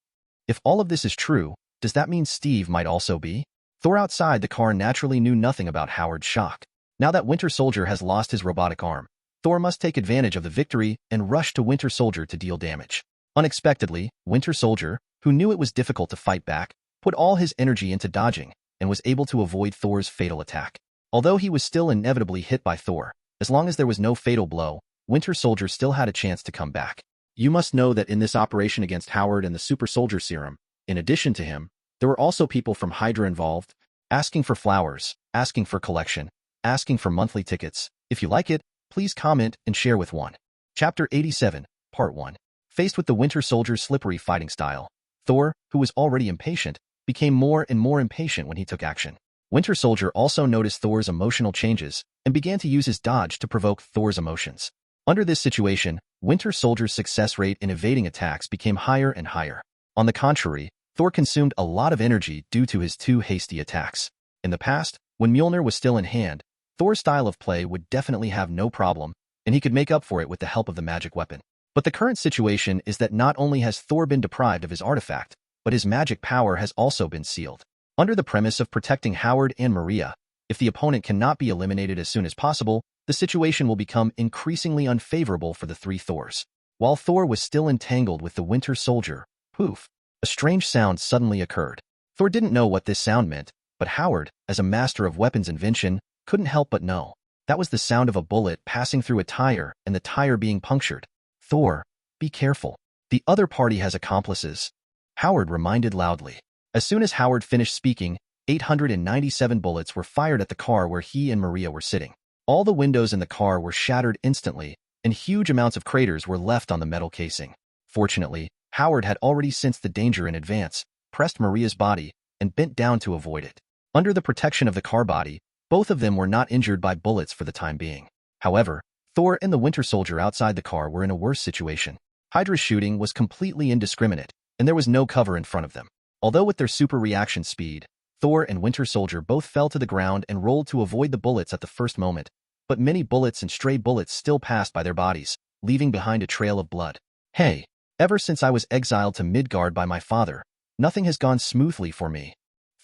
If all of this is true, does that mean Steve might also be? Thor outside the car naturally knew nothing about Howard's shock. Now that Winter Soldier has lost his robotic arm, Thor must take advantage of the victory and rush to Winter Soldier to deal damage. Unexpectedly, Winter Soldier, who knew it was difficult to fight back, put all his energy into dodging and was able to avoid Thor's fatal attack. Although he was still inevitably hit by Thor, as long as there was no fatal blow, Winter Soldier still had a chance to come back. You must know that in this operation against Howard and the super soldier serum, in addition to him, there were also people from Hydra involved, asking for flowers, asking for collection, asking for monthly tickets. If you like it, please comment and share with one. Chapter 87, Part 1. Faced with the Winter Soldier's slippery fighting style, Thor, who was already impatient, became more and more impatient when he took action. Winter Soldier also noticed Thor's emotional changes and began to use his dodge to provoke Thor's emotions. Under this situation, Winter Soldier's success rate in evading attacks became higher and higher. On the contrary, Thor consumed a lot of energy due to his too hasty attacks. In the past, when Mjolnir was still in hand, Thor's style of play would definitely have no problem, and he could make up for it with the help of the magic weapon. But the current situation is that not only has Thor been deprived of his artifact, but his magic power has also been sealed. Under the premise of protecting Howard and Maria, if the opponent cannot be eliminated as soon as possible, the situation will become increasingly unfavorable for the three Thors. While Thor was still entangled with the Winter Soldier, poof, a strange sound suddenly occurred. Thor didn't know what this sound meant, but Howard, as a master of weapons invention, couldn't help but know. That was the sound of a bullet passing through a tire and the tire being punctured. Thor, be careful. The other party has accomplices, Howard reminded loudly. As soon as Howard finished speaking, 897 bullets were fired at the car where he and Maria were sitting. All the windows in the car were shattered instantly, and huge amounts of craters were left on the metal casing. Fortunately, Howard had already sensed the danger in advance, pressed Maria's body, and bent down to avoid it. Under the protection of the car body, both of them were not injured by bullets for the time being. However, Thor and the Winter Soldier outside the car were in a worse situation. Hydra's shooting was completely indiscriminate, and there was no cover in front of them. Although with their super reaction speed, Thor and Winter Soldier both fell to the ground and rolled to avoid the bullets at the first moment, but many bullets and stray bullets still passed by their bodies, leaving behind a trail of blood. Hey, ever since I was exiled to Midgard by my father, nothing has gone smoothly for me.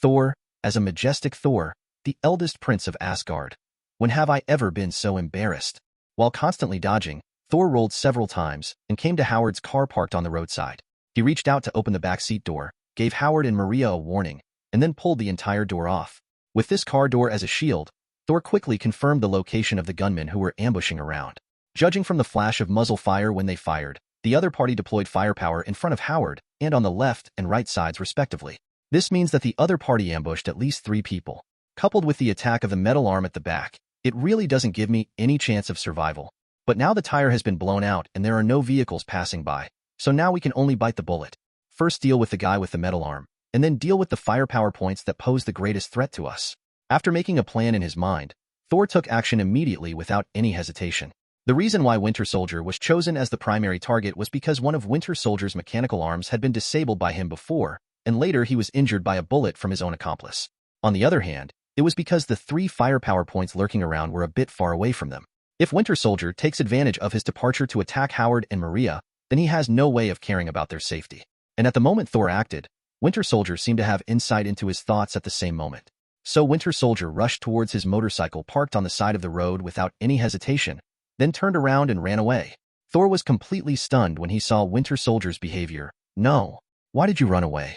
Thor, as a majestic Thor, the eldest prince of Asgard. When have I ever been so embarrassed? While constantly dodging, Thor rolled several times and came to Howard's car parked on the roadside. He reached out to open the back seat door, gave Howard and Maria a warning, and then pulled the entire door off. With this car door as a shield, Thor quickly confirmed the location of the gunmen who were ambushing around. Judging from the flash of muzzle fire when they fired, the other party deployed firepower in front of Howard and on the left and right sides respectively. This means that the other party ambushed at least 3 people. Coupled with the attack of the metal arm at the back, it really doesn't give me any chance of survival. But now the tire has been blown out and there are no vehicles passing by, so now we can only bite the bullet. First deal with the guy with the metal arm, and then deal with the firepower points that pose the greatest threat to us. After making a plan in his mind, Thor took action immediately without any hesitation. The reason why Winter Soldier was chosen as the primary target was because one of Winter Soldier's mechanical arms had been disabled by him before, and later he was injured by a bullet from his own accomplice. On the other hand, it was because the 3 firepower points lurking around were a bit far away from them. If Winter Soldier takes advantage of his departure to attack Howard and Maria, then he has no way of caring about their safety. And at the moment Thor acted, Winter Soldier seemed to have insight into his thoughts at the same moment. So Winter Soldier rushed towards his motorcycle parked on the side of the road without any hesitation, then turned around and ran away. Thor was completely stunned when he saw Winter Soldier's behavior. No. Why did you run away?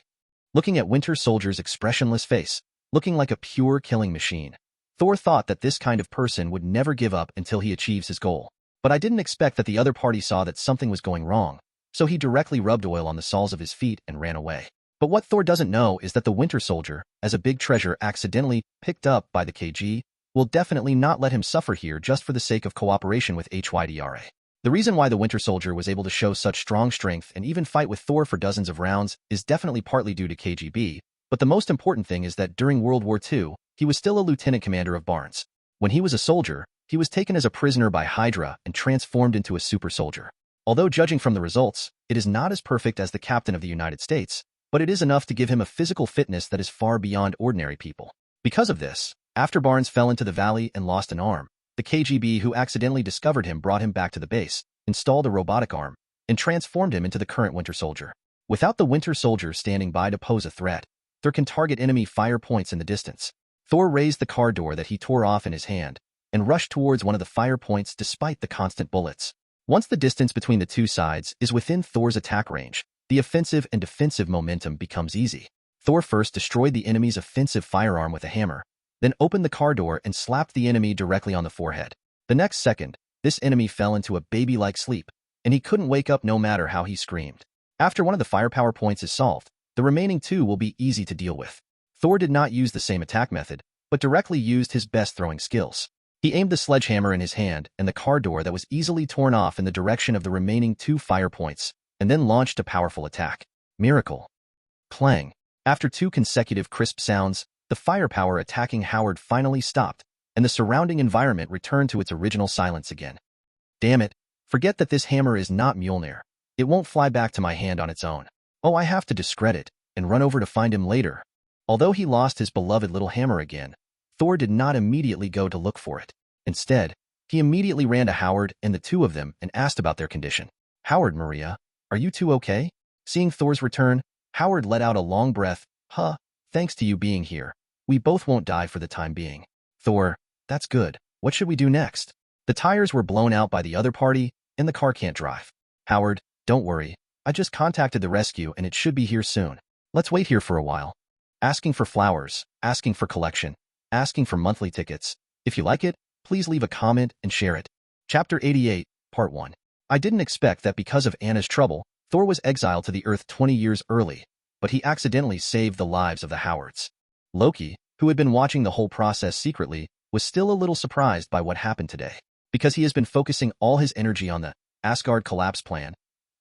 Looking at Winter Soldier's expressionless face, looking like a pure killing machine, Thor thought that this kind of person would never give up until he achieves his goal. But I didn't expect that the other party saw that something was going wrong, so he directly rubbed oil on the soles of his feet and ran away. But what Thor doesn't know is that the Winter Soldier, as a big treasure accidentally picked up by the KG, will definitely not let him suffer here just for the sake of cooperation with Hydra. The reason why the Winter Soldier was able to show such strong strength and even fight with Thor for dozens of rounds is definitely partly due to KGB, but the most important thing is that during World War II, he was still a lieutenant commander of Barnes. When he was a soldier, he was taken as a prisoner by Hydra and transformed into a super soldier. Although judging from the results, it is not as perfect as the Captain of the United States, but it is enough to give him a physical fitness that is far beyond ordinary people. Because of this, after Barnes fell into the valley and lost an arm, the KGB who accidentally discovered him brought him back to the base, installed a robotic arm, and transformed him into the current Winter Soldier. Without the Winter Soldier standing by to pose a threat, Thor can target enemy fire points in the distance. Thor raised the car door that he tore off in his hand, and rushed towards one of the fire points despite the constant bullets. Once the distance between the two sides is within Thor's attack range, the offensive and defensive momentum becomes easy. Thor first destroyed the enemy's offensive firearm with a hammer, then opened the car door and slapped the enemy directly on the forehead. The next second, this enemy fell into a baby-like sleep, and he couldn't wake up no matter how he screamed. After one of the firepower points is solved, the remaining two will be easy to deal with. Thor did not use the same attack method, but directly used his best throwing skills. He aimed the sledgehammer in his hand and the car door that was easily torn off in the direction of the remaining two fire points, and then launched a powerful attack. Miracle. Clang. After two consecutive crisp sounds, the firepower attacking Howard finally stopped, and the surrounding environment returned to its original silence again. Damn it, forget that this hammer is not Mjolnir. It won't fly back to my hand on its own. Oh, I have to discredit and run over to find him later. Although he lost his beloved little hammer again, Thor did not immediately go to look for it. Instead, he immediately ran to Howard and the two of them and asked about their condition. Howard, Maria, are you two okay? Seeing Thor's return, Howard let out a long breath. Thanks to you being here. We both won't die for the time being. Thor, that's good. What should we do next? The tires were blown out by the other party, and the car can't drive. Howard, don't worry. I just contacted the rescue and it should be here soon. Let's wait here for a while. Asking for flowers, asking for collection, asking for monthly tickets. If you like it, please leave a comment and share it. Chapter 88, Part 1. I didn't expect that because of Anna's trouble, Thor was exiled to the Earth 20 years early, but he accidentally saved the lives of the Howards. Loki, who had been watching the whole process secretly, was still a little surprised by what happened today, because he has been focusing all his energy on the Asgard collapse plan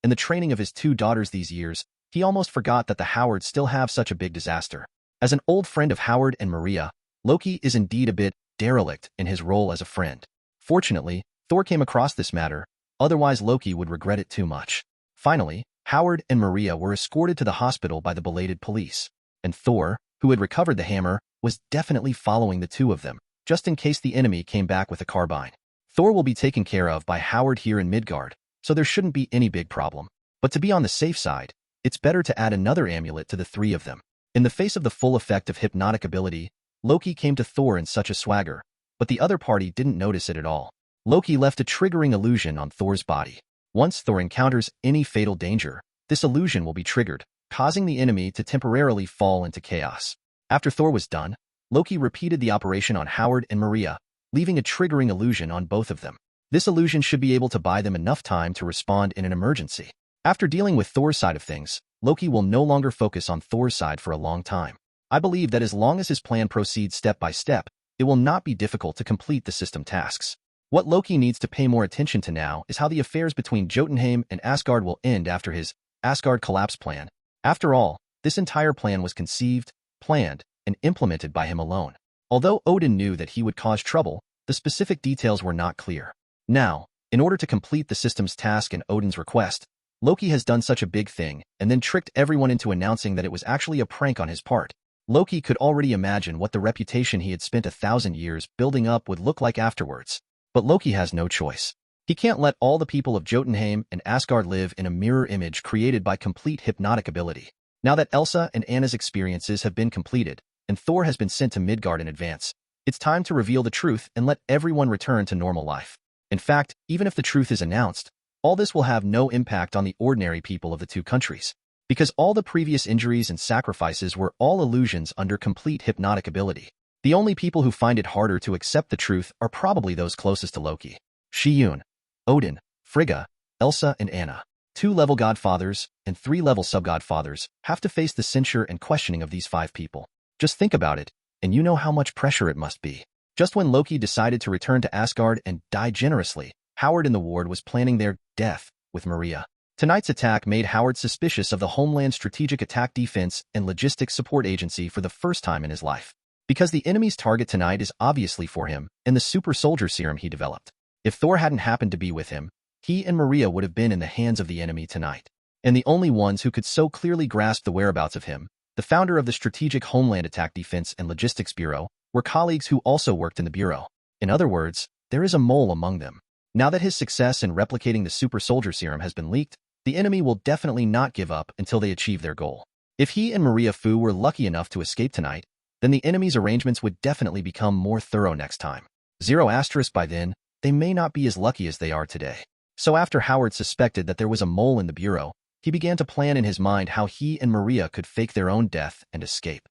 and the training of his two daughters these years. He almost forgot that the Howards still have such a big disaster. As an old friend of Howard and Maria, Loki is indeed a bit derelict in his role as a friend. Fortunately, Thor came across this matter, otherwise Loki would regret it too much. Finally, Howard and Maria were escorted to the hospital by the belated police, and Thor, who had recovered the hammer, was definitely following the two of them, just in case the enemy came back with a carbine. Thor will be taken care of by Howard here in Midgard, so there shouldn't be any big problem. But to be on the safe side, it's better to add another amulet to the three of them. In the face of the full effect of hypnotic ability, Loki came to Thor in such a swagger, but the other party didn't notice it at all. Loki left a triggering illusion on Thor's body. Once Thor encounters any fatal danger, this illusion will be triggered, causing the enemy to temporarily fall into chaos. After Thor was done, Loki repeated the operation on Howard and Maria, leaving a triggering illusion on both of them. This illusion should be able to buy them enough time to respond in an emergency. After dealing with Thor's side of things, Loki will no longer focus on Thor's side for a long time. I believe that as long as his plan proceeds step by step, it will not be difficult to complete the system tasks. What Loki needs to pay more attention to now is how the affairs between Jotunheim and Asgard will end after his Asgard collapse plan. After all, this entire plan was conceived, planned, and implemented by him alone. Although Odin knew that he would cause trouble, the specific details were not clear. Now, in order to complete the system's task and Odin's request, Loki has done such a big thing and then tricked everyone into announcing that it was actually a prank on his part. Loki could already imagine what the reputation he had spent 1,000 years building up would look like afterwards. But Loki has no choice. He can't let all the people of Jotunheim and Asgard live in a mirror image created by complete hypnotic ability. Now that Elsa and Anna's experiences have been completed, and Thor has been sent to Midgard in advance, it's time to reveal the truth and let everyone return to normal life. In fact, even if the truth is announced, all this will have no impact on the ordinary people of the two countries, because all the previous injuries and sacrifices were all illusions under complete hypnotic ability. The only people who find it harder to accept the truth are probably those closest to Loki. Shiyun, Odin, Frigga, Elsa and Anna, 2-level godfathers and 3-level sub-godfathers, have to face the censure and questioning of these 5 people. Just think about it, and you know how much pressure it must be. Just when Loki decided to return to Asgard and die generously, Howard in the ward was planning their death with Maria. Tonight's attack made Howard suspicious of the Homeland Strategic Attack Defense and Logistics Support Agency for the first time in his life. Because the enemy's target tonight is obviously for him and the super soldier serum he developed. If Thor hadn't happened to be with him, he and Maria would have been in the hands of the enemy tonight. And the only ones who could so clearly grasp the whereabouts of him, the founder of the Strategic Homeland Attack Defense and Logistics Bureau, were colleagues who also worked in the Bureau. In other words, there is a mole among them. Now that his success in replicating the super soldier serum has been leaked, the enemy will definitely not give up until they achieve their goal. If he and Maria Fu were lucky enough to escape tonight, then the enemy's arrangements would definitely become more thorough next time. 0*, by then, they may not be as lucky as they are today. So after Howard suspected that there was a mole in the Bureau, he began to plan in his mind how he and Maria could fake their own death and escape.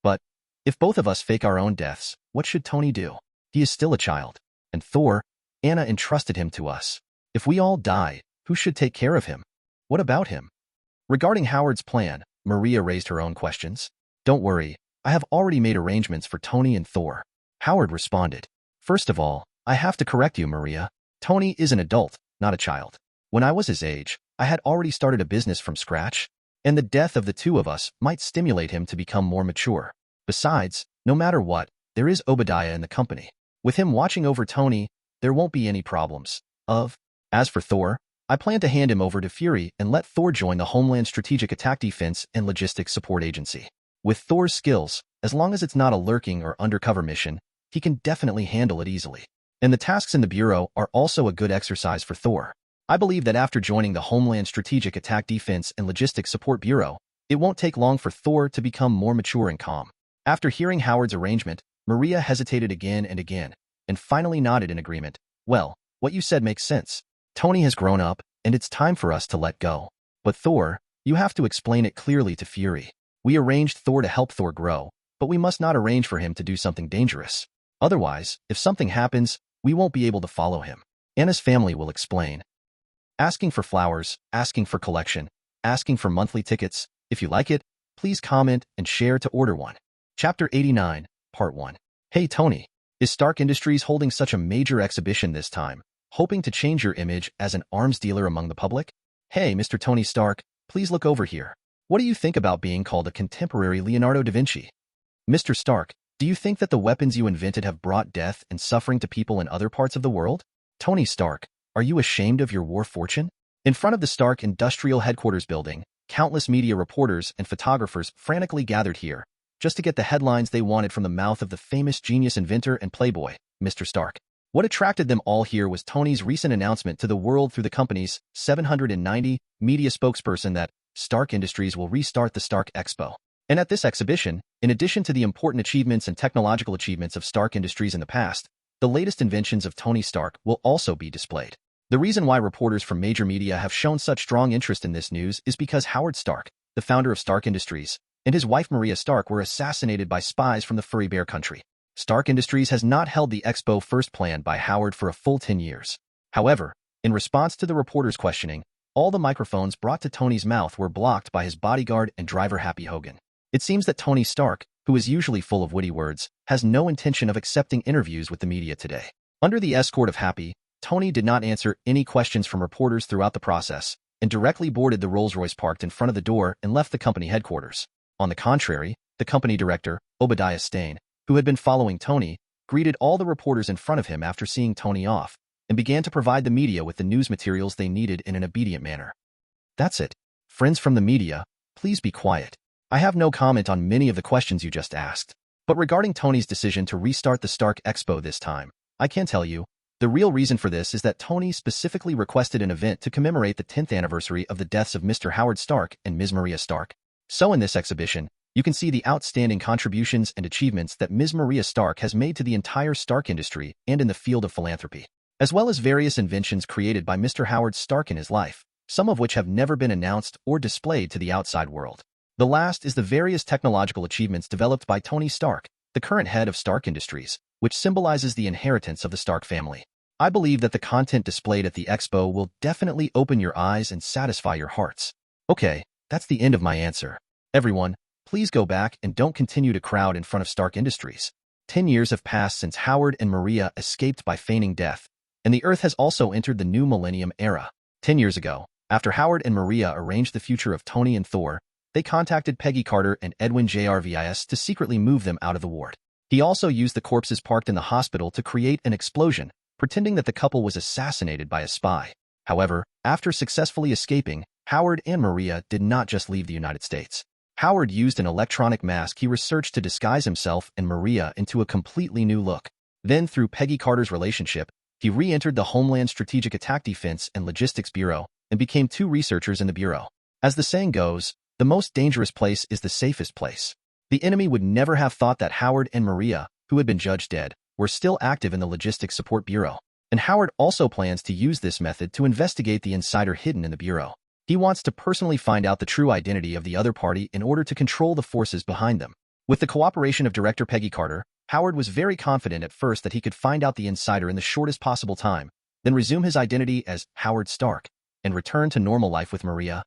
But if both of us fake our own deaths, what should Tony do? He is still a child. And Thor, Anna entrusted him to us. If we all die, Who should take care of him? What about him? Regarding Howard's plan, Maria raised her own questions. Don't worry, I have already made arrangements for Tony and Thor. Howard responded. First of all, I have to correct you, Maria. Tony is an adult, not a child. When I was his age, I had already started a business from scratch, and the death of the two of us might stimulate him to become more mature. Besides, no matter what, there is Obadiah in the company. With him watching over Tony, there won't be any problems. As for Thor, I plan to hand him over to Fury and let Thor join the Homeland Strategic Attack Defense and Logistics Support Agency. With Thor's skills, as long as it's not a lurking or undercover mission, he can definitely handle it easily. And the tasks in the Bureau are also a good exercise for Thor. I believe that after joining the Homeland Strategic Attack Defense and Logistics Support Bureau, it won't take long for Thor to become more mature and calm. After hearing Howard's arrangement, Maria hesitated again and finally nodded in agreement. Well, what you said makes sense. Tony has grown up, and it's time for us to let go. But Thor, you have to explain it clearly to Fury. We arranged Thor to help Thor grow, but we must not arrange for him to do something dangerous. Otherwise, if something happens, we won't be able to follow him. Anna's family will explain. Asking for flowers, asking for collection, asking for monthly tickets. If you like it, please comment and share to order one. Chapter 89, Part 1. Hey Tony, is Stark Industries holding such a major exhibition this time, hoping to change your image as an arms dealer among the public? Hey Mr. Tony Stark, please look over here. What do you think about being called a contemporary Leonardo da Vinci? Mr. Stark, do you think that the weapons you invented have brought death and suffering to people in other parts of the world? Tony Stark, are you ashamed of your war fortune? In front of the Stark Industrial Headquarters building, countless media reporters and photographers frantically gathered here, just to get the headlines they wanted from the mouth of the famous genius inventor and playboy, Mr. Stark. What attracted them all here was Tony's recent announcement to the world through the company's 790 media spokesperson that Stark Industries will restart the Stark Expo. And at this exhibition, in addition to the important achievements and technological achievements of Stark Industries in the past, the latest inventions of Tony Stark will also be displayed. The reason why reporters from major media have shown such strong interest in this news is because Howard Stark, the founder of Stark Industries, and his wife Maria Stark were assassinated by spies from the Furry Bear country. Stark Industries has not held the expo first planned by Howard for a full 10 years. However, in response to the reporters' questioning, all the microphones brought to Tony's mouth were blocked by his bodyguard and driver Happy Hogan. It seems that Tony Stark, who is usually full of witty words, has no intention of accepting interviews with the media today. Under the escort of Happy, Tony did not answer any questions from reporters throughout the process and directly boarded the Rolls-Royce parked in front of the door and left the company headquarters. On the contrary, the company director, Obadiah Stane, who had been following Tony, greeted all the reporters in front of him after seeing Tony off and began to provide the media with the news materials they needed in an obedient manner. That's it. Friends from the media, please be quiet. I have no comment on many of the questions you just asked. But regarding Tony's decision to restart the Stark Expo this time, I can tell you, the real reason for this is that Tony specifically requested an event to commemorate the 10th anniversary of the deaths of Mr. Howard Stark and Ms. Maria Stark. So in this exhibition, you can see the outstanding contributions and achievements that Ms. Maria Stark has made to the entire Stark industry and in the field of philanthropy, as well as various inventions created by Mr. Howard Stark in his life, some of which have never been announced or displayed to the outside world. The last is the various technological achievements developed by Tony Stark, the current head of Stark Industries, which symbolizes the inheritance of the Stark family. I believe that the content displayed at the expo will definitely open your eyes and satisfy your hearts. Okay, that's the end of my answer. Everyone, please go back and don't continue to crowd in front of Stark Industries. 10 years have passed since Howard and Maria escaped by feigning death, and the Earth has also entered the new millennium era. 10 years ago, after Howard and Maria arranged the future of Tony and Thor, they contacted Peggy Carter and Edwin Jarvis to secretly move them out of the ward. He also used the corpses parked in the hospital to create an explosion, pretending that the couple was assassinated by a spy. However, after successfully escaping, Howard and Maria did not just leave the United States. Howard used an electronic mask he researched to disguise himself and Maria into a completely new look. Then, through Peggy Carter's relationship, he re-entered the Homeland Strategic Attack Defense and Logistics Bureau and became 2 researchers in the Bureau. As the saying goes, the most dangerous place is the safest place. The enemy would never have thought that Howard and Maria, who had been judged dead, were still active in the Logistics Support Bureau. And Howard also plans to use this method to investigate the insider hidden in the Bureau. He wants to personally find out the true identity of the other party in order to control the forces behind them. With the cooperation of director Peggy Carter, Howard was very confident at first that he could find out the insider in the shortest possible time, then resume his identity as Howard Stark. and return to normal life with Maria.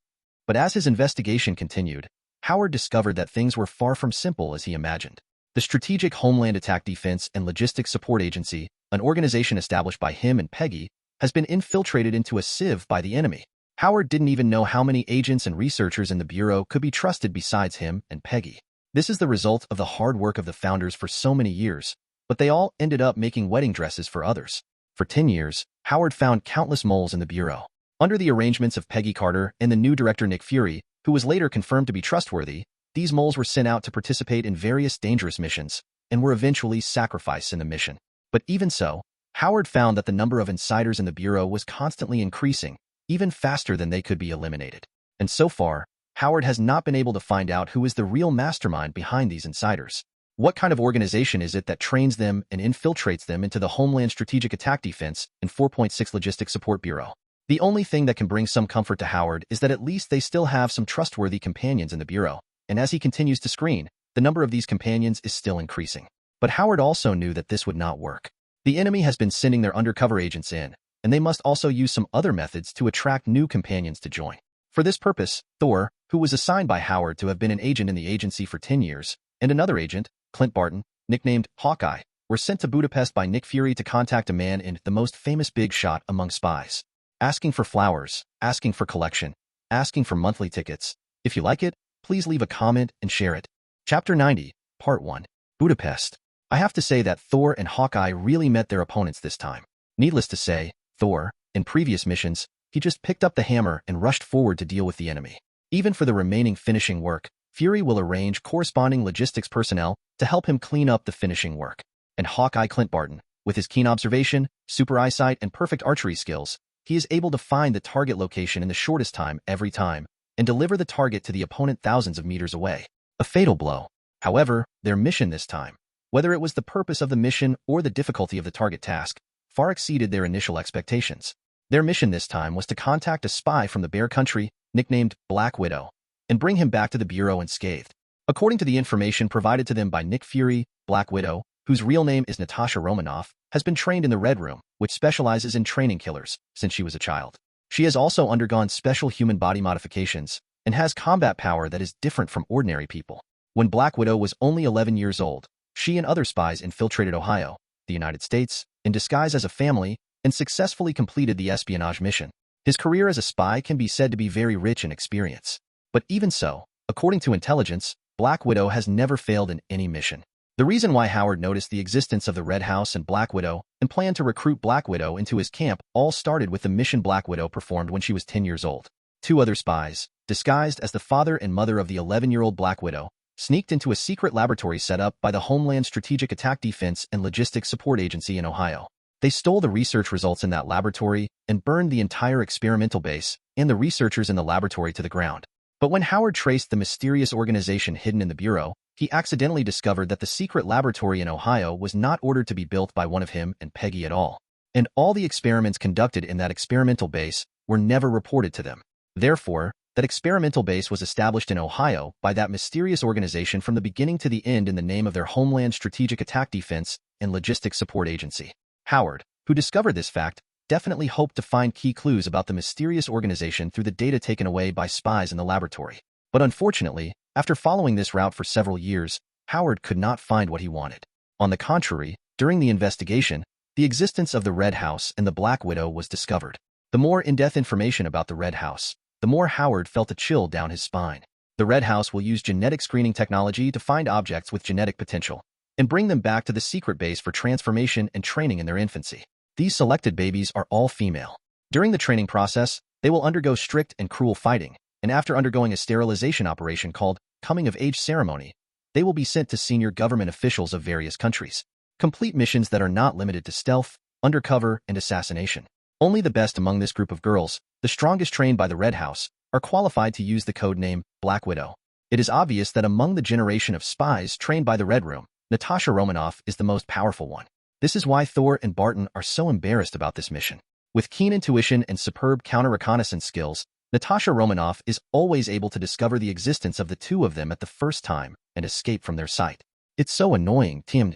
But as his investigation continued, Howard discovered that things were far from simple as he imagined. The Strategic Homeland Attack Defense and Logistics Support Agency, an organization established by him and Peggy, has been infiltrated into a sieve by the enemy. Howard didn't even know how many agents and researchers in the Bureau could be trusted besides him and Peggy. This is the result of the hard work of the founders for so many years, but they all ended up making wedding dresses for others. For 10 years, Howard found countless moles in the Bureau. Under the arrangements of Peggy Carter and the new director Nick Fury, who was later confirmed to be trustworthy, these moles were sent out to participate in various dangerous missions, and were eventually sacrificed in the mission. But even so, Howard found that the number of insiders in the Bureau was constantly increasing, even faster than they could be eliminated. And so far, Howard has not been able to find out who is the real mastermind behind these insiders. What kind of organization is it that trains them and infiltrates them into the Homeland Strategic Attack Defense and 4.6 Logistics Support Bureau? The only thing that can bring some comfort to Howard is that at least they still have some trustworthy companions in the Bureau, and as he continues to screen, the number of these companions is still increasing. But Howard also knew that this would not work. The enemy has been sending their undercover agents in, and they must also use some other methods to attract new companions to join. For this purpose, Thor, who was assigned by Howard to have been an agent in the agency for 10 years, and another agent, Clint Barton, nicknamed Hawkeye, were sent to Budapest by Nick Fury to contact a man in the most famous big shot among spies. Asking for flowers, asking for collection, asking for monthly tickets. If you like it, please leave a comment and share it. Chapter 90, Part 1. Budapest. I have to say that Thor and Hawkeye really met their opponents this time. Needless to say, Thor, in previous missions, he just picked up the hammer and rushed forward to deal with the enemy. Even for the remaining finishing work, Fury will arrange corresponding logistics personnel to help him clean up the finishing work. And Hawkeye Clint Barton, with his keen observation, super eyesight, and perfect archery skills, he is able to find the target location in the shortest time every time, and deliver the target to the opponent thousands of meters away. A fatal blow. However, their mission this time, whether it was the purpose of the mission or the difficulty of the target task, far exceeded their initial expectations. Their mission this time was to contact a spy from the Bear Country, nicknamed Black Widow, and bring him back to the Bureau unscathed. According to the information provided to them by Nick Fury, Black Widow, whose real name is Natasha Romanoff, has been trained in the Red Room, which specializes in training killers, since she was a child. She has also undergone special human body modifications and has combat power that is different from ordinary people. When Black Widow was only 11 years old, she and other spies infiltrated Ohio, the United States, in disguise as a family, and successfully completed the espionage mission. His career as a spy can be said to be very rich in experience. But even so, according to intelligence, Black Widow has never failed in any mission. The reason why Howard noticed the existence of the Red House and Black Widow and planned to recruit Black Widow into his camp all started with the mission Black Widow performed when she was 10 years old. Two other spies, disguised as the father and mother of the 11-year-old Black Widow, sneaked into a secret laboratory set up by the Homeland Strategic Attack Defense and Logistics Support Agency in Ohio. They stole the research results in that laboratory and burned the entire experimental base and the researchers in the laboratory to the ground. But when Howard traced the mysterious organization hidden in the Bureau, he accidentally discovered that the secret laboratory in Ohio was not ordered to be built by one of him and Peggy at all. And all the experiments conducted in that experimental base were never reported to them. Therefore, that experimental base was established in Ohio by that mysterious organization from the beginning to the end in the name of their Homeland Strategic Attack Defense and Logistics Support Agency. Howard, who discovered this fact, definitely hoped to find key clues about the mysterious organization through the data taken away by spies in the laboratory. But unfortunately, after following this route for several years, Howard could not find what he wanted. On the contrary, during the investigation, the existence of the Red House and the Black Widow was discovered. The more in-depth information about the Red House, the more Howard felt a chill down his spine. The Red House will use genetic screening technology to find objects with genetic potential and bring them back to the secret base for transformation and training in their infancy. These selected babies are all female. During the training process, they will undergo strict and cruel fighting, and after undergoing a sterilization operation called coming-of-age ceremony, they will be sent to senior government officials of various countries. Complete missions that are not limited to stealth, undercover, and assassination. Only the best among this group of girls, the strongest trained by the Red House, are qualified to use the code name Black Widow. It is obvious that among the generation of spies trained by the Red Room, Natasha Romanoff is the most powerful one. This is why Thor and Barton are so embarrassed about this mission. With keen intuition and superb counter-reconnaissance skills, Natasha Romanoff is always able to discover the existence of the two of them at the first time and escape from their sight. It's so annoying, Tim.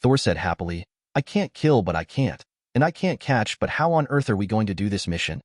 Thor said happily. I can't kill but I can't, and I can't catch but how on earth are we going to do this mission?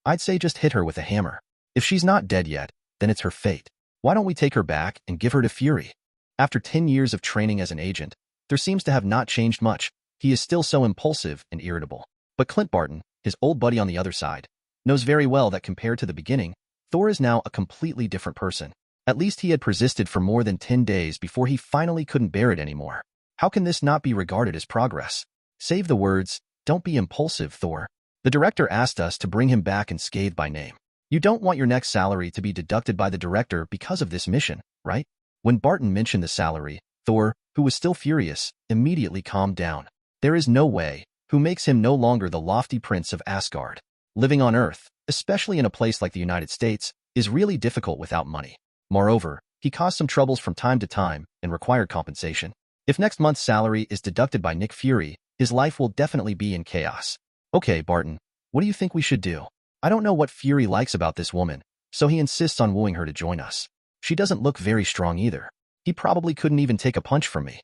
I'd say just hit her with a hammer. If she's not dead yet, then it's her fate. Why don't we take her back and give her to Fury? After 10 years of training as an agent, there seems to have not changed much. He is still so impulsive and irritable. But Clint Barton, his old buddy on the other side, knows very well that compared to the beginning, Thor is now a completely different person. At least he had persisted for more than 10 days before he finally couldn't bear it anymore. How can this not be regarded as progress? Save the words, don't be impulsive, Thor. The director asked us to bring him back and scathe by name. You don't want your next salary to be deducted by the director because of this mission, right? When Barton mentioned the salary, Thor, who was still furious, immediately calmed down. There is no way, who makes him no longer the lofty prince of Asgard. Living on Earth, especially in a place like the United States, is really difficult without money. Moreover, he caused some troubles from time to time and required compensation. If next month's salary is deducted by Nick Fury, his life will definitely be in chaos. Okay, Barton, what do you think we should do? I don't know what Fury likes about this woman, so he insists on wooing her to join us. She doesn't look very strong either. He probably couldn't even take a punch from me.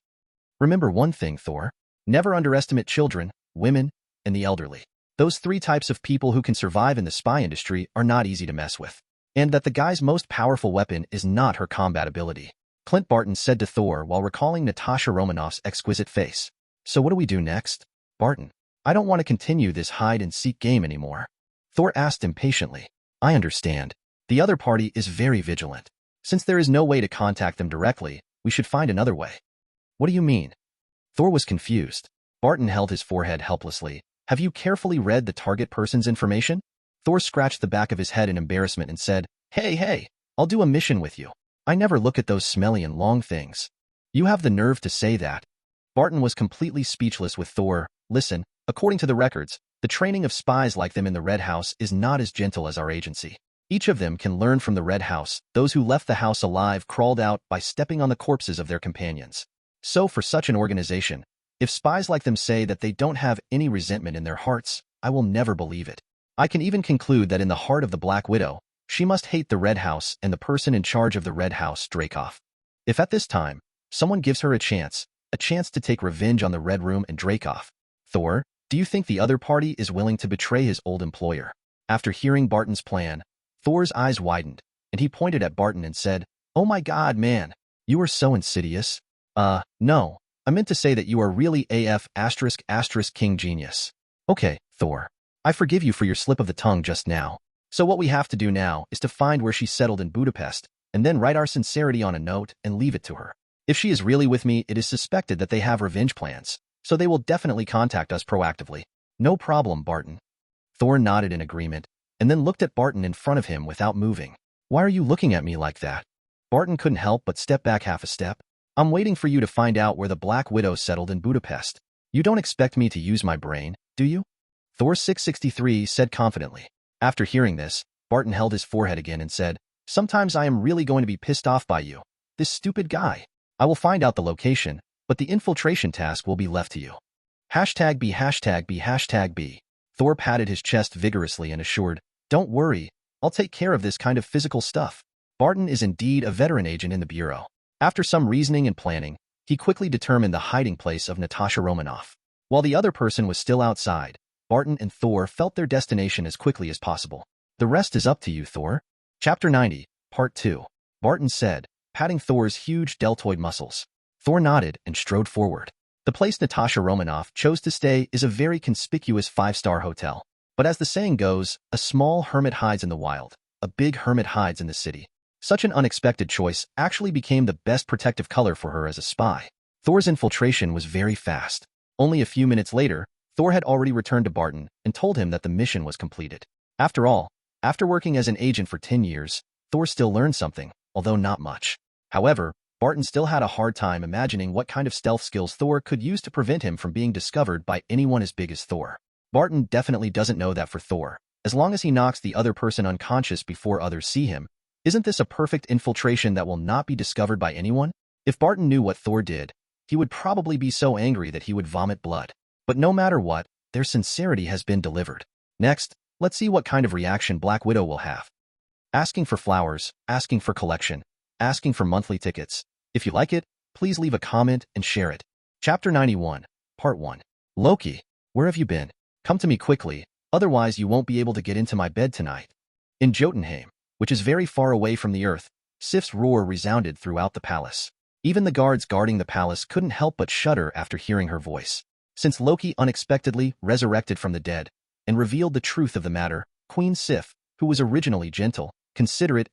Remember one thing, Thor. Never underestimate children, women, and the elderly. Those 3 types of people who can survive in the spy industry are not easy to mess with. And that the guy's most powerful weapon is not her combat ability. Clint Barton said to Thor while recalling Natasha Romanoff's exquisite face. So what do we do next? Barton, I don't want to continue this hide-and-seek game anymore. Thor asked impatiently. I understand. The other party is very vigilant. Since there is no way to contact them directly, we should find another way. What do you mean? Thor was confused. Barton held his forehead helplessly. Have you carefully read the target person's information? Thor scratched the back of his head in embarrassment and said, Hey, I'll do a mission with you. I never look at those smelly and long things. You have the nerve to say that. Barton was completely speechless with Thor. Listen, according to the records, the training of spies like them in the Red House is not as gentle as our agency. Each of them can learn from the Red House. Those who left the house alive crawled out by stepping on the corpses of their companions. So for such an organization, if spies like them say that they don't have any resentment in their hearts, I will never believe it. I can even conclude that in the heart of the Black Widow, she must hate the Red House and the person in charge of the Red House, Dreykov. If at this time, someone gives her a chance to take revenge on the Red Room and Dreykov, Thor, do you think the other party is willing to betray his old employer? After hearing Barton's plan, Thor's eyes widened, and he pointed at Barton and said, Oh my god, man, you are so insidious. No, I meant to say that you are really AF *** King Genius. Okay, Thor, I forgive you for your slip of the tongue just now. So what we have to do now is to find where she settled in Budapest, and then write our sincerity on a note and leave it to her. If she is really with me, it is suspected that they have revenge plans, so they will definitely contact us proactively. No problem, Barton. Thor nodded in agreement, and then looked at Barton in front of him without moving. Why are you looking at me like that? Barton couldn't help but step back half a step. I'm waiting for you to find out where the Black Widow settled in Budapest. You don't expect me to use my brain, do you? Thor 663 said confidently. After hearing this, Barton held his forehead again and said, Sometimes I am really going to be pissed off by you. This stupid guy. I will find out the location, but the infiltration task will be left to you. #B. Thor patted his chest vigorously and assured, Don't worry, I'll take care of this kind of physical stuff. Barton is indeed a veteran agent in the Bureau. After some reasoning and planning, he quickly determined the hiding place of Natasha Romanoff. While the other person was still outside, Barton and Thor felt their destination as quickly as possible. The rest is up to you, Thor. Chapter 90, Part 2. Barton said, patting Thor's huge deltoid muscles. Thor nodded and strode forward. The place Natasha Romanoff chose to stay is a very conspicuous 5-star hotel. But as the saying goes, a small hermit hides in the wild, a big hermit hides in the city. Such an unexpected choice actually became the best protective color for her as a spy. Thor's infiltration was very fast. Only a few minutes later, Thor had already returned to Barton and told him that the mission was completed. After all, after working as an agent for 10 years, Thor still learned something, although not much. However, Barton still had a hard time imagining what kind of stealth skills Thor could use to prevent him from being discovered by anyone as big as Thor. Barton definitely doesn't know that for Thor. As long as he knocks the other person unconscious before others see him, isn't this a perfect infiltration that will not be discovered by anyone? If Barton knew what Thor did, he would probably be so angry that he would vomit blood. But no matter what, their sincerity has been delivered. Next, let's see what kind of reaction Black Widow will have. Asking for flowers, asking for collection, asking for monthly tickets. If you like it, please leave a comment and share it. Chapter 91, Part 1. Loki, where have you been? Come to me quickly, Otherwise, you won't be able to get into my bed tonight. In Jotunheim, which is very far away from the earth, Sif's roar resounded throughout the palace. Even the guards guarding the palace couldn't help but shudder after hearing her voice. Since Loki unexpectedly resurrected from the dead and revealed the truth of the matter, Queen Sif, who was originally gentle, considerate,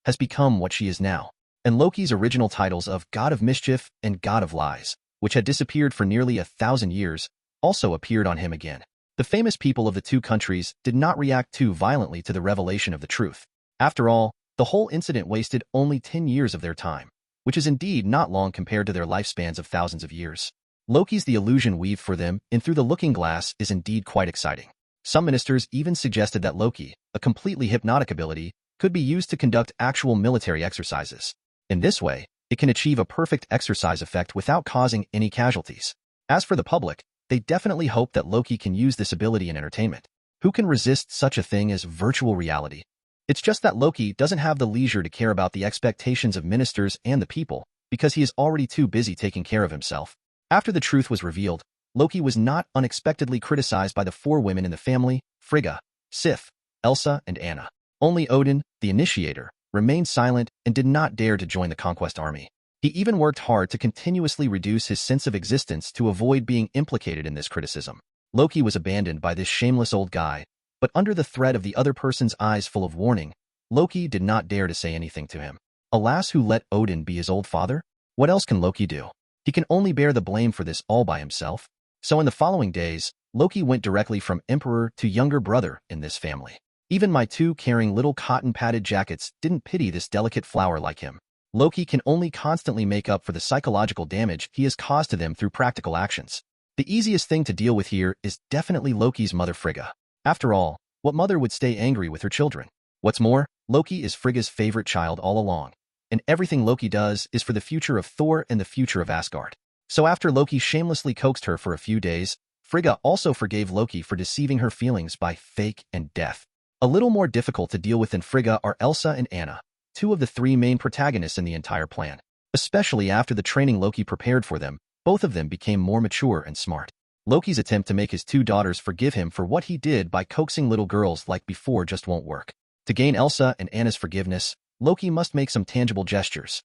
has become what she is now. And Loki's original titles of God of Mischief and God of Lies, which had disappeared for nearly 1,000 years, also appeared on him again. The famous people of the two countries did not react too violently to the revelation of the truth. After all, the whole incident wasted only 10 years of their time, which is indeed not long compared to their lifespans of thousands of years. Loki's the illusion weaved for them and through the looking glass is indeed quite exciting. Some ministers even suggested that Loki, a completely hypnotic ability, could be used to conduct actual military exercises. In this way, it can achieve a perfect exercise effect without causing any casualties. As for the public, they definitely hope that Loki can use this ability in entertainment. Who can resist such a thing as virtual reality? It's just that Loki doesn't have the leisure to care about the expectations of ministers and the people, because he is already too busy taking care of himself. After the truth was revealed, Loki was not unexpectedly criticized by the 4 women in the family, Frigga, Sif, Elsa, and Anna. Only Odin, the initiator, remained silent and did not dare to join the conquest army. He even worked hard to continuously reduce his sense of existence to avoid being implicated in this criticism. Loki was abandoned by this shameless old guy, but under the threat of the other person's eyes full of warning, Loki did not dare to say anything to him. Alas, who let Odin be his old father? What else can Loki do? He can only bear the blame for this all by himself. So in the following days, Loki went directly from emperor to younger brother in this family. Even my 2 caring little cotton-padded jackets didn't pity this delicate flower like him. Loki can only constantly make up for the psychological damage he has caused to them through practical actions. The easiest thing to deal with here is definitely Loki's mother Frigga. After all, what mother would stay angry with her children? What's more, Loki is Frigga's favorite child all along, and everything Loki does is for the future of Thor and the future of Asgard. So after Loki shamelessly coaxed her for a few days, Frigga also forgave Loki for deceiving her feelings by fake and death. A little more difficult to deal with than Frigga are Elsa and Anna, 2 of the 3 main protagonists in the entire plan. Especially after the training Loki prepared for them, both of them became more mature and smart. Loki's attempt to make his 2 daughters forgive him for what he did by coaxing little girls like before just won't work. To gain Elsa and Anna's forgiveness, Loki must make some tangible gestures.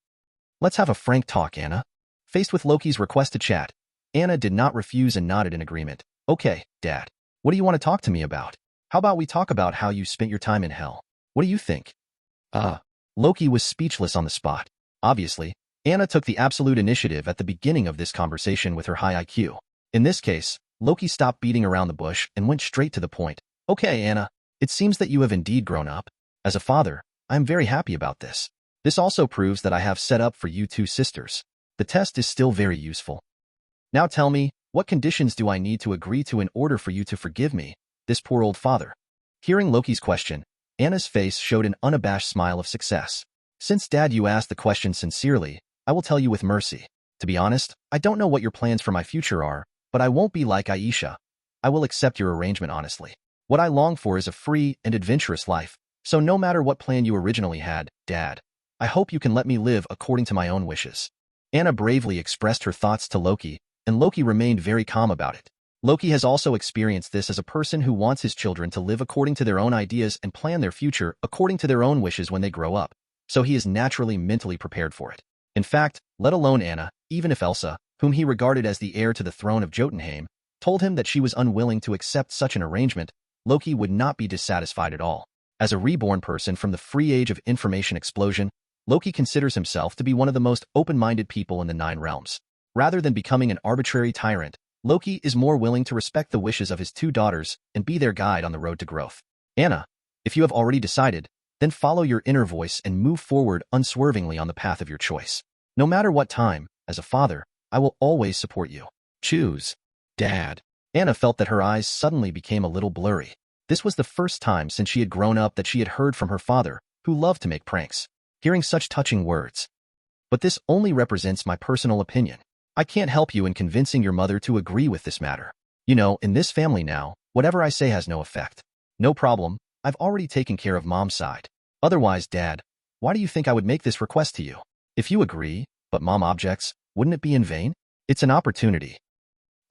Let's have a frank talk, Anna. Faced with Loki's request to chat, Anna did not refuse and nodded in agreement. Okay, Dad. What do you want to talk to me about? How about we talk about how you spent your time in hell? What do you think? Loki was speechless on the spot. Obviously, Anna took the absolute initiative at the beginning of this conversation with her high IQ. In this case, Loki stopped beating around the bush and went straight to the point. Okay, Anna, it seems that you have indeed grown up. As a father, I am very happy about this. This also proves that I have set up for you 2 sisters. The test is still very useful. Now tell me, what conditions do I need to agree to in order for you to forgive me, this poor old father? Hearing Loki's question, Anna's face showed an unabashed smile of success. Since Dad, you asked the question sincerely, I will tell you with mercy. To be honest, I don't know what your plans for my future are, but I won't be like Aisha. I will accept your arrangement honestly. What I long for is a free and adventurous life, so no matter what plan you originally had, Dad, I hope you can let me live according to my own wishes. Anna bravely expressed her thoughts to Loki, and Loki remained very calm about it. Loki has also experienced this as a person who wants his children to live according to their own ideas and plan their future according to their own wishes when they grow up, so he is naturally mentally prepared for it. In fact, let alone Anna, even if Elsa, whom he regarded as the heir to the throne of Jotunheim, told him that she was unwilling to accept such an arrangement, Loki would not be dissatisfied at all. As a reborn person from the free age of information explosion, Loki considers himself to be one of the most open-minded people in the 9 realms. Rather than becoming an arbitrary tyrant, Loki is more willing to respect the wishes of his 2 daughters and be their guide on the road to growth. Anna, if you have already decided, then follow your inner voice and move forward unswervingly on the path of your choice. No matter what time, as a father, I will always support you. Choose. Dad. Anna felt that her eyes suddenly became a little blurry. This was the first time since she had grown up that she had heard from her father, who loved to make pranks. Hearing such touching words. But this only represents my personal opinion. I can't help you in convincing your mother to agree with this matter. You know, in this family now, whatever I say has no effect. No problem, I've already taken care of Mom's side. Otherwise, Dad, why do you think I would make this request to you? If you agree, but Mom objects, wouldn't it be in vain? It's an opportunity.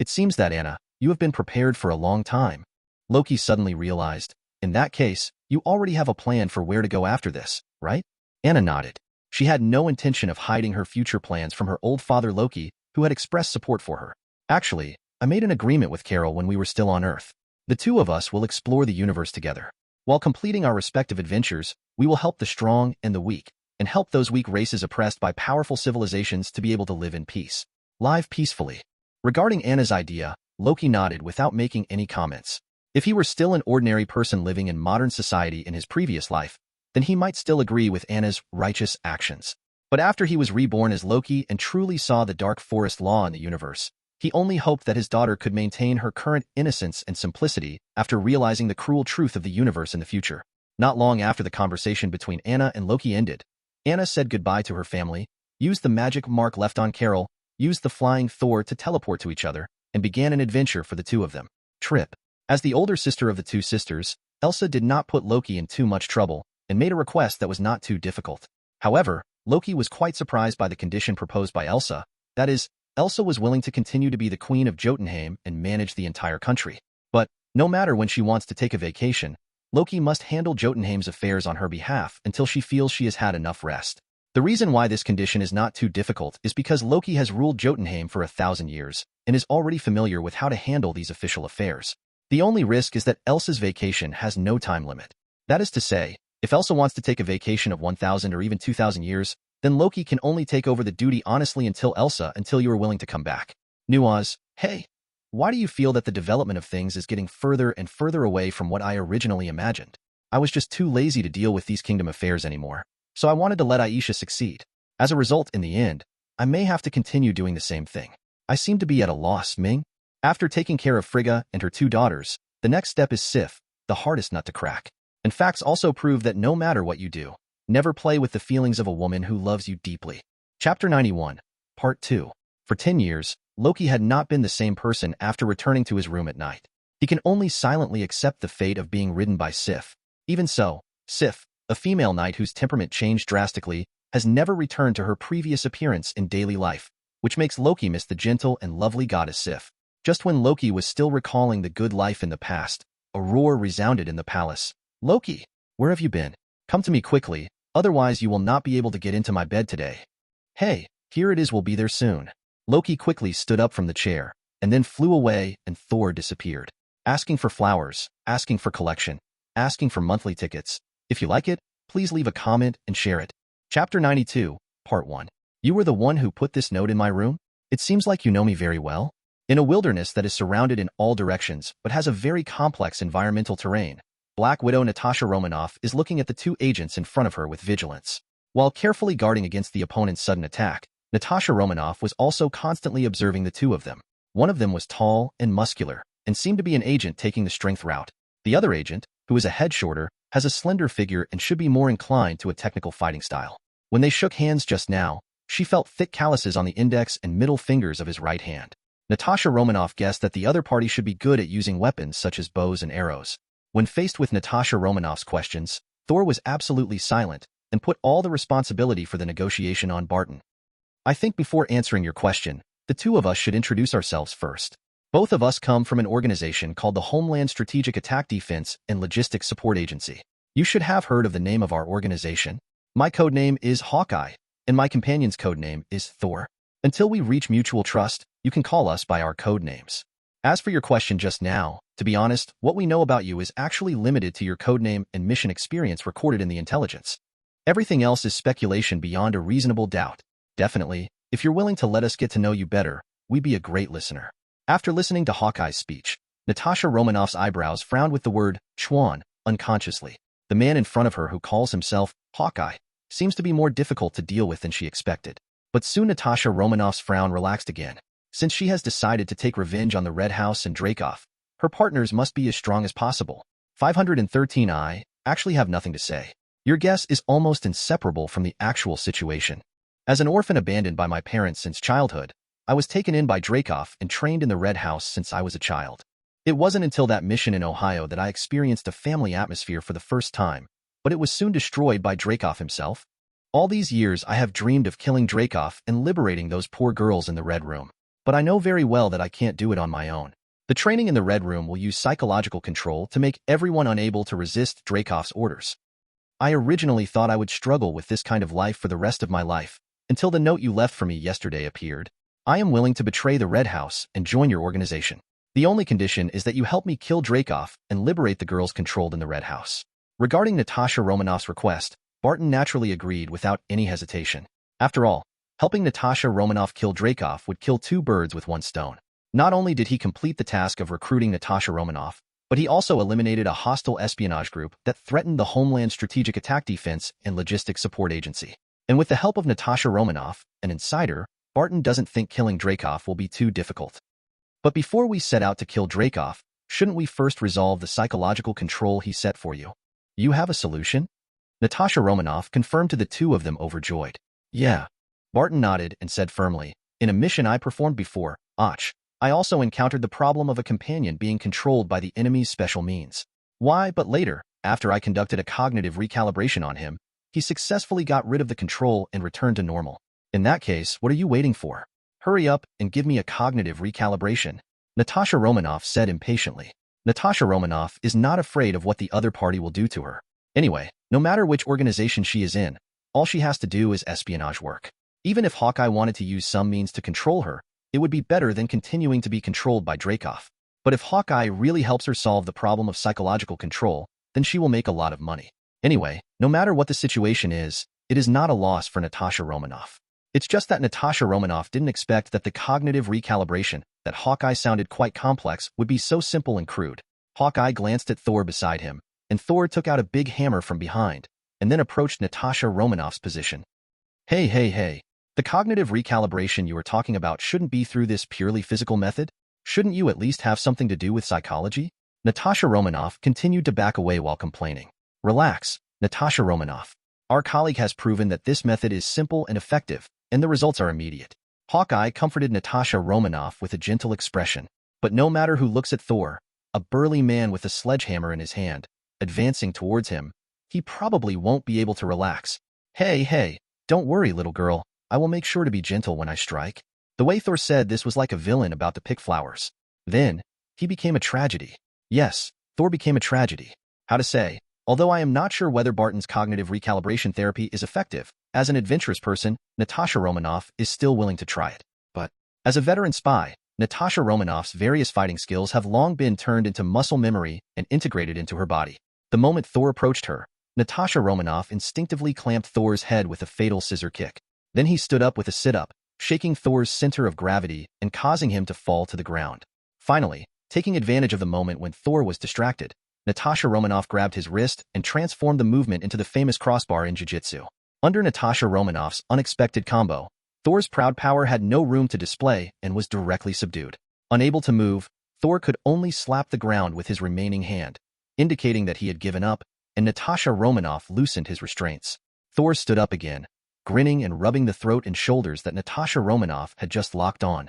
It seems that, Anna, you have been prepared for a long time. Loki suddenly realized. In that case, you already have a plan for where to go after this, right? Anna nodded. She had no intention of hiding her future plans from her old father Loki, who had expressed support for her. Actually, I made an agreement with Carol when we were still on Earth. The two of us will explore the universe together. While completing our respective adventures, we will help the strong and the weak, and help those weak races oppressed by powerful civilizations to be able to live in peace. Live peacefully. Regarding Anna's idea, Loki nodded without making any comments. If he were still an ordinary person living in modern society in his previous life, then he might still agree with Anna's righteous actions. But after he was reborn as Loki and truly saw the dark forest law in the universe, he only hoped that his daughter could maintain her current innocence and simplicity after realizing the cruel truth of the universe in the future. Not long after the conversation between Anna and Loki ended, Anna said goodbye to her family, used the magic mark left on Carol, used the flying Thor to teleport to each other, and began an adventure for the two of them. Trip. As the older sister of the two sisters, Elsa did not put Loki in too much trouble and made a request that was not too difficult. However, Loki was quite surprised by the condition proposed by Elsa, that is, Elsa was willing to continue to be the queen of Jotunheim and manage the entire country. But, no matter when she wants to take a vacation, Loki must handle Jotunheim's affairs on her behalf until she feels she has had enough rest. The reason why this condition is not too difficult is because Loki has ruled Jotunheim for 1,000 years and is already familiar with how to handle these official affairs. The only risk is that Elsa's vacation has no time limit. That is to say, if Elsa wants to take a vacation of 1,000 or even 2,000 years, then Loki can only take over the duty honestly until you are willing to come back. Nuaz, hey, why do you feel that the development of things is getting further and further away from what I originally imagined? I was just too lazy to deal with these kingdom affairs anymore, so I wanted to let Aisha succeed. As a result, in the end, I may have to continue doing the same thing. I seem to be at a loss, Ming. After taking care of Frigga and her two daughters, the next step is Sif, the hardest nut to crack. And facts also prove that no matter what you do, never play with the feelings of a woman who loves you deeply. Chapter 91, Part 2. For 10 years, Loki had not been the same person after returning to his room at night. He can only silently accept the fate of being ridden by Sif. Even so, Sif, a female knight whose temperament changed drastically, has never returned to her previous appearance in daily life, which makes Loki miss the gentle and lovely goddess Sif. Just when Loki was still recalling the good life in the past, a roar resounded in the palace. Loki, where have you been? Come to me quickly, otherwise you will not be able to get into my bed today. Hey, here it is, we'll be there soon. Loki quickly stood up from the chair, and then flew away and Thor disappeared. Asking for flowers, asking for collection, asking for monthly tickets. If you like it, please leave a comment and share it. Chapter 92, Part 1. You were the one who put this note in my room? It seems like you know me very well. In a wilderness that is surrounded in all directions but has a very complex environmental terrain, Black Widow Natasha Romanoff is looking at the two agents in front of her with vigilance. While carefully guarding against the opponent's sudden attack, Natasha Romanoff was also constantly observing the two of them. One of them was tall and muscular, and seemed to be an agent taking the strength route. The other agent, who is a head shorter, has a slender figure and should be more inclined to a technical fighting style. When they shook hands just now, she felt thick calluses on the index and middle fingers of his right hand. Natasha Romanoff guessed that the other party should be good at using weapons such as bows and arrows. When faced with Natasha Romanoff's questions, Thor was absolutely silent and put all the responsibility for the negotiation on Barton. I think before answering your question, the two of us should introduce ourselves first. Both of us come from an organization called the Homeland Strategic Attack Defense and Logistics Support Agency. You should have heard of the name of our organization. My codename is Hawkeye, and my companion's codename is Thor. Until we reach mutual trust, you can call us by our code names. As for your question just now, to be honest, what we know about you is actually limited to your codename and mission experience recorded in the intelligence. Everything else is speculation beyond a reasonable doubt. Definitely, if you're willing to let us get to know you better, we'd be a great listener. After listening to Hawkeye's speech, Natasha Romanoff's eyebrows frowned with the word Chwan unconsciously. The man in front of her who calls himself Hawkeye seems to be more difficult to deal with than she expected. But soon Natasha Romanoff's frown relaxed again. Since she has decided to take revenge on the Red House and Dracoff, her partners must be as strong as possible. 513 I actually have nothing to say. Your guess is almost inseparable from the actual situation. As an orphan abandoned by my parents since childhood, I was taken in by Dracoff and trained in the Red House since I was a child. It wasn't until that mission in Ohio that I experienced a family atmosphere for the first time, but it was soon destroyed by Dracoff himself. All these years I have dreamed of killing Dracoff and liberating those poor girls in the Red Room. But I know very well that I can't do it on my own. The training in the Red Room will use psychological control to make everyone unable to resist Dreykov's orders. I originally thought I would struggle with this kind of life for the rest of my life, until the note you left for me yesterday appeared. I am willing to betray the Red House and join your organization. The only condition is that you help me kill Dreykov and liberate the girls controlled in the Red House. Regarding Natasha Romanoff's request, Barton naturally agreed without any hesitation. After all, helping Natasha Romanoff kill Dreykov would kill two birds with one stone. Not only did he complete the task of recruiting Natasha Romanoff, but he also eliminated a hostile espionage group that threatened the Homeland Strategic Attack Defense and Logistics Support Agency. And with the help of Natasha Romanoff, an insider, Barton doesn't think killing Dreykov will be too difficult. But before we set out to kill Dreykov, shouldn't we first resolve the psychological control he set for you? You have a solution? Natasha Romanoff confirmed to the two of them overjoyed. Yeah. Barton nodded and said firmly, in a mission I performed before, I also encountered the problem of a companion being controlled by the enemy's special means. Why, but later, after I conducted a cognitive recalibration on him, he successfully got rid of the control and returned to normal. In that case, what are you waiting for? Hurry up and give me a cognitive recalibration, Natasha Romanoff said impatiently. Natasha Romanoff is not afraid of what the other party will do to her. Anyway, no matter which organization she is in, all she has to do is espionage work. Even if Hawkeye wanted to use some means to control her, it would be better than continuing to be controlled by Dreykov. But if Hawkeye really helps her solve the problem of psychological control, then she will make a lot of money. Anyway, no matter what the situation is, it is not a loss for Natasha Romanoff. It's just that Natasha Romanoff didn't expect that the cognitive recalibration that Hawkeye sounded quite complex would be so simple and crude. Hawkeye glanced at Thor beside him, and Thor took out a big hammer from behind, and then approached Natasha Romanoff's position. Hey. The cognitive recalibration you are talking about shouldn't be through this purely physical method? Shouldn't you at least have something to do with psychology? Natasha Romanoff continued to back away while complaining. Relax, Natasha Romanoff. Our colleague has proven that this method is simple and effective, and the results are immediate. Hawkeye comforted Natasha Romanoff with a gentle expression. But no matter who looks at Thor, a burly man with a sledgehammer in his hand, advancing towards him, he probably won't be able to relax. Hey, don't worry, little girl. I will make sure to be gentle when I strike. The way Thor said this was like a villain about to pick flowers. Then, he became a tragedy. Yes, Thor became a tragedy. How to say, although I am not sure whether Barton's cognitive recalibration therapy is effective, as an adventurous person, Natasha Romanoff is still willing to try it. But, as a veteran spy, Natasha Romanoff's various fighting skills have long been turned into muscle memory and integrated into her body. The moment Thor approached her, Natasha Romanoff instinctively clamped Thor's head with a fatal scissor kick. Then he stood up with a sit-up, shaking Thor's center of gravity and causing him to fall to the ground. Finally, taking advantage of the moment when Thor was distracted, Natasha Romanoff grabbed his wrist and transformed the movement into the famous crossbar in jiu-jitsu. Under Natasha Romanoff's unexpected combo, Thor's proud power had no room to display and was directly subdued. Unable to move, Thor could only slap the ground with his remaining hand, indicating that he had given up, and Natasha Romanoff loosened his restraints. Thor stood up again, grinning and rubbing the throat and shoulders that Natasha Romanoff had just locked on.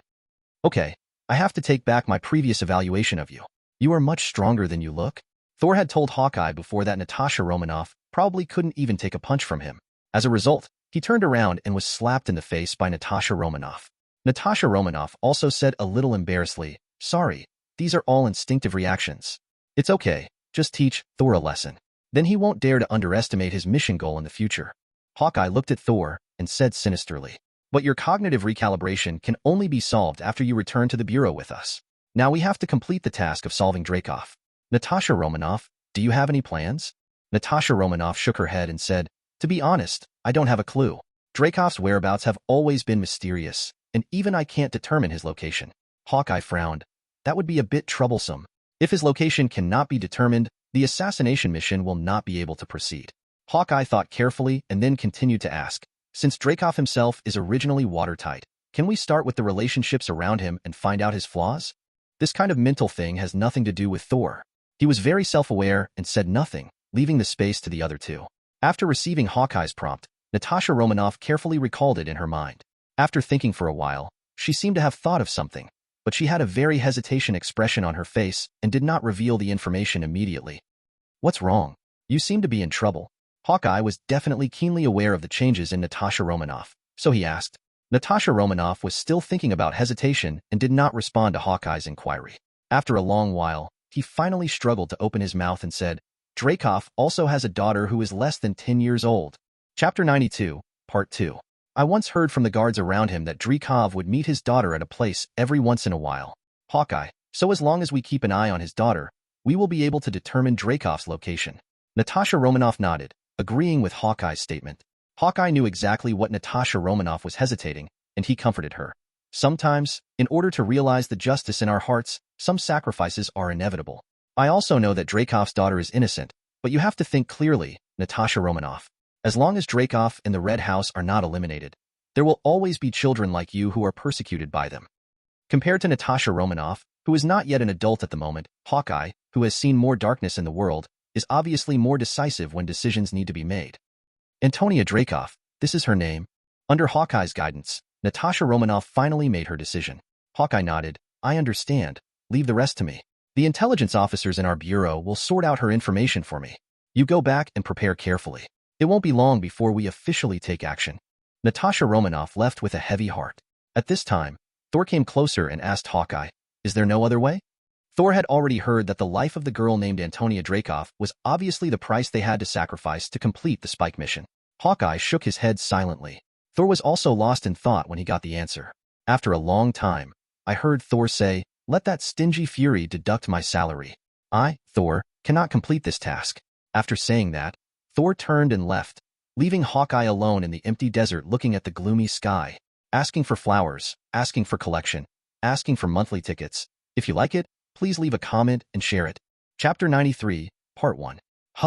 Okay, I have to take back my previous evaluation of you. You are much stronger than you look. Thor had told Hawkeye before that Natasha Romanoff probably couldn't even take a punch from him. As a result, he turned around and was slapped in the face by Natasha Romanoff. Natasha Romanoff also said a little embarrassedly, "Sorry, these are all instinctive reactions. It's okay, just teach Thor a lesson. Then he won't dare to underestimate his mission goal in the future." Hawkeye looked at Thor and said sinisterly, "But your cognitive recalibration can only be solved after you return to the Bureau with us. Now we have to complete the task of solving Dreykov. Natasha Romanoff, do you have any plans?" Natasha Romanoff shook her head and said, "To be honest, I don't have a clue. Dreykov's whereabouts have always been mysterious, and even I can't determine his location." Hawkeye frowned. That would be a bit troublesome. If his location cannot be determined, the assassination mission will not be able to proceed. Hawkeye thought carefully and then continued to ask, "Since Dreykov himself is originally watertight, can we start with the relationships around him and find out his flaws? This kind of mental thing has nothing to do with Thor." He was very self-aware and said nothing, leaving the space to the other two. After receiving Hawkeye's prompt, Natasha Romanoff carefully recalled it in her mind. After thinking for a while, she seemed to have thought of something, but she had a very hesitation expression on her face and did not reveal the information immediately. "What's wrong? You seem to be in trouble." Hawkeye was definitely keenly aware of the changes in Natasha Romanoff, so he asked. Natasha Romanoff was still thinking about hesitation and did not respond to Hawkeye's inquiry. After a long while, he finally struggled to open his mouth and said, Dreykov also has a daughter who is less than 10 years old. Chapter 92, Part 2. I once heard from the guards around him that Dreykov would meet his daughter at a place every once in a while. Hawkeye, so as long as we keep an eye on his daughter, we will be able to determine Dreykov's location. Natasha Romanoff nodded, agreeing with Hawkeye's statement. Hawkeye knew exactly what Natasha Romanoff was hesitating, and he comforted her. Sometimes, in order to realize the justice in our hearts, some sacrifices are inevitable. I also know that Dreykov's daughter is innocent, but you have to think clearly, Natasha Romanoff. As long as Dreykov and the Red House are not eliminated, there will always be children like you who are persecuted by them. Compared to Natasha Romanoff, who is not yet an adult at the moment, Hawkeye, who has seen more darkness in the world, is obviously more decisive when decisions need to be made. Antonia Dreykov, this is her name. Under Hawkeye's guidance, Natasha Romanoff finally made her decision. Hawkeye nodded, I understand. Leave the rest to me. The intelligence officers in our bureau will sort out her information for me. You go back and prepare carefully. It won't be long before we officially take action. Natasha Romanoff left with a heavy heart. At this time, Thor came closer and asked Hawkeye, is there no other way? Thor had already heard that the life of the girl named Antonia Dreykov was obviously the price they had to sacrifice to complete the spike mission. Hawkeye shook his head silently. Thor was also lost in thought when he got the answer. After a long time, I heard Thor say, let that stingy fury deduct my salary. I, Thor, cannot complete this task. After saying that, Thor turned and left, leaving Hawkeye alone in the empty desert looking at the gloomy sky, asking for flowers, asking for collection, asking for monthly tickets. If you like it, please leave a comment and share it. Chapter 93, Part 1.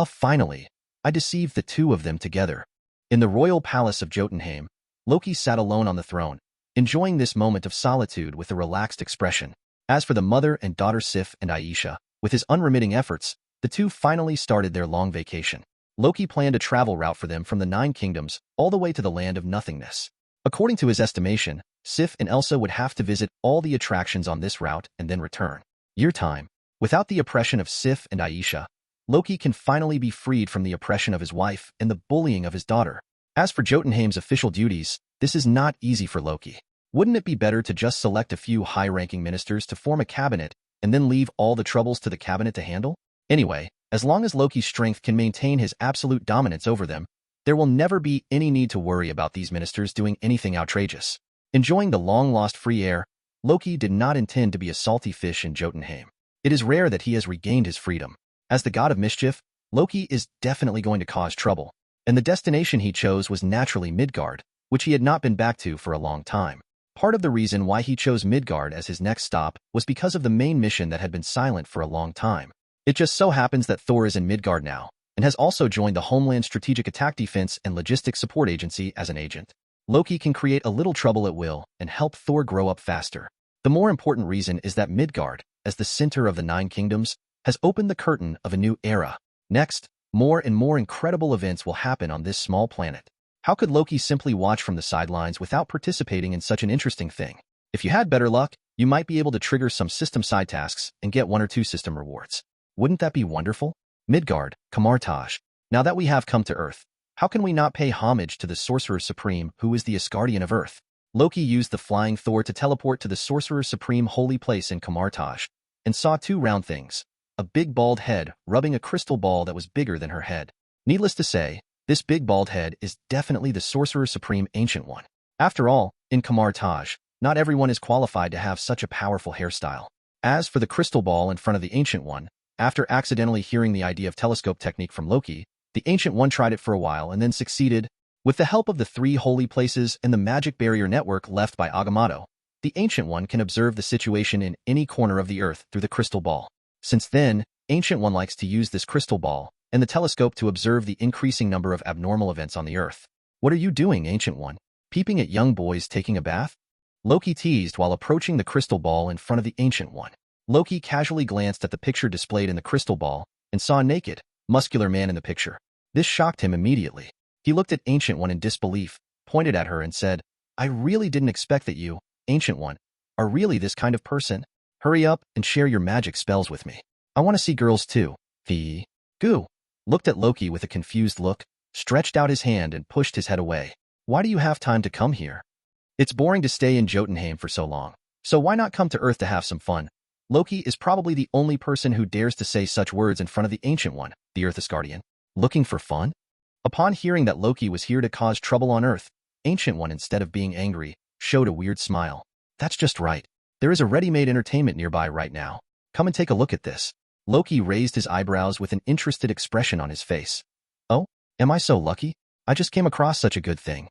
Finally, I deceived the two of them together. In the royal palace of Jotunheim, Loki sat alone on the throne, enjoying this moment of solitude with a relaxed expression. As for the mother and daughter Sif and Aisha, with his unremitting efforts, the two finally started their long vacation. Loki planned a travel route for them from the Nine Kingdoms all the way to the land of nothingness. According to his estimation, Sif and Elsa would have to visit all the attractions on this route and then return. Year time. Without the oppression of Sif and Aisha, Loki can finally be freed from the oppression of his wife and the bullying of his daughter. As for Jotunheim's official duties, this is not easy for Loki. Wouldn't it be better to just select a few high-ranking ministers to form a cabinet and then leave all the troubles to the cabinet to handle? Anyway, as long as Loki's strength can maintain his absolute dominance over them, there will never be any need to worry about these ministers doing anything outrageous. Enjoying the long-lost free air, Loki did not intend to be a salty fish in Jotunheim. It is rare that he has regained his freedom. As the god of mischief, Loki is definitely going to cause trouble, and the destination he chose was naturally Midgard, which he had not been back to for a long time. Part of the reason why he chose Midgard as his next stop was because of the main mission that had been silent for a long time. It just so happens that Thor is in Midgard now, and has also joined the Homeland Strategic Attack Defense and Logistics Support Agency as an agent. Loki can create a little trouble at will and help Thor grow up faster. The more important reason is that Midgard, as the center of the Nine Kingdoms, has opened the curtain of a new era. Next, more and more incredible events will happen on this small planet. How could Loki simply watch from the sidelines without participating in such an interesting thing? If you had better luck, you might be able to trigger some system side tasks and get 1 or 2 system rewards. Wouldn't that be wonderful? Midgard, Kamartaj. Now that we have come to Earth, how can we not pay homage to the Sorcerer Supreme who is the Asgardian of Earth? Loki used the flying Thor to teleport to the Sorcerer Supreme holy place in Kamartaj, and saw 2 round things, a big bald head rubbing a crystal ball that was bigger than her head. Needless to say, this big bald head is definitely the Sorcerer Supreme Ancient One. After all, in Kamartaj, not everyone is qualified to have such a powerful hairstyle. As for the crystal ball in front of the Ancient One, after accidentally hearing the idea of telescope technique from Loki, the Ancient One tried it for a while and then succeeded. With the help of the 3 holy places and the magic barrier network left by Agamotto, the Ancient One can observe the situation in any corner of the Earth through the crystal ball. Since then, Ancient One likes to use this crystal ball and the telescope to observe the increasing number of abnormal events on the Earth. What are you doing, Ancient One? Peeping at young boys taking a bath? Loki teased while approaching the crystal ball in front of the Ancient One. Loki casually glanced at the picture displayed in the crystal ball and saw a naked, muscular man in the picture. This shocked him immediately. He looked at Ancient One in disbelief, pointed at her and said, I really didn't expect that you, Ancient One, are really this kind of person. Hurry up and share your magic spells with me. I want to see girls too. The Goo looked at Loki with a confused look, stretched out his hand and pushed his head away. Why do you have time to come here? It's boring to stay in Jotunheim for so long, so why not come to Earth to have some fun? Loki is probably the only person who dares to say such words in front of the Ancient One, the Earth Asgardian. Looking for fun? Upon hearing that Loki was here to cause trouble on Earth, Ancient One, instead of being angry, showed a weird smile. That's just right. There is a ready-made entertainment nearby right now. Come and take a look at this. Loki raised his eyebrows with an interested expression on his face. Oh, am I so lucky? I just came across such a good thing.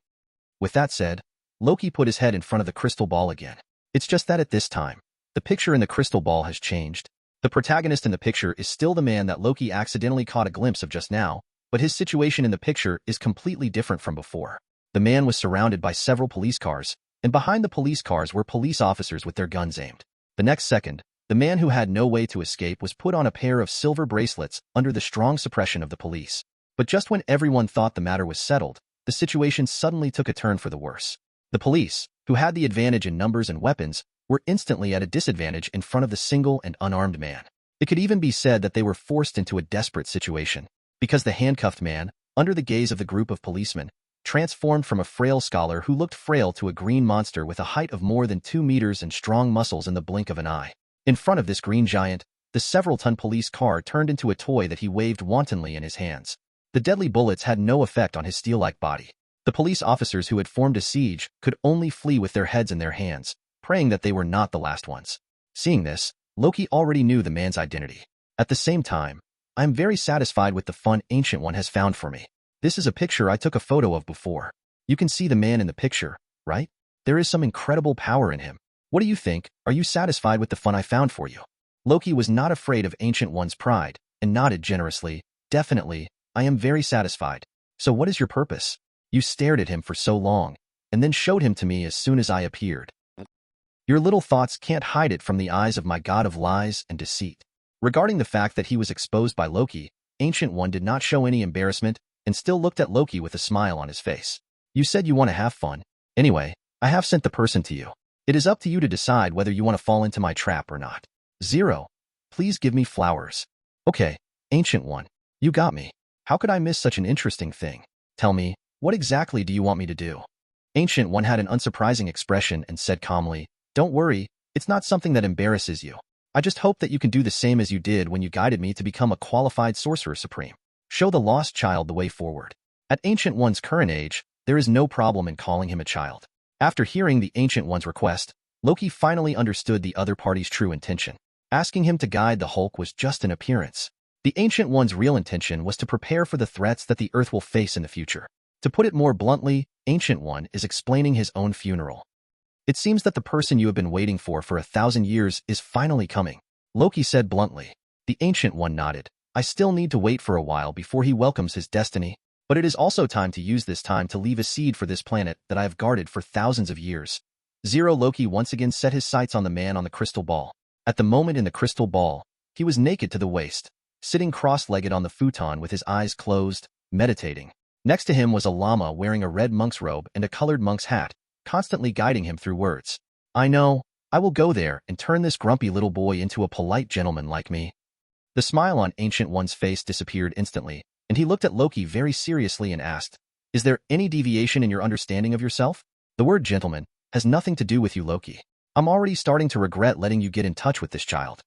With that said, Loki put his head in front of the crystal ball again. It's just that at this time, the picture in the crystal ball has changed. The protagonist in the picture is still the man that Loki accidentally caught a glimpse of just now, but his situation in the picture is completely different from before. The man was surrounded by several police cars, and behind the police cars were police officers with their guns aimed. The next second, the man who had no way to escape was put on a pair of silver bracelets under the strong suppression of the police. But just when everyone thought the matter was settled, the situation suddenly took a turn for the worse. The police, who had the advantage in numbers and weapons, were instantly at a disadvantage in front of the single and unarmed man. It could even be said that they were forced into a desperate situation, because the handcuffed man, under the gaze of the group of policemen, transformed from a frail scholar who looked frail to a green monster with a height of more than 2 meters and strong muscles in the blink of an eye. In front of this green giant, the several-ton police car turned into a toy that he waved wantonly in his hands. The deadly bullets had no effect on his steel-like body. The police officers who had formed a siege could only flee with their heads in their hands, praying that they were not the last ones. Seeing this, Loki already knew the man's identity. At the same time, I am very satisfied with the fun Ancient One has found for me. This is a picture I took a photo of before. You can see the man in the picture, right? There is some incredible power in him. What do you think? Are you satisfied with the fun I found for you? Loki was not afraid of Ancient One's pride, and nodded generously. Definitely, I am very satisfied. So what is your purpose? You stared at him for so long, and then showed him to me as soon as I appeared. Your little thoughts can't hide it from the eyes of my god of lies and deceit. Regarding the fact that he was exposed by Loki, Ancient One did not show any embarrassment and still looked at Loki with a smile on his face. You said you want to have fun. Anyway, I have sent the person to you. It is up to you to decide whether you want to fall into my trap or not. 0. Please give me flowers. Okay, Ancient One. You got me. How could I miss such an interesting thing? Tell me, what exactly do you want me to do? Ancient One had an unsurprising expression and said calmly, Don't worry, it's not something that embarrasses you. I just hope that you can do the same as you did when you guided me to become a qualified sorcerer supreme. Show the lost child the way forward. At Ancient One's current age, there is no problem in calling him a child. After hearing the Ancient One's request, Loki finally understood the other party's true intention. Asking him to guide the Hulk was just an appearance. The Ancient One's real intention was to prepare for the threats that the Earth will face in the future. To put it more bluntly, Ancient One is explaining his own funeral. It seems that the person you have been waiting for 1,000 years is finally coming, Loki said bluntly. The Ancient One nodded. I still need to wait for a while before he welcomes his destiny, but it is also time to use this time to leave a seed for this planet that I have guarded for thousands of years. 0. Loki once again set his sights on the man on the crystal ball. At the moment in the crystal ball, he was naked to the waist, sitting cross-legged on the futon with his eyes closed, meditating. Next to him was a llama wearing a red monk's robe and a colored monk's hat, constantly guiding him through words. I know, I will go there and turn this grumpy little boy into a polite gentleman like me. The smile on Ancient One's face disappeared instantly, and he looked at Loki very seriously and asked, Is there any deviation in your understanding of yourself? The word gentleman has nothing to do with you, Loki. I'm already starting to regret letting you get in touch with this child.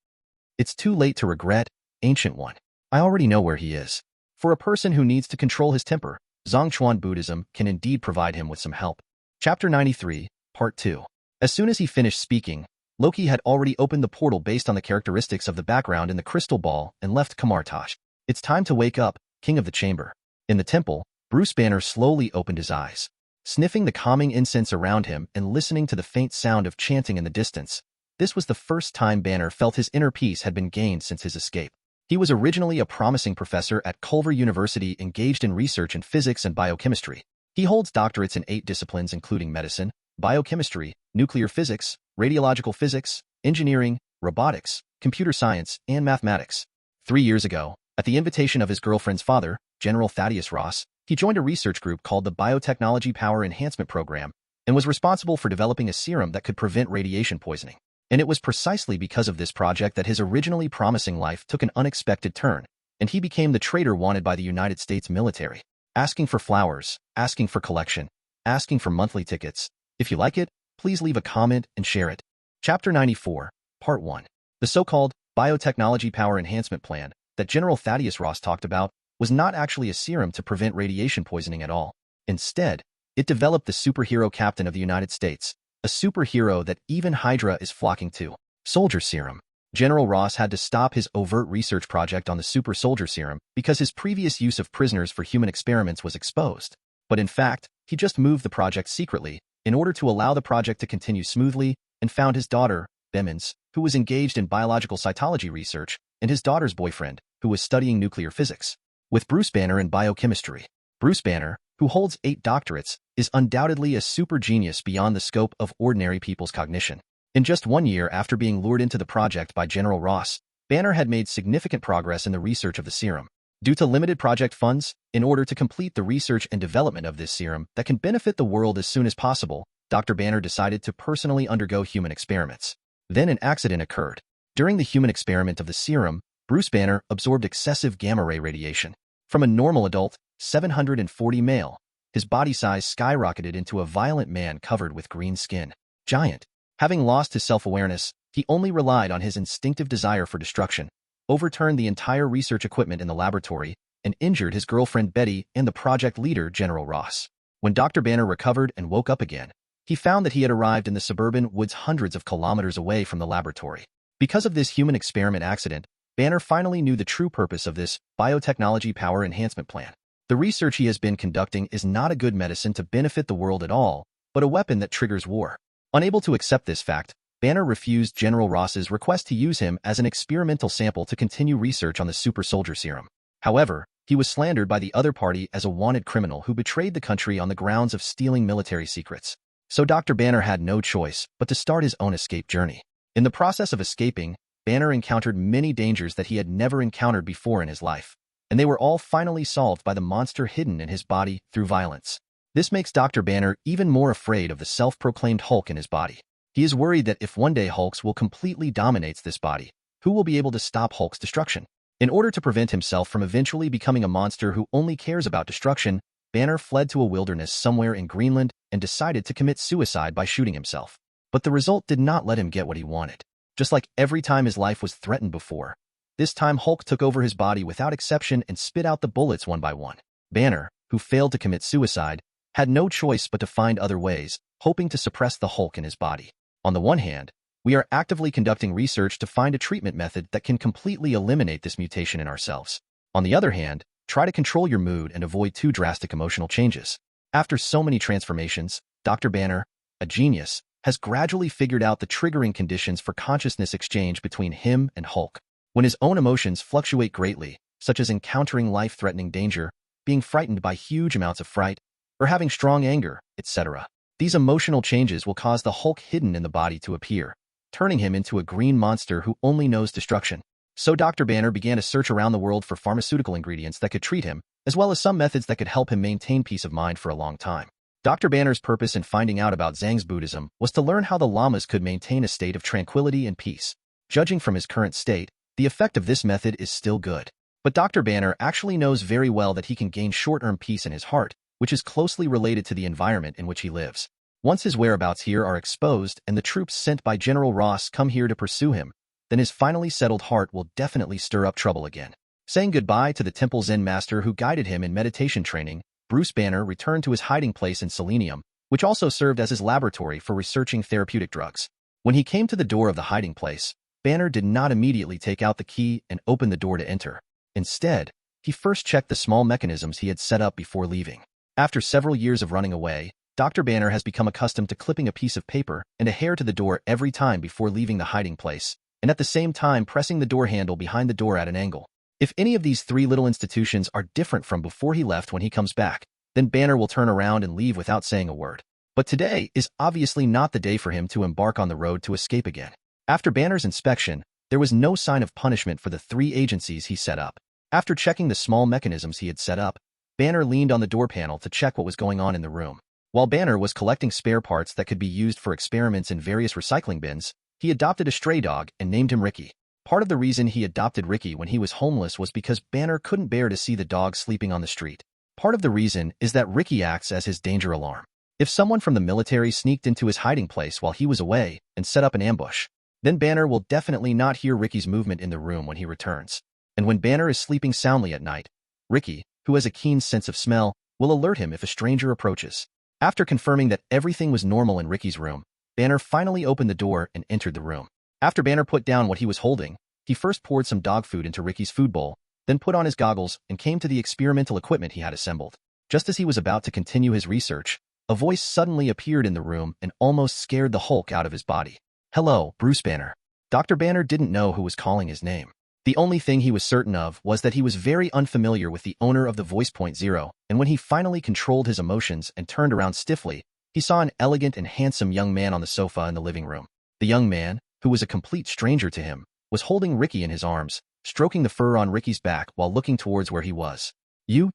It's too late to regret, Ancient One. I already know where he is. For a person who needs to control his temper, Zongchuan Buddhism can indeed provide him with some help. Chapter 93, Part 2. As soon as he finished speaking, Loki had already opened the portal based on the characteristics of the background in the crystal ball and left Kamartosh. It's time to wake up, King of the Chamber. In the temple, Bruce Banner slowly opened his eyes. Sniffing the calming incense around him and listening to the faint sound of chanting in the distance, this was the first time Banner felt his inner peace had been gained since his escape. He was originally a promising professor at Culver University engaged in research in physics and biochemistry. He holds doctorates in 8 disciplines including medicine, biochemistry, nuclear physics, radiological physics, engineering, robotics, computer science, and mathematics. 3 years ago, at the invitation of his girlfriend's father, General Thaddeus Ross, he joined a research group called the Biotechnology Power Enhancement Program and was responsible for developing a serum that could prevent radiation poisoning. And it was precisely because of this project that his originally promising life took an unexpected turn, and he became the traitor wanted by the United States military. Asking for flowers, asking for collection, asking for monthly tickets. If you like it, please leave a comment and share it. Chapter 94, Part 1. The so-called biotechnology power enhancement plan that General Thaddeus Ross talked about was not actually a serum to prevent radiation poisoning at all. Instead, it developed the superhero captain of the United States, a superhero that even Hydra is flocking to. Soldier Serum. General Ross had to stop his overt research project on the super soldier serum because his previous use of prisoners for human experiments was exposed. But in fact, he just moved the project secretly in order to allow the project to continue smoothly and found his daughter, Bemins, who was engaged in biological cytology research, and his daughter's boyfriend, who was studying nuclear physics. With Bruce Banner in biochemistry. Bruce Banner, who holds 8 doctorates, is undoubtedly a super genius beyond the scope of ordinary people's cognition. In just 1 year after being lured into the project by General Ross, Banner had made significant progress in the research of the serum. Due to limited project funds, in order to complete the research and development of this serum that can benefit the world as soon as possible, Dr. Banner decided to personally undergo human experiments. Then an accident occurred. During the human experiment of the serum, Bruce Banner absorbed excessive gamma-ray radiation. From a normal adult, 740 male, his body size skyrocketed into a violent man covered with green skin. Giant. Having lost his self-awareness, he only relied on his instinctive desire for destruction, overturned the entire research equipment in the laboratory, and injured his girlfriend Betty and the project leader General Ross. When Dr. Banner recovered and woke up again, he found that he had arrived in the suburban woods hundreds of kilometers away from the laboratory. Because of this human experiment accident, Banner finally knew the true purpose of this biotechnology power enhancement plan. The research he has been conducting is not a good medicine to benefit the world at all, but a weapon that triggers war. Unable to accept this fact, Banner refused General Ross's request to use him as an experimental sample to continue research on the super soldier serum. However, he was slandered by the other party as a wanted criminal who betrayed the country on the grounds of stealing military secrets. So Dr. Banner had no choice but to start his own escape journey. In the process of escaping, Banner encountered many dangers that he had never encountered before in his life, and they were all finally solved by the monster hidden in his body through violence. This makes Dr. Banner even more afraid of the self-proclaimed Hulk in his body. He is worried that if one day Hulk's will completely dominates this body, who will be able to stop Hulk's destruction? In order to prevent himself from eventually becoming a monster who only cares about destruction, Banner fled to a wilderness somewhere in Greenland and decided to commit suicide by shooting himself. But the result did not let him get what he wanted. Just like every time his life was threatened before, this time Hulk took over his body without exception and spit out the bullets one by one. Banner, who failed to commit suicide, had no choice but to find other ways, hoping to suppress the Hulk in his body. On the one hand, we are actively conducting research to find a treatment method that can completely eliminate this mutation in ourselves. On the other hand, try to control your mood and avoid too drastic emotional changes. After so many transformations, Dr. Banner, a genius, has gradually figured out the triggering conditions for consciousness exchange between him and Hulk. When his own emotions fluctuate greatly, such as encountering life-threatening danger, being frightened by huge amounts of fright, or having strong anger, etc. These emotional changes will cause the Hulk hidden in the body to appear, turning him into a green monster who only knows destruction. So Dr. Banner began to search around the world for pharmaceutical ingredients that could treat him, as well as some methods that could help him maintain peace of mind for a long time. Dr. Banner's purpose in finding out about Zhang's Buddhism was to learn how the lamas could maintain a state of tranquility and peace. Judging from his current state, the effect of this method is still good. But Dr. Banner actually knows very well that he can gain short-term peace in his heart, which is closely related to the environment in which he lives. Once his whereabouts here are exposed and the troops sent by General Ross come here to pursue him, then his finally settled heart will definitely stir up trouble again. Saying goodbye to the temple Zen master who guided him in meditation training, Bruce Banner returned to his hiding place in Selenium, which also served as his laboratory for researching therapeutic drugs. When he came to the door of the hiding place, Banner did not immediately take out the key and open the door to enter. Instead, he first checked the small mechanisms he had set up before leaving. After several years of running away, Dr. Banner has become accustomed to clipping a piece of paper and a hair to the door every time before leaving the hiding place, and at the same time pressing the door handle behind the door at an angle. If any of these 3 little institutions are different from before he left when he comes back, then Banner will turn around and leave without saying a word. But today is obviously not the day for him to embark on the road to escape again. After Banner's inspection, there was no sign of punishment for the 3 agencies he set up. After checking the small mechanisms he had set up, Banner leaned on the door panel to check what was going on in the room. While Banner was collecting spare parts that could be used for experiments in various recycling bins, he adopted a stray dog and named him Ricky. Part of the reason he adopted Ricky when he was homeless was because Banner couldn't bear to see the dog sleeping on the street. Part of the reason is that Ricky acts as his danger alarm. If someone from the military sneaked into his hiding place while he was away and set up an ambush, Then Banner will definitely not hear Ricky's movement in the room when he returns. And when Banner is sleeping soundly at night, Ricky, who has a keen sense of smell, will alert him if a stranger approaches. After confirming that everything was normal in Ricky's room, Banner finally opened the door and entered the room. After Banner put down what he was holding, he first poured some dog food into Ricky's food bowl, then put on his goggles and came to the experimental equipment he had assembled. Just as he was about to continue his research, a voice suddenly appeared in the room and almost scared the Hulk out of his body. "Hello, Bruce Banner." Dr. Banner didn't know who was calling his name. The only thing he was certain of was that he was very unfamiliar with the owner of the Voice Point Zero, and when he finally controlled his emotions and turned around stiffly, he saw an elegant and handsome young man on the sofa in the living room. The young man, who was a complete stranger to him, was holding Ricky in his arms, stroking the fur on Ricky's back while looking towards where he was. You,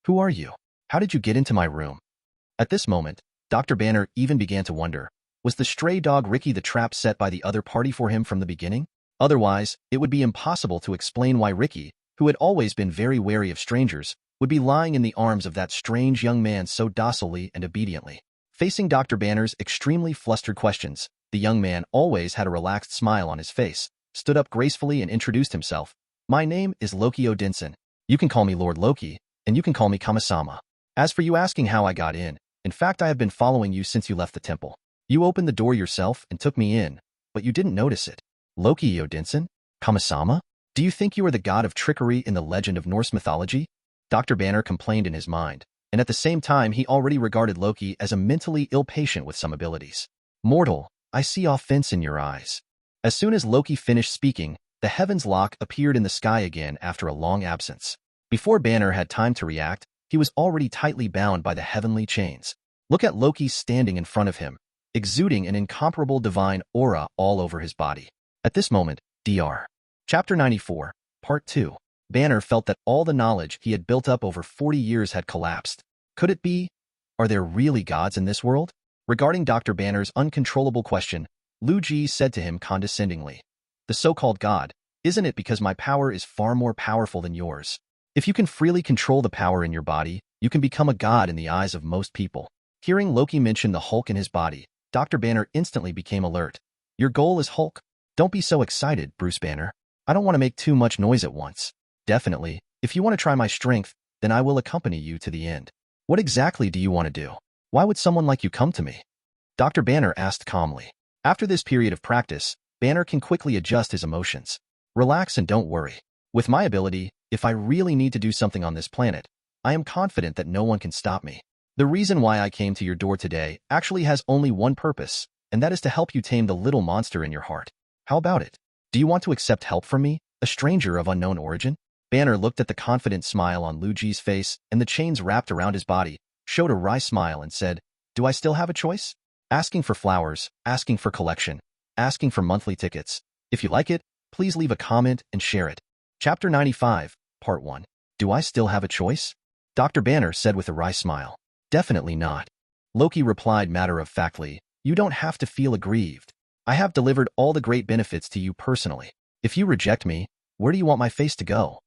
who are you? How did you get into my room?" At this moment, Dr. Banner even began to wonder, was the stray dog Ricky the trap set by the other party for him from the beginning? Otherwise, it would be impossible to explain why Ricky, who had always been very wary of strangers, would be lying in the arms of that strange young man so docilely and obediently. Facing Dr. Banner's extremely flustered questions, the young man always had a relaxed smile on his face, stood up gracefully and introduced himself. "My name is Loki Odinson. You can call me Lord Loki, and you can call me Kamisama. As for you asking how I got in fact I have been following you since you left the temple. You opened the door yourself and took me in, but you didn't notice it." "Loki Odinson? Kamisama? Do you think you are the god of trickery in the legend of Norse mythology?" Dr. Banner complained in his mind, and at the same time he already regarded Loki as a mentally ill patient with some abilities. "Mortal, I see offense in your eyes." As soon as Loki finished speaking, the heavens lock appeared in the sky again after a long absence. Before Banner had time to react, he was already tightly bound by the heavenly chains. Look at Loki standing in front of him, exuding an incomparable divine aura all over his body. At this moment, Dr. Chapter 94, Part 2. Banner felt that all the knowledge he had built up over 40 years had collapsed. Could it be? Are there really gods in this world? Regarding Dr. Banner's uncontrollable question, Lu Ji said to him condescendingly, "The so-called god, isn't it because my power is far more powerful than yours? If you can freely control the power in your body, you can become a god in the eyes of most people." Hearing Loki mention the Hulk in his body, Dr. Banner instantly became alert. "Your goal is Hulk? Don't be so excited, Bruce Banner. I don't want to make too much noise at once. Definitely, if you want to try my strength, then I will accompany you to the end. What exactly do you want to do? Why would someone like you come to me?" Dr. Banner asked calmly. After this period of practice, Banner can quickly adjust his emotions. "Relax and don't worry. With my ability, if I really need to do something on this planet, I am confident that no one can stop me. The reason why I came to your door today actually has only one purpose, and that is to help you tame the little monster in your heart. How about it? Do you want to accept help from me, a stranger of unknown origin?" Banner looked at the confident smile on Lu Ji's face, and the chains wrapped around his body, showed a wry smile and said, "Do I still have a choice? Asking for flowers, asking for collection, asking for monthly tickets. If you like it, please leave a comment and share it." Chapter 95, Part 1. Do I still have a choice? Dr. Banner said with a wry smile. "Definitely not." Loki replied matter-of-factly, "You don't have to feel aggrieved. I have delivered all the great benefits to you personally. If you reject me, where do you want my face to go?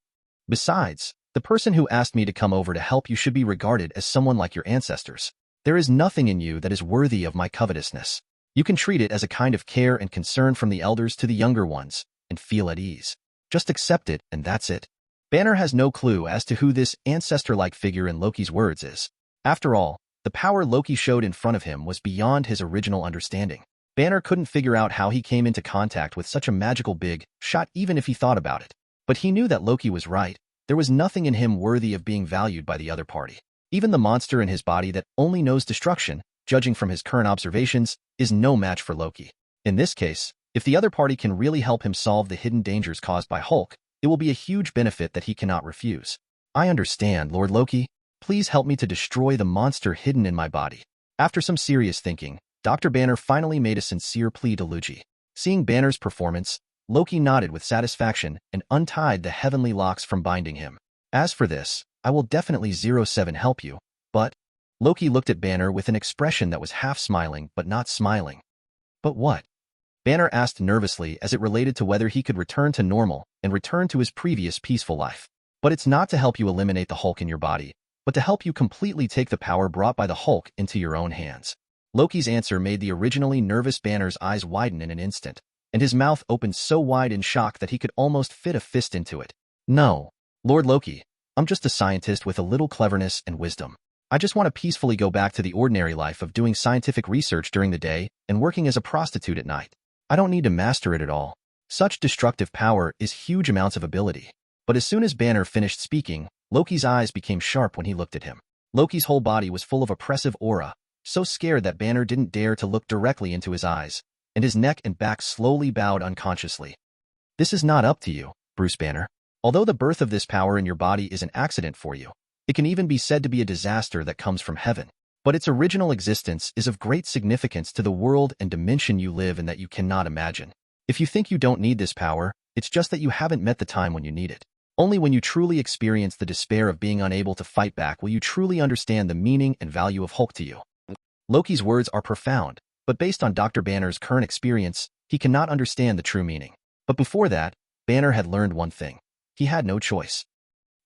Besides, the person who asked me to come over to help you should be regarded as someone like your ancestors. There is nothing in you that is worthy of my covetousness. You can treat it as a kind of care and concern from the elders to the younger ones, and feel at ease. Just accept it, and that's it." Banner has no clue as to who this ancestor-like figure in Loki's words is. After all, the power Loki showed in front of him was beyond his original understanding. Banner couldn't figure out how he came into contact with such a magical big shot even if he thought about it. But he knew that Loki was right. There was nothing in him worthy of being valued by the other party. Even the monster in his body that only knows destruction, judging from his current observations, is no match for Loki. In this case, if the other party can really help him solve the hidden dangers caused by Hulk, it will be a huge benefit that he cannot refuse. "I understand, Lord Loki. Please help me to destroy the monster hidden in my body." After some serious thinking, Dr. Banner finally made a sincere plea to Loki. Seeing Banner's performance, Loki nodded with satisfaction and untied the heavenly locks from binding him. "As for this, I will definitely 07 help you, but..." Loki looked at Banner with an expression that was half smiling but not smiling. "But what?" Banner asked nervously as it related to whether he could return to normal and return to his previous peaceful life. "But it's not to help you eliminate the Hulk in your body, but to help you completely take the power brought by the Hulk into your own hands." Loki's answer made the originally nervous Banner's eyes widen in an instant, and his mouth opened so wide in shock that he could almost fit a fist into it. No, Lord Loki, I'm just a scientist with a little cleverness and wisdom. I just want to peacefully go back to the ordinary life of doing scientific research during the day and working as a prostitute at night. I don't need to master it at all. Such destructive power is huge amounts of ability. But as soon as Banner finished speaking, Loki's eyes became sharp when he looked at him. Loki's whole body was full of oppressive aura, so scared that Banner didn't dare to look directly into his eyes, and his neck and back slowly bowed unconsciously. This is not up to you, Bruce Banner. Although the birth of this power in your body is an accident for you, it can even be said to be a disaster that comes from heaven. But its original existence is of great significance to the world and dimension you live in that you cannot imagine. If you think you don't need this power, it's just that you haven't met the time when you need it. Only when you truly experience the despair of being unable to fight back will you truly understand the meaning and value of Hulk to you. Loki's words are profound, but based on Dr. Banner's current experience, he cannot understand the true meaning. But before that, Banner had learned one thing. He had no choice.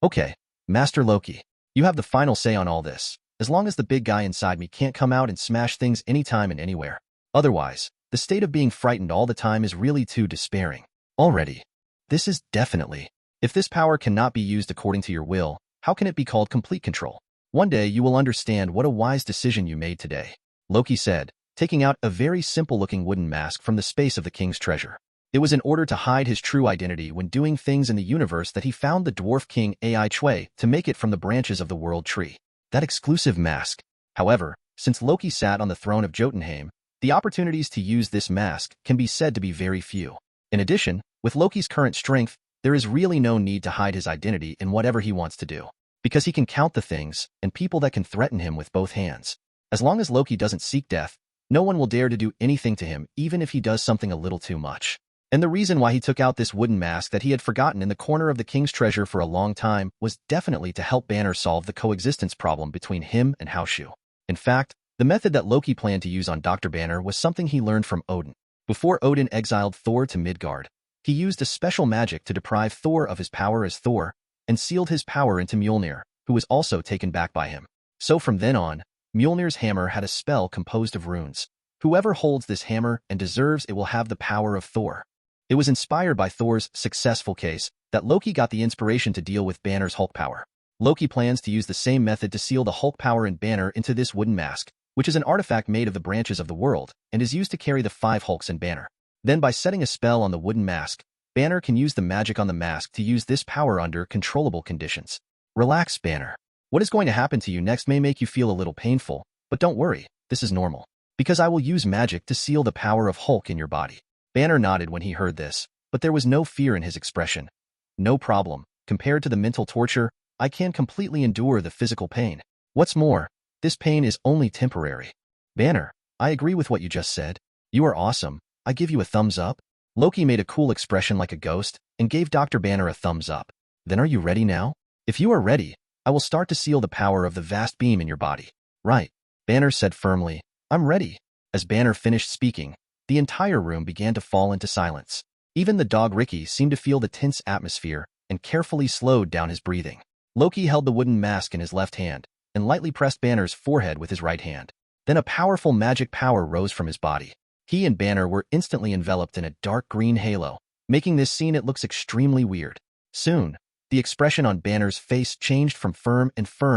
Okay, Master Loki, you have the final say on all this, as long as the big guy inside me can't come out and smash things anytime and anywhere. Otherwise, the state of being frightened all the time is really too despairing. Already. This is definitely. If this power cannot be used according to your will, how can it be called complete control? One day you will understand what a wise decision you made today, Loki said, taking out a very simple-looking wooden mask from the space of the king's treasure. It was in order to hide his true identity when doing things in the universe that he found the dwarf king Ai Chui to make it from the branches of the world tree. That exclusive mask. However, since Loki sat on the throne of Jotunheim, the opportunities to use this mask can be said to be very few. In addition, with Loki's current strength, there is really no need to hide his identity in whatever he wants to do, because he can count the things and people that can threaten him with both hands. As long as Loki doesn't seek death, no one will dare to do anything to him even if he does something a little too much. And the reason why he took out this wooden mask that he had forgotten in the corner of the king's treasure for a long time was definitely to help Banner solve the coexistence problem between him and Haoshu. In fact, the method that Loki planned to use on Dr. Banner was something he learned from Odin. Before Odin exiled Thor to Midgard, he used a special magic to deprive Thor of his power as Thor and sealed his power into Mjolnir, who was also taken back by him. So from then on, Mjolnir's hammer had a spell composed of runes. Whoever holds this hammer and deserves it will have the power of Thor. It was inspired by Thor's successful case that Loki got the inspiration to deal with Banner's Hulk power. Loki plans to use the same method to seal the Hulk power in Banner into this wooden mask, which is an artifact made of the branches of the world and is used to carry the 5 Hulks in Banner. Then by setting a spell on the wooden mask, Banner can use the magic on the mask to use this power under controllable conditions. Relax, Banner. What is going to happen to you next may make you feel a little painful, but don't worry, this is normal. Because I will use magic to seal the power of Hulk in your body. Banner nodded when he heard this, but there was no fear in his expression. No problem. Compared to the mental torture, I can completely endure the physical pain. What's more, this pain is only temporary. Banner, I agree with what you just said. You are awesome. I give you a thumbs up. Loki made a cool expression like a ghost and gave Dr. Banner a thumbs up. Then are you ready now? If you are ready, I will start to seal the power of the vast beam in your body. Right. Banner said firmly, I'm ready. As Banner finished speaking, the entire room began to fall into silence. Even the dog Ricky seemed to feel the tense atmosphere and carefully slowed down his breathing. Loki held the wooden mask in his left hand and lightly pressed Banner's forehead with his right hand. Then a powerful magic power rose from his body. He and Banner were instantly enveloped in a dark green halo, making this scene it looks extremely weird. Soon, the expression on Banner's face changed from firm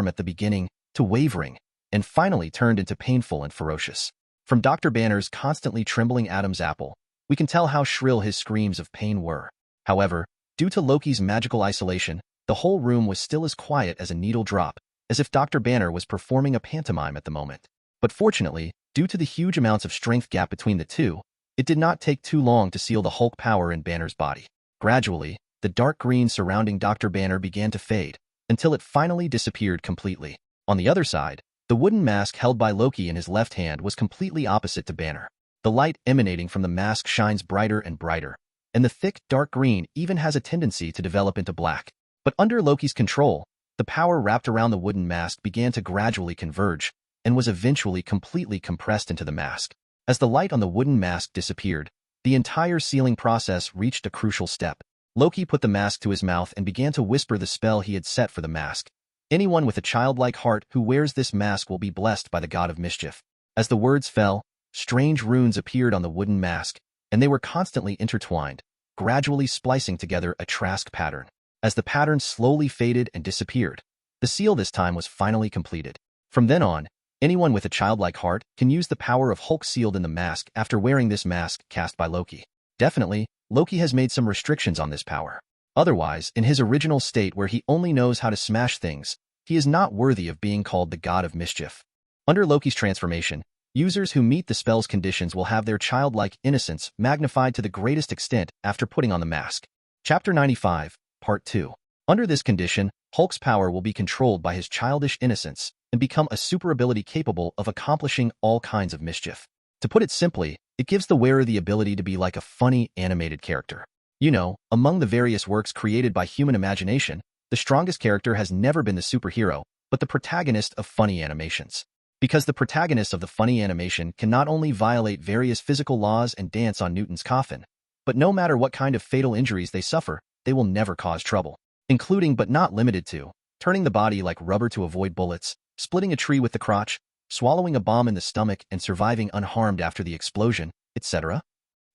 at the beginning to wavering, and finally turned into painful and ferocious. From Dr. Banner's constantly trembling Adam's apple, we can tell how shrill his screams of pain were. However, due to Loki's magical isolation, the whole room was still as quiet as a needle drop, as if Dr. Banner was performing a pantomime at the moment. But fortunately, due to the huge amounts of strength gap between the two, it did not take too long to seal the Hulk power in Banner's body. Gradually, the dark green surrounding Dr. Banner began to fade, until it finally disappeared completely. On the other side, the wooden mask held by Loki in his left hand was completely opposite to Banner. The light emanating from the mask shines brighter and brighter, and the thick, dark green even has a tendency to develop into black. But under Loki's control, the power wrapped around the wooden mask began to gradually converge, and was eventually completely compressed into the mask. As the light on the wooden mask disappeared, the entire sealing process reached a crucial step. Loki put the mask to his mouth and began to whisper the spell he had set for the mask. Anyone with a childlike heart who wears this mask will be blessed by the god of mischief. As the words fell, strange runes appeared on the wooden mask, and they were constantly intertwined, gradually splicing together a Trask pattern. As the pattern slowly faded and disappeared, the seal this time was finally completed. From then on, anyone with a childlike heart can use the power of Hulk sealed in the mask after wearing this mask cast by Loki. Definitely, Loki has made some restrictions on this power. Otherwise, in his original state where he only knows how to smash things, he is not worthy of being called the god of mischief. Under Loki's transformation, users who meet the spell's conditions will have their childlike innocence magnified to the greatest extent after putting on the mask. Chapter 95, Part 2. Under this condition, Hulk's power will be controlled by his childish innocence and become a super ability capable of accomplishing all kinds of mischief. To put it simply, it gives the wearer the ability to be like a funny, animated character. You know, among the various works created by human imagination, the strongest character has never been the superhero, but the protagonist of funny animations. Because the protagonist of the funny animation can not only violate various physical laws and dance on Newton's coffin, but no matter what kind of fatal injuries they suffer, they will never cause trouble, including but not limited to turning the body like rubber to avoid bullets, splitting a tree with the crotch, swallowing a bomb in the stomach and surviving unharmed after the explosion, etc.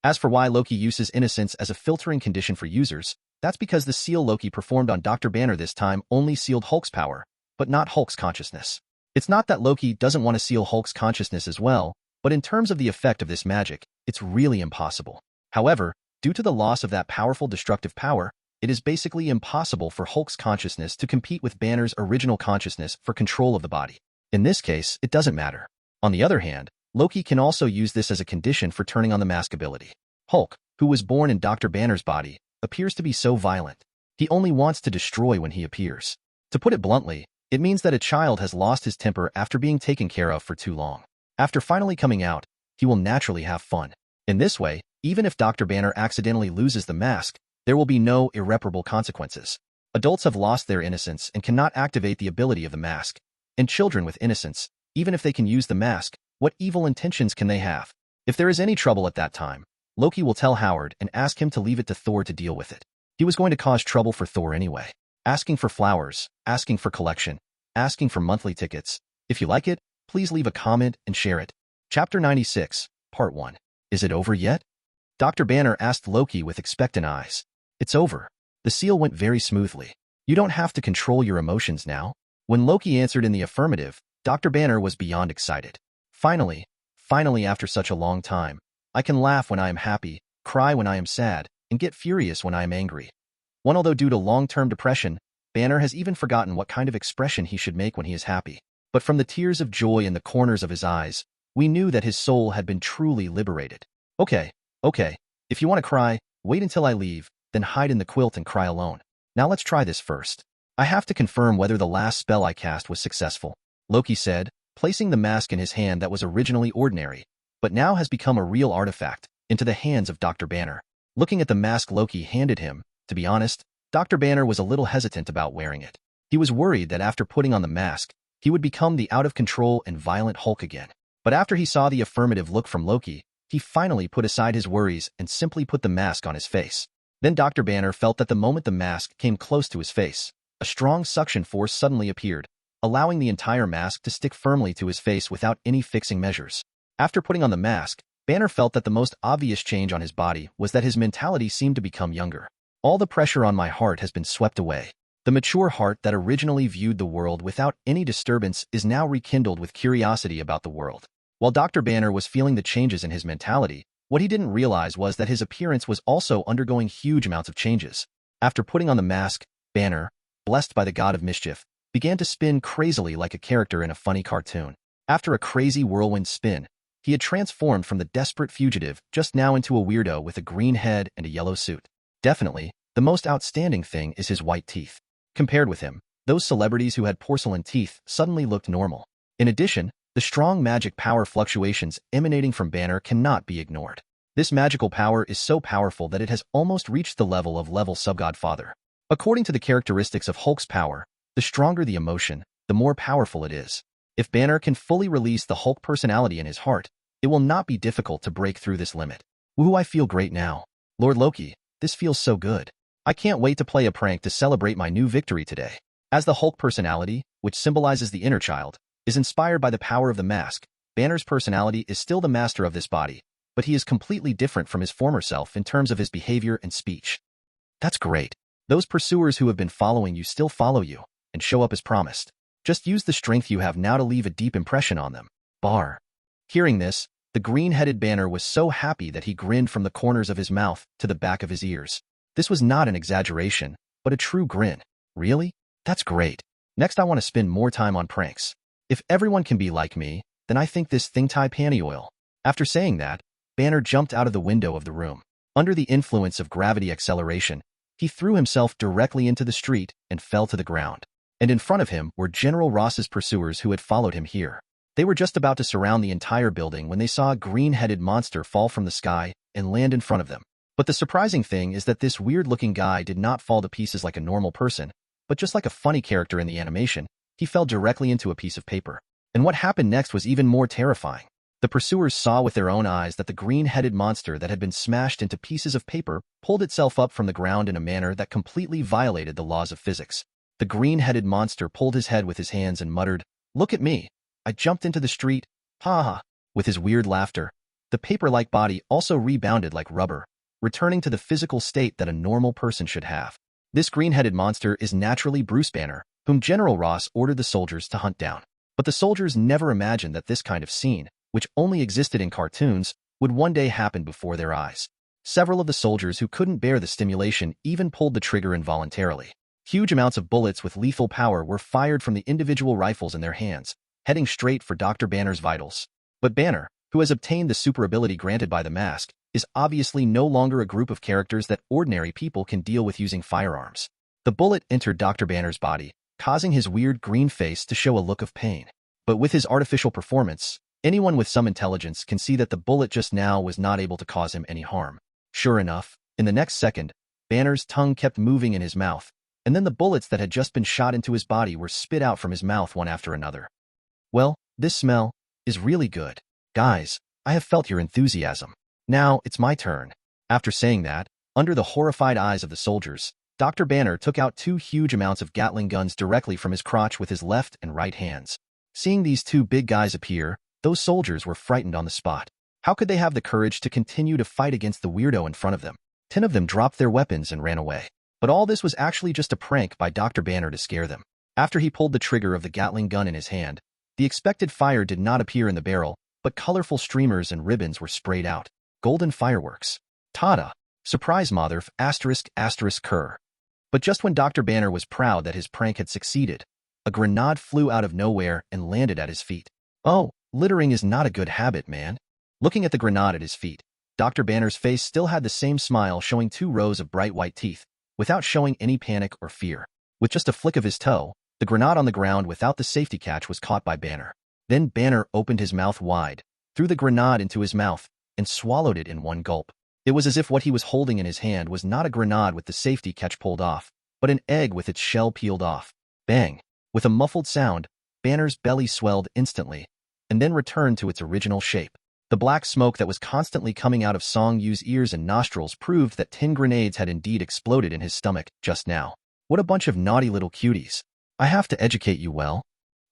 As for why Loki uses innocence as a filtering condition for users, that's because the seal Loki performed on Dr. Banner this time only sealed Hulk's power, but not Hulk's consciousness. It's not that Loki doesn't want to seal Hulk's consciousness as well, but in terms of the effect of this magic, it's really impossible. However, due to the loss of that powerful destructive power, it is basically impossible for Hulk's consciousness to compete with Banner's original consciousness for control of the body. In this case, it doesn't matter. On the other hand, Loki can also use this as a condition for turning on the mask ability. Hulk, who was born in Dr. Banner's body, appears to be so violent. He only wants to destroy when he appears. To put it bluntly, it means that a child has lost his temper after being taken care of for too long. After finally coming out, he will naturally have fun. In this way, even if Dr. Banner accidentally loses the mask, there will be no irreparable consequences. Adults have lost their innocence and cannot activate the ability of the mask. And children with innocence, even if they can use the mask, what evil intentions can they have? If there is any trouble at that time, Loki will tell Howard and ask him to leave it to Thor to deal with it. He was going to cause trouble for Thor anyway. Asking for flowers, asking for collection, asking for monthly tickets. If you like it, please leave a comment and share it. Chapter 96, Part 1. Is it over yet? Dr. Banner asked Loki with expectant eyes. It's over. The seal went very smoothly. You don't have to control your emotions now. When Loki answered in the affirmative, Dr. Banner was beyond excited. Finally after such a long time, I can laugh when I am happy, cry when I am sad, and get furious when I am angry. Although due to long-term depression, Banner has even forgotten what kind of expression he should make when he is happy. But from the tears of joy in the corners of his eyes, we knew that his soul had been truly liberated. Okay, if you want to cry, wait until I leave, then hide in the quilt and cry alone. Now let's try this first. I have to confirm whether the last spell I cast was successful, Loki said, placing the mask in his hand that was originally ordinary, but now has become a real artifact, into the hands of Dr. Banner. Looking at the mask Loki handed him, to be honest, Dr. Banner was a little hesitant about wearing it. He was worried that after putting on the mask, he would become the out-of-control and violent Hulk again. But after he saw the affirmative look from Loki, he finally put aside his worries and simply put the mask on his face. Then Dr. Banner felt that the moment the mask came close to his face, a strong suction force suddenly appeared, allowing the entire mask to stick firmly to his face without any fixing measures. After putting on the mask, Banner felt that the most obvious change on his body was that his mentality seemed to become younger. All the pressure on my heart has been swept away. The mature heart that originally viewed the world without any disturbance is now rekindled with curiosity about the world. While Dr. Banner was feeling the changes in his mentality, what he didn't realize was that his appearance was also undergoing huge amounts of changes. After putting on the mask, Banner, blessed by the god of mischief, began to spin crazily like a character in a funny cartoon. After a crazy whirlwind spin, he had transformed from the desperate fugitive just now into a weirdo with a green head and a yellow suit. Definitely, the most outstanding thing is his white teeth. Compared with him, those celebrities who had porcelain teeth suddenly looked normal. In addition, the strong magic power fluctuations emanating from Banner cannot be ignored. This magical power is so powerful that it has almost reached the level of Sub-Godfather. According to the characteristics of Hulk's power, the stronger the emotion, the more powerful it is. If Banner can fully release the Hulk personality in his heart, it will not be difficult to break through this limit. Woohoo, I feel great now. Lord Loki, this feels so good. I can't wait to play a prank to celebrate my new victory today. As the Hulk personality, which symbolizes the inner child, is inspired by the power of the mask, Banner's personality is still the master of this body, but he is completely different from his former self in terms of his behavior and speech. That's great. Those pursuers who have been following you still follow you and show up as promised. Just use the strength you have now to leave a deep impression on them. Bar. Hearing this, the green-headed Banner was so happy that he grinned from the corners of his mouth to the back of his ears. This was not an exaggeration, but a true grin. Really? That's great. Next I want to spend more time on pranks. If everyone can be like me, then I think this thing tie panty oil. After saying that, Banner jumped out of the window of the room. Under the influence of gravity acceleration, he threw himself directly into the street and fell to the ground. And in front of him were General Ross's pursuers who had followed him here. They were just about to surround the entire building when they saw a green-headed monster fall from the sky and land in front of them. But the surprising thing is that this weird-looking guy did not fall to pieces like a normal person, but just like a funny character in the animation, he fell directly into a piece of paper. And what happened next was even more terrifying. The pursuers saw with their own eyes that the green-headed monster that had been smashed into pieces of paper pulled itself up from the ground in a manner that completely violated the laws of physics. The green-headed monster pulled his head with his hands and muttered, "Look at me. I jumped into the street. Ha ha." With his weird laughter, the paper-like body also rebounded like rubber, returning to the physical state that a normal person should have. This green-headed monster is naturally Bruce Banner, whom General Ross ordered the soldiers to hunt down. But the soldiers never imagined that this kind of scene, which only existed in cartoons, would one day happen before their eyes. Several of the soldiers who couldn't bear the stimulation even pulled the trigger involuntarily. Huge amounts of bullets with lethal power were fired from the individual rifles in their hands, heading straight for Dr. Banner's vitals. But Banner, who has obtained the super ability granted by the mask, is obviously no longer a group of characters that ordinary people can deal with using firearms. The bullet entered Dr. Banner's body, causing his weird green face to show a look of pain. But with his artificial performance, anyone with some intelligence can see that the bullet just now was not able to cause him any harm. Sure enough, in the next second, Banner's tongue kept moving in his mouth, and then the bullets that had just been shot into his body were spit out from his mouth one after another. Well, this smell is really good. Guys, I have felt your enthusiasm. Now it's my turn. After saying that, under the horrified eyes of the soldiers, Dr. Banner took out 2 huge amounts of Gatling guns directly from his crotch with his left and right hands. Seeing these 2 big guys appear, those soldiers were frightened on the spot. How could they have the courage to continue to fight against the weirdo in front of them? 10 of them dropped their weapons and ran away. But all this was actually just a prank by Dr. Banner to scare them. After he pulled the trigger of the Gatling gun in his hand, the expected fire did not appear in the barrel, but colorful streamers and ribbons were sprayed out. Golden fireworks. Tada! Surprise motherf **** cur. But just when Dr. Banner was proud that his prank had succeeded, a grenade flew out of nowhere and landed at his feet. Oh, littering is not a good habit, man. Looking at the grenade at his feet, Dr. Banner's face still had the same smile, showing 2 rows of bright white teeth, without showing any panic or fear. With just a flick of his toe, the grenade on the ground without the safety catch was caught by Banner. Then Banner opened his mouth wide, threw the grenade into his mouth, and swallowed it in one gulp. It was as if what he was holding in his hand was not a grenade with the safety catch pulled off, but an egg with its shell peeled off. Bang! With a muffled sound, Banner's belly swelled instantly, and then returned to its original shape. The black smoke that was constantly coming out of Song Yu's ears and nostrils proved that 10 grenades had indeed exploded in his stomach just now. What a bunch of naughty little cuties. I have to educate you well.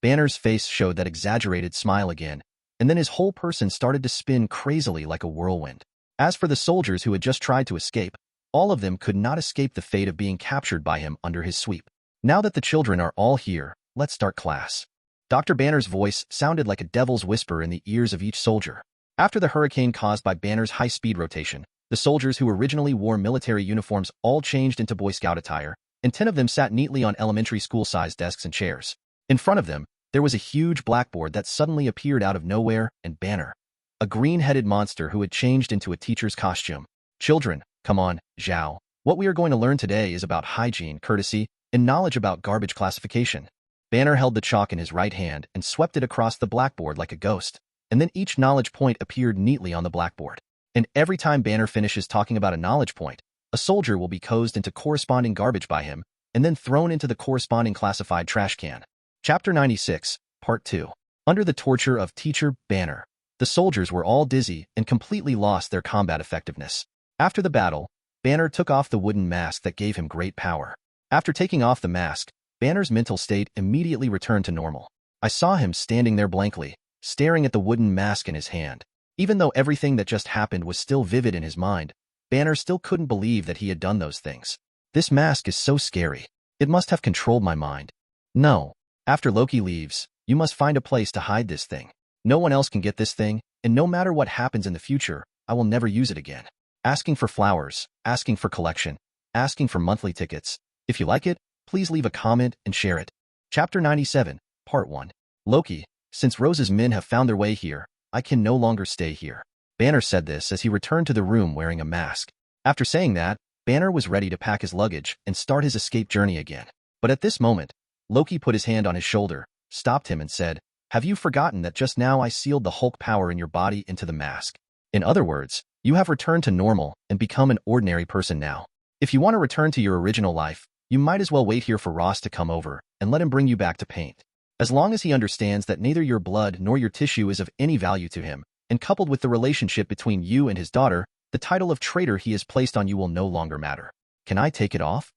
Banner's face showed that exaggerated smile again, and then his whole person started to spin crazily like a whirlwind. As for the soldiers who had just tried to escape, all of them could not escape the fate of being captured by him under his sweep. Now that the children are all here, let's start class. Dr. Banner's voice sounded like a devil's whisper in the ears of each soldier. After the hurricane caused by Banner's high-speed rotation, the soldiers who originally wore military uniforms all changed into Boy Scout attire, and 10 of them sat neatly on elementary school-sized desks and chairs. In front of them, there was a huge blackboard that suddenly appeared out of nowhere, and Banner, a green-headed monster who had changed into a teacher's costume. Children, come on, Zhao. What we are going to learn today is about hygiene, courtesy, and knowledge about garbage classification. Banner held the chalk in his right hand and swept it across the blackboard like a ghost, and then each knowledge point appeared neatly on the blackboard. And every time Banner finishes talking about a knowledge point, a soldier will be coaxed into corresponding garbage by him, and then thrown into the corresponding classified trash can. Chapter 96, Part 2. Under the torture of Teacher Banner, the soldiers were all dizzy and completely lost their combat effectiveness. After the battle, Banner took off the wooden mask that gave him great power. After taking off the mask, Banner's mental state immediately returned to normal. I saw him standing there blankly, staring at the wooden mask in his hand. Even though everything that just happened was still vivid in his mind, Banner still couldn't believe that he had done those things. This mask is so scary. It must have controlled my mind. No. After Loki leaves, you must find a place to hide this thing. No one else can get this thing, and no matter what happens in the future, I will never use it again. Asking for flowers, asking for collection, asking for monthly tickets. If you like it, please leave a comment and share it. Chapter 97, Part 1. Loki, since Rose's men have found their way here, I can no longer stay here. Banner said this as he returned to the room wearing a mask. After saying that, Banner was ready to pack his luggage and start his escape journey again. But at this moment, Loki put his hand on his shoulder, stopped him and said, "Have you forgotten that just now I sealed the Hulk power in your body into the mask? In other words, you have returned to normal and become an ordinary person now. If you want to return to your original life, you might as well wait here for Ross to come over and let him bring you back to paint. As long as he understands that neither your blood nor your tissue is of any value to him, and coupled with the relationship between you and his daughter, the title of traitor he has placed on you will no longer matter. Can I take it off?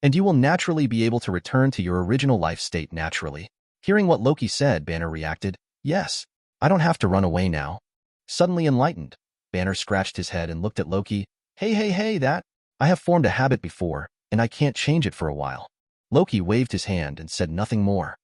And you will naturally be able to return to your original life state naturally." Hearing what Loki said, Banner reacted, "Yes, I don't have to run away now." Suddenly enlightened, Banner scratched his head and looked at Loki. Hey, that. I have formed a habit before, and I can't change it for a while." Loki waved his hand and said nothing more.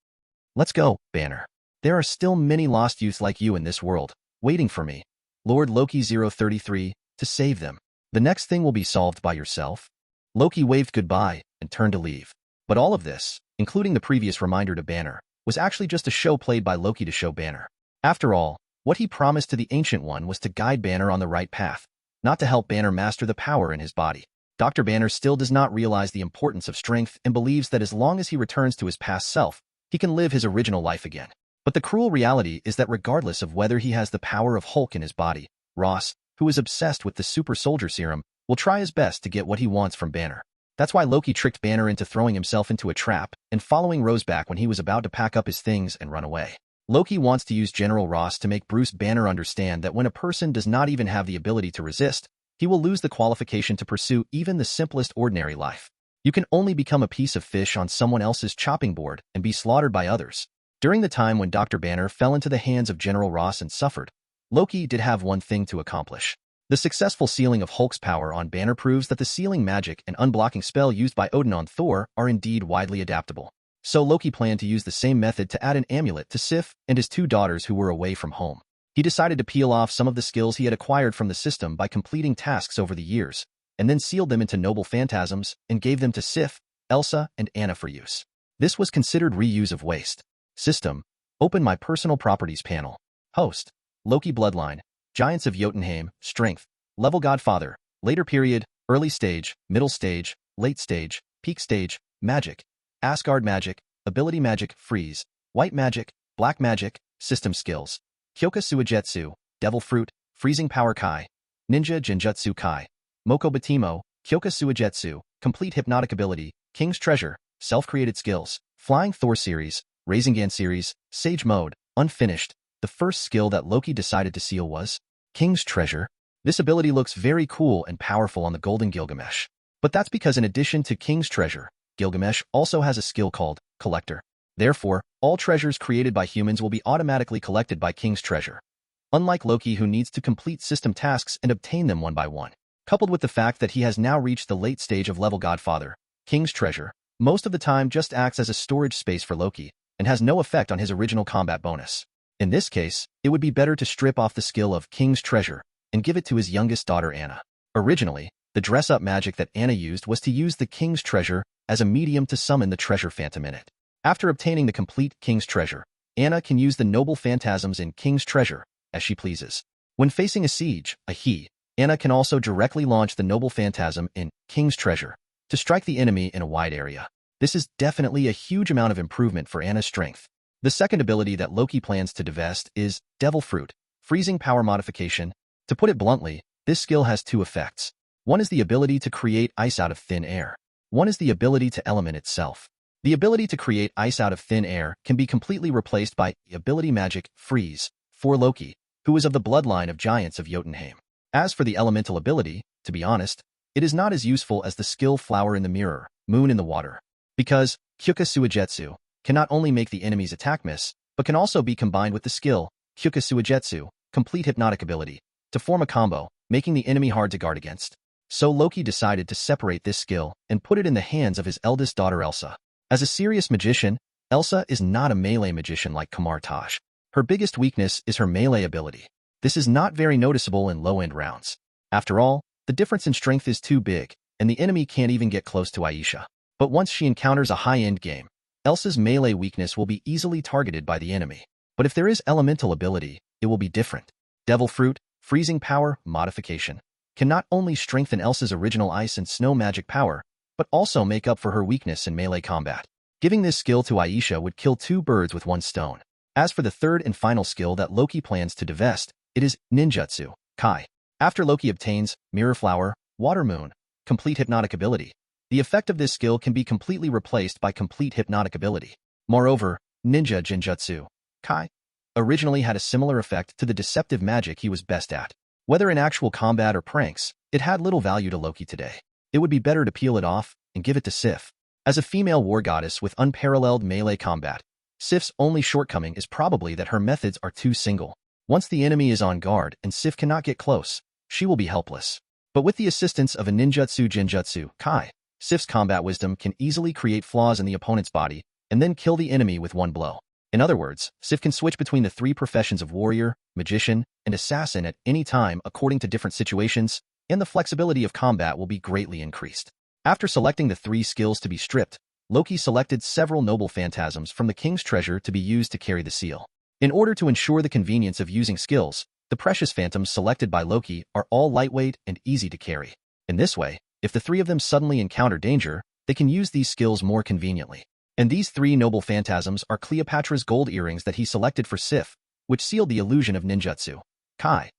"Let's go, Banner. There are still many lost youths like you in this world, waiting for me, Lord Loki 033, to save them. The next thing will be solved by yourself." Loki waved goodbye and turned to leave. But all of this, including the previous reminder to Banner, was actually just a show played by Loki to show Banner. After all, what he promised to the Ancient One was to guide Banner on the right path, not to help Banner master the power in his body. Dr. Banner still does not realize the importance of strength and believes that as long as he returns to his past self, he can live his original life again. But the cruel reality is that regardless of whether he has the power of Hulk in his body, Ross, who is obsessed with the super soldier serum, will try his best to get what he wants from Banner. That's why Loki tricked Banner into throwing himself into a trap and following Rose back when he was about to pack up his things and run away. Loki wants to use General Ross to make Bruce Banner understand that when a person does not even have the ability to resist, he will lose the qualification to pursue even the simplest ordinary life. You can only become a piece of fish on someone else's chopping board and be slaughtered by others. During the time when Dr. Banner fell into the hands of General Ross and suffered, Loki did have one thing to accomplish. The successful sealing of Hulk's power on Banner proves that the sealing magic and unblocking spell used by Odin on Thor are indeed widely adaptable. So Loki planned to use the same method to add an amulet to Sif and his two daughters who were away from home. He decided to peel off some of the skills he had acquired from the system by completing tasks over the years, and then sealed them into noble phantasms and gave them to Sif, Elsa, and Anna for use. This was considered reuse of waste. System. Open my personal properties panel. Host. Loki Bloodline. Giants of Jotunheim, Strength, Level Godfather, Later Period, Early Stage, Middle Stage, Late Stage, Peak Stage, Magic, Asgard Magic, Ability Magic, Freeze, White Magic, Black Magic, System Skills, Kyoka Suigetsu, Devil Fruit, Freezing Power Kai, Ninja Genjutsu Kai, Moko Batimo, Kyoka Suigetsu, Complete Hypnotic Ability, King's Treasure, Self-Created Skills, Flying Thor Series, Rasengan Series, Sage Mode, Unfinished. The first skill that Loki decided to seal was King's Treasure. This ability looks very cool and powerful on the Golden Gilgamesh. But that's because in addition to King's Treasure, Gilgamesh also has a skill called Collector. Therefore, all treasures created by humans will be automatically collected by King's Treasure. Unlike Loki, who needs to complete system tasks and obtain them one by one. Coupled with the fact that he has now reached the late stage of level Godfather, King's Treasure, most of the time just acts as a storage space for Loki and has no effect on his original combat bonus. In this case, it would be better to strip off the skill of King's Treasure and give it to his youngest daughter Anna. Originally, the dress-up magic that Anna used was to use the King's Treasure as a medium to summon the treasure phantom in it. After obtaining the complete King's Treasure, Anna can use the noble phantasms in King's Treasure as she pleases. When facing a siege, Anna can also directly launch the noble phantasm in King's Treasure to strike the enemy in a wide area. This is definitely a huge amount of improvement for Anna's strength. The second ability that Loki plans to divest is Devil Fruit, Freezing Power Modification. To put it bluntly, this skill has two effects. One is the ability to create ice out of thin air. One is the ability to element itself. The ability to create ice out of thin air can be completely replaced by the ability magic Freeze for Loki, who is of the bloodline of Giants of Jotunheim. As for the elemental ability, to be honest, it is not as useful as the skill Flower in the Mirror, Moon in the Water, because Kyoka Suigetsu can not only make the enemy's attack miss, but can also be combined with the skill Kyoka Suigetsu, Complete Hypnotic Ability, to form a combo, making the enemy hard to guard against. So Loki decided to separate this skill and put it in the hands of his eldest daughter Elsa. As a serious magician, Elsa is not a melee magician like Kamar Taj. Her biggest weakness is her melee ability. This is not very noticeable in low-end rounds. After all, the difference in strength is too big, and the enemy can't even get close to Aisha. But once she encounters a high-end game, Elsa's melee weakness will be easily targeted by the enemy. But if there is elemental ability, it will be different. Devil Fruit, Freezing Power, Modification, can not only strengthen Elsa's original ice and snow magic power, but also make up for her weakness in melee combat. Giving this skill to Aisha would kill two birds with one stone. As for the third and final skill that Loki plans to divest, it is Ninjutsu, Kai. After Loki obtains Mirror Flower, Water Moon, Complete Hypnotic Ability, the effect of this skill can be completely replaced by Complete Hypnotic Ability. Moreover, Ninja Jinjutsu, Kai, originally had a similar effect to the deceptive magic he was best at. Whether in actual combat or pranks, it had little value to Loki today. It would be better to peel it off and give it to Sif. As a female war goddess with unparalleled melee combat, Sif's only shortcoming is probably that her methods are too single. Once the enemy is on guard and Sif cannot get close, she will be helpless. But with the assistance of a Ninjutsu Jinjutsu, Kai, Sif's combat wisdom can easily create flaws in the opponent's body and then kill the enemy with one blow. In other words, Sif can switch between the three professions of warrior, magician, and assassin at any time according to different situations, and the flexibility of combat will be greatly increased. After selecting the three skills to be stripped, Loki selected several noble phantasms from the king's treasure to be used to carry the seal. In order to ensure the convenience of using skills, the precious phantoms selected by Loki are all lightweight and easy to carry. In this way, if the three of them suddenly encounter danger, they can use these skills more conveniently. And these three noble phantasms are Cleopatra's gold earrings that he selected for Sif, which sealed the illusion of ninjutsu, Kai.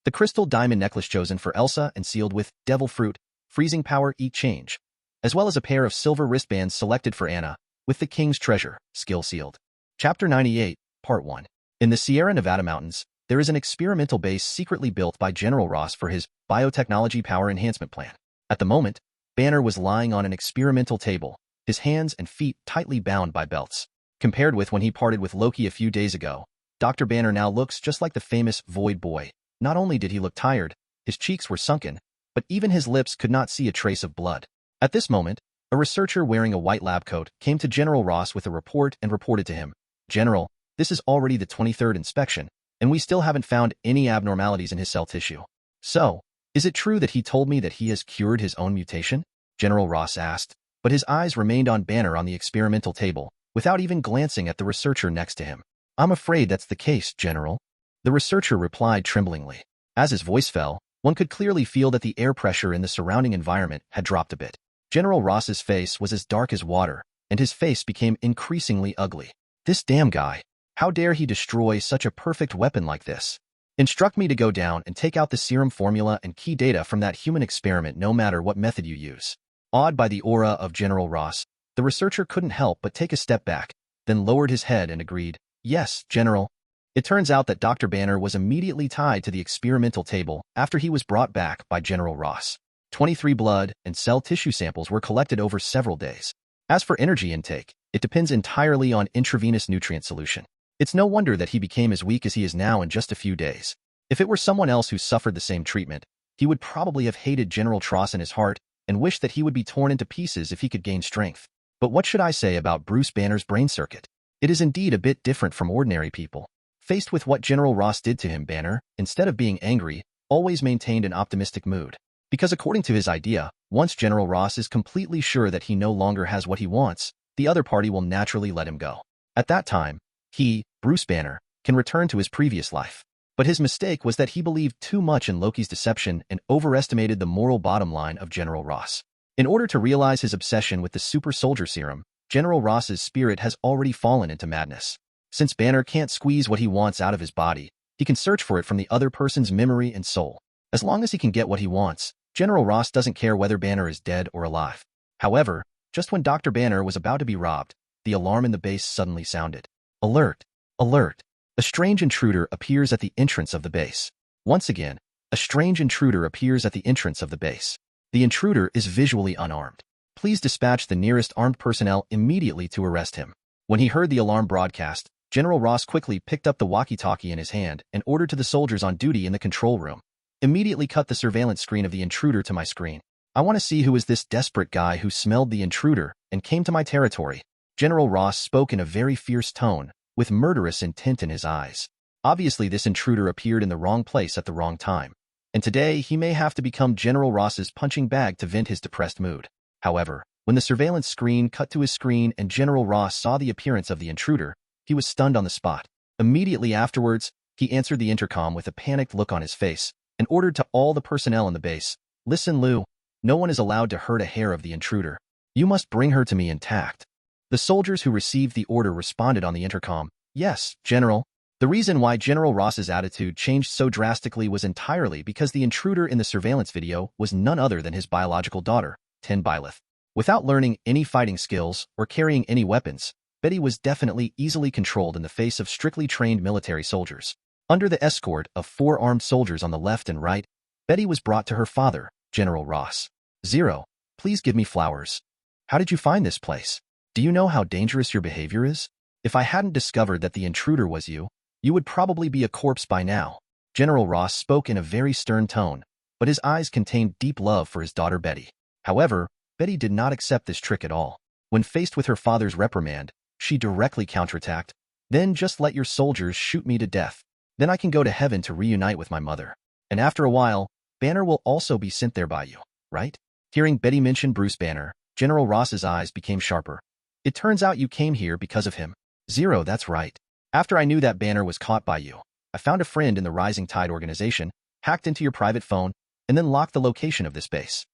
The crystal diamond necklace chosen for Elsa and sealed with Devil Fruit, Freezing Power, Eat Change, as well as a pair of silver wristbands selected for Anna, with the King's Treasure, skill sealed. Chapter 98, Part 1. In the Sierra Nevada mountains, there is an experimental base secretly built by General Ross for his biotechnology power enhancement plan. At the moment, Banner was lying on an experimental table, his hands and feet tightly bound by belts. Compared with when he parted with Loki a few days ago, Dr. Banner now looks just like the famous Void Boy. Not only did he look tired, his cheeks were sunken, but even his lips could not see a trace of blood. At this moment, a researcher wearing a white lab coat came to General Ross with a report and reported to him, "General, this is already the 23rd inspection, and we still haven't found any abnormalities in his cell tissue. So, is it true that he told me that he has cured his own mutation?" General Ross asked, but his eyes remained on Banner on the experimental table, without even glancing at the researcher next to him. "I'm afraid that's the case, General," the researcher replied tremblingly. As his voice fell, one could clearly feel that the air pressure in the surrounding environment had dropped a bit. General Ross's face was as dark as water, and his face became increasingly ugly. "This damn guy. How dare he destroy such a perfect weapon like this? Instruct me to go down and take out the serum formula and key data from that human experiment no matter what method you use." Awed by the aura of General Ross, the researcher couldn't help but take a step back, then lowered his head and agreed, "Yes, General." It turns out that Dr. Banner was immediately tied to the experimental table after he was brought back by General Ross. 23 blood and cell tissue samples were collected over several days. As for energy intake, it depends entirely on intravenous nutrient solution. It's no wonder that he became as weak as he is now in just a few days. If it were someone else who suffered the same treatment, he would probably have hated General Tross in his heart and wished that he would be torn into pieces if he could gain strength. But what should I say about Bruce Banner's brain circuit? It is indeed a bit different from ordinary people. Faced with what General Ross did to him, Banner, instead of being angry, always maintained an optimistic mood. Because according to his idea, once General Ross is completely sure that he no longer has what he wants, the other party will naturally let him go. At that time, he, Bruce Banner, can return to his previous life. But his mistake was that he believed too much in Loki's deception and overestimated the moral bottom line of General Ross. In order to realize his obsession with the super soldier serum, General Ross's spirit has already fallen into madness. Since Banner can't squeeze what he wants out of his body, he can search for it from the other person's memory and soul. As long as he can get what he wants, General Ross doesn't care whether Banner is dead or alive. However, just when Dr. Banner was about to be robbed, the alarm in the base suddenly sounded. Alert! Alert! A strange intruder appears at the entrance of the base. Once again, a strange intruder appears at the entrance of the base. The intruder is visually unarmed. Please dispatch the nearest armed personnel immediately to arrest him. When he heard the alarm broadcast, General Ross quickly picked up the walkie-talkie in his hand and ordered to the soldiers on duty in the control room, Immediately cut the surveillance screen of the intruder to my screen. I want to see who is this desperate guy who smelled the intruder and came to my territory. General Ross spoke in a very fierce tone, with murderous intent in his eyes. Obviously, this intruder appeared in the wrong place at the wrong time, and today he may have to become General Ross's punching bag to vent his depressed mood. However, when the surveillance screen cut to his screen and General Ross saw the appearance of the intruder, he was stunned on the spot. Immediately afterwards, he answered the intercom with a panicked look on his face and ordered to all the personnel in the base, "Listen, Lou, no one is allowed to hurt a hair of the intruder. You must bring her to me intact." The soldiers who received the order responded on the intercom, "Yes, General." The reason why General Ross's attitude changed so drastically was entirely because the intruder in the surveillance video was none other than his biological daughter, Ten Byleth. Without learning any fighting skills or carrying any weapons, Betty was definitely easily controlled in the face of strictly trained military soldiers. Under the escort of 4 armed soldiers on the left and right, Betty was brought to her father, General Ross. "Zero, please give me flowers. How did you find this place? Do you know how dangerous your behavior is? If I hadn't discovered that the intruder was you, you would probably be a corpse by now." General Ross spoke in a very stern tone, but his eyes contained deep love for his daughter Betty. However, Betty did not accept this trick at all. When faced with her father's reprimand, she directly counterattacked, "Then just let your soldiers shoot me to death. Then I can go to heaven to reunite with my mother. And after a while, Banner will also be sent there by you, right?" Hearing Betty mention Bruce Banner, General Ross's eyes became sharper. "It turns out you came here because of him." "Zero, that's right. After I knew that Banner was caught by you, I found a friend in the Rising Tide organization, hacked into your private phone, and then locked the location of this base.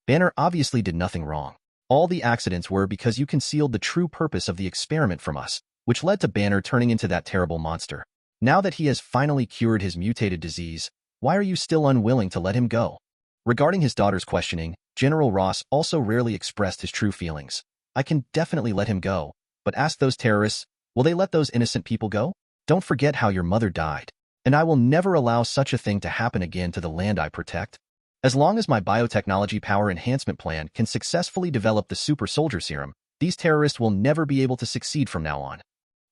Banner obviously did nothing wrong. All the accidents were because you concealed the true purpose of the experiment from us, which led to Banner turning into that terrible monster. Now that he has finally cured his mutated disease, why are you still unwilling to let him go?" Regarding his daughter's questioning, General Ross also rarely expressed his true feelings. "I can definitely let him go, but ask those terrorists, will they let those innocent people go? Don't forget how your mother died, and I will never allow such a thing to happen again to the land I protect. As long as my biotechnology power enhancement plan can successfully develop the super soldier serum, these terrorists will never be able to succeed from now on.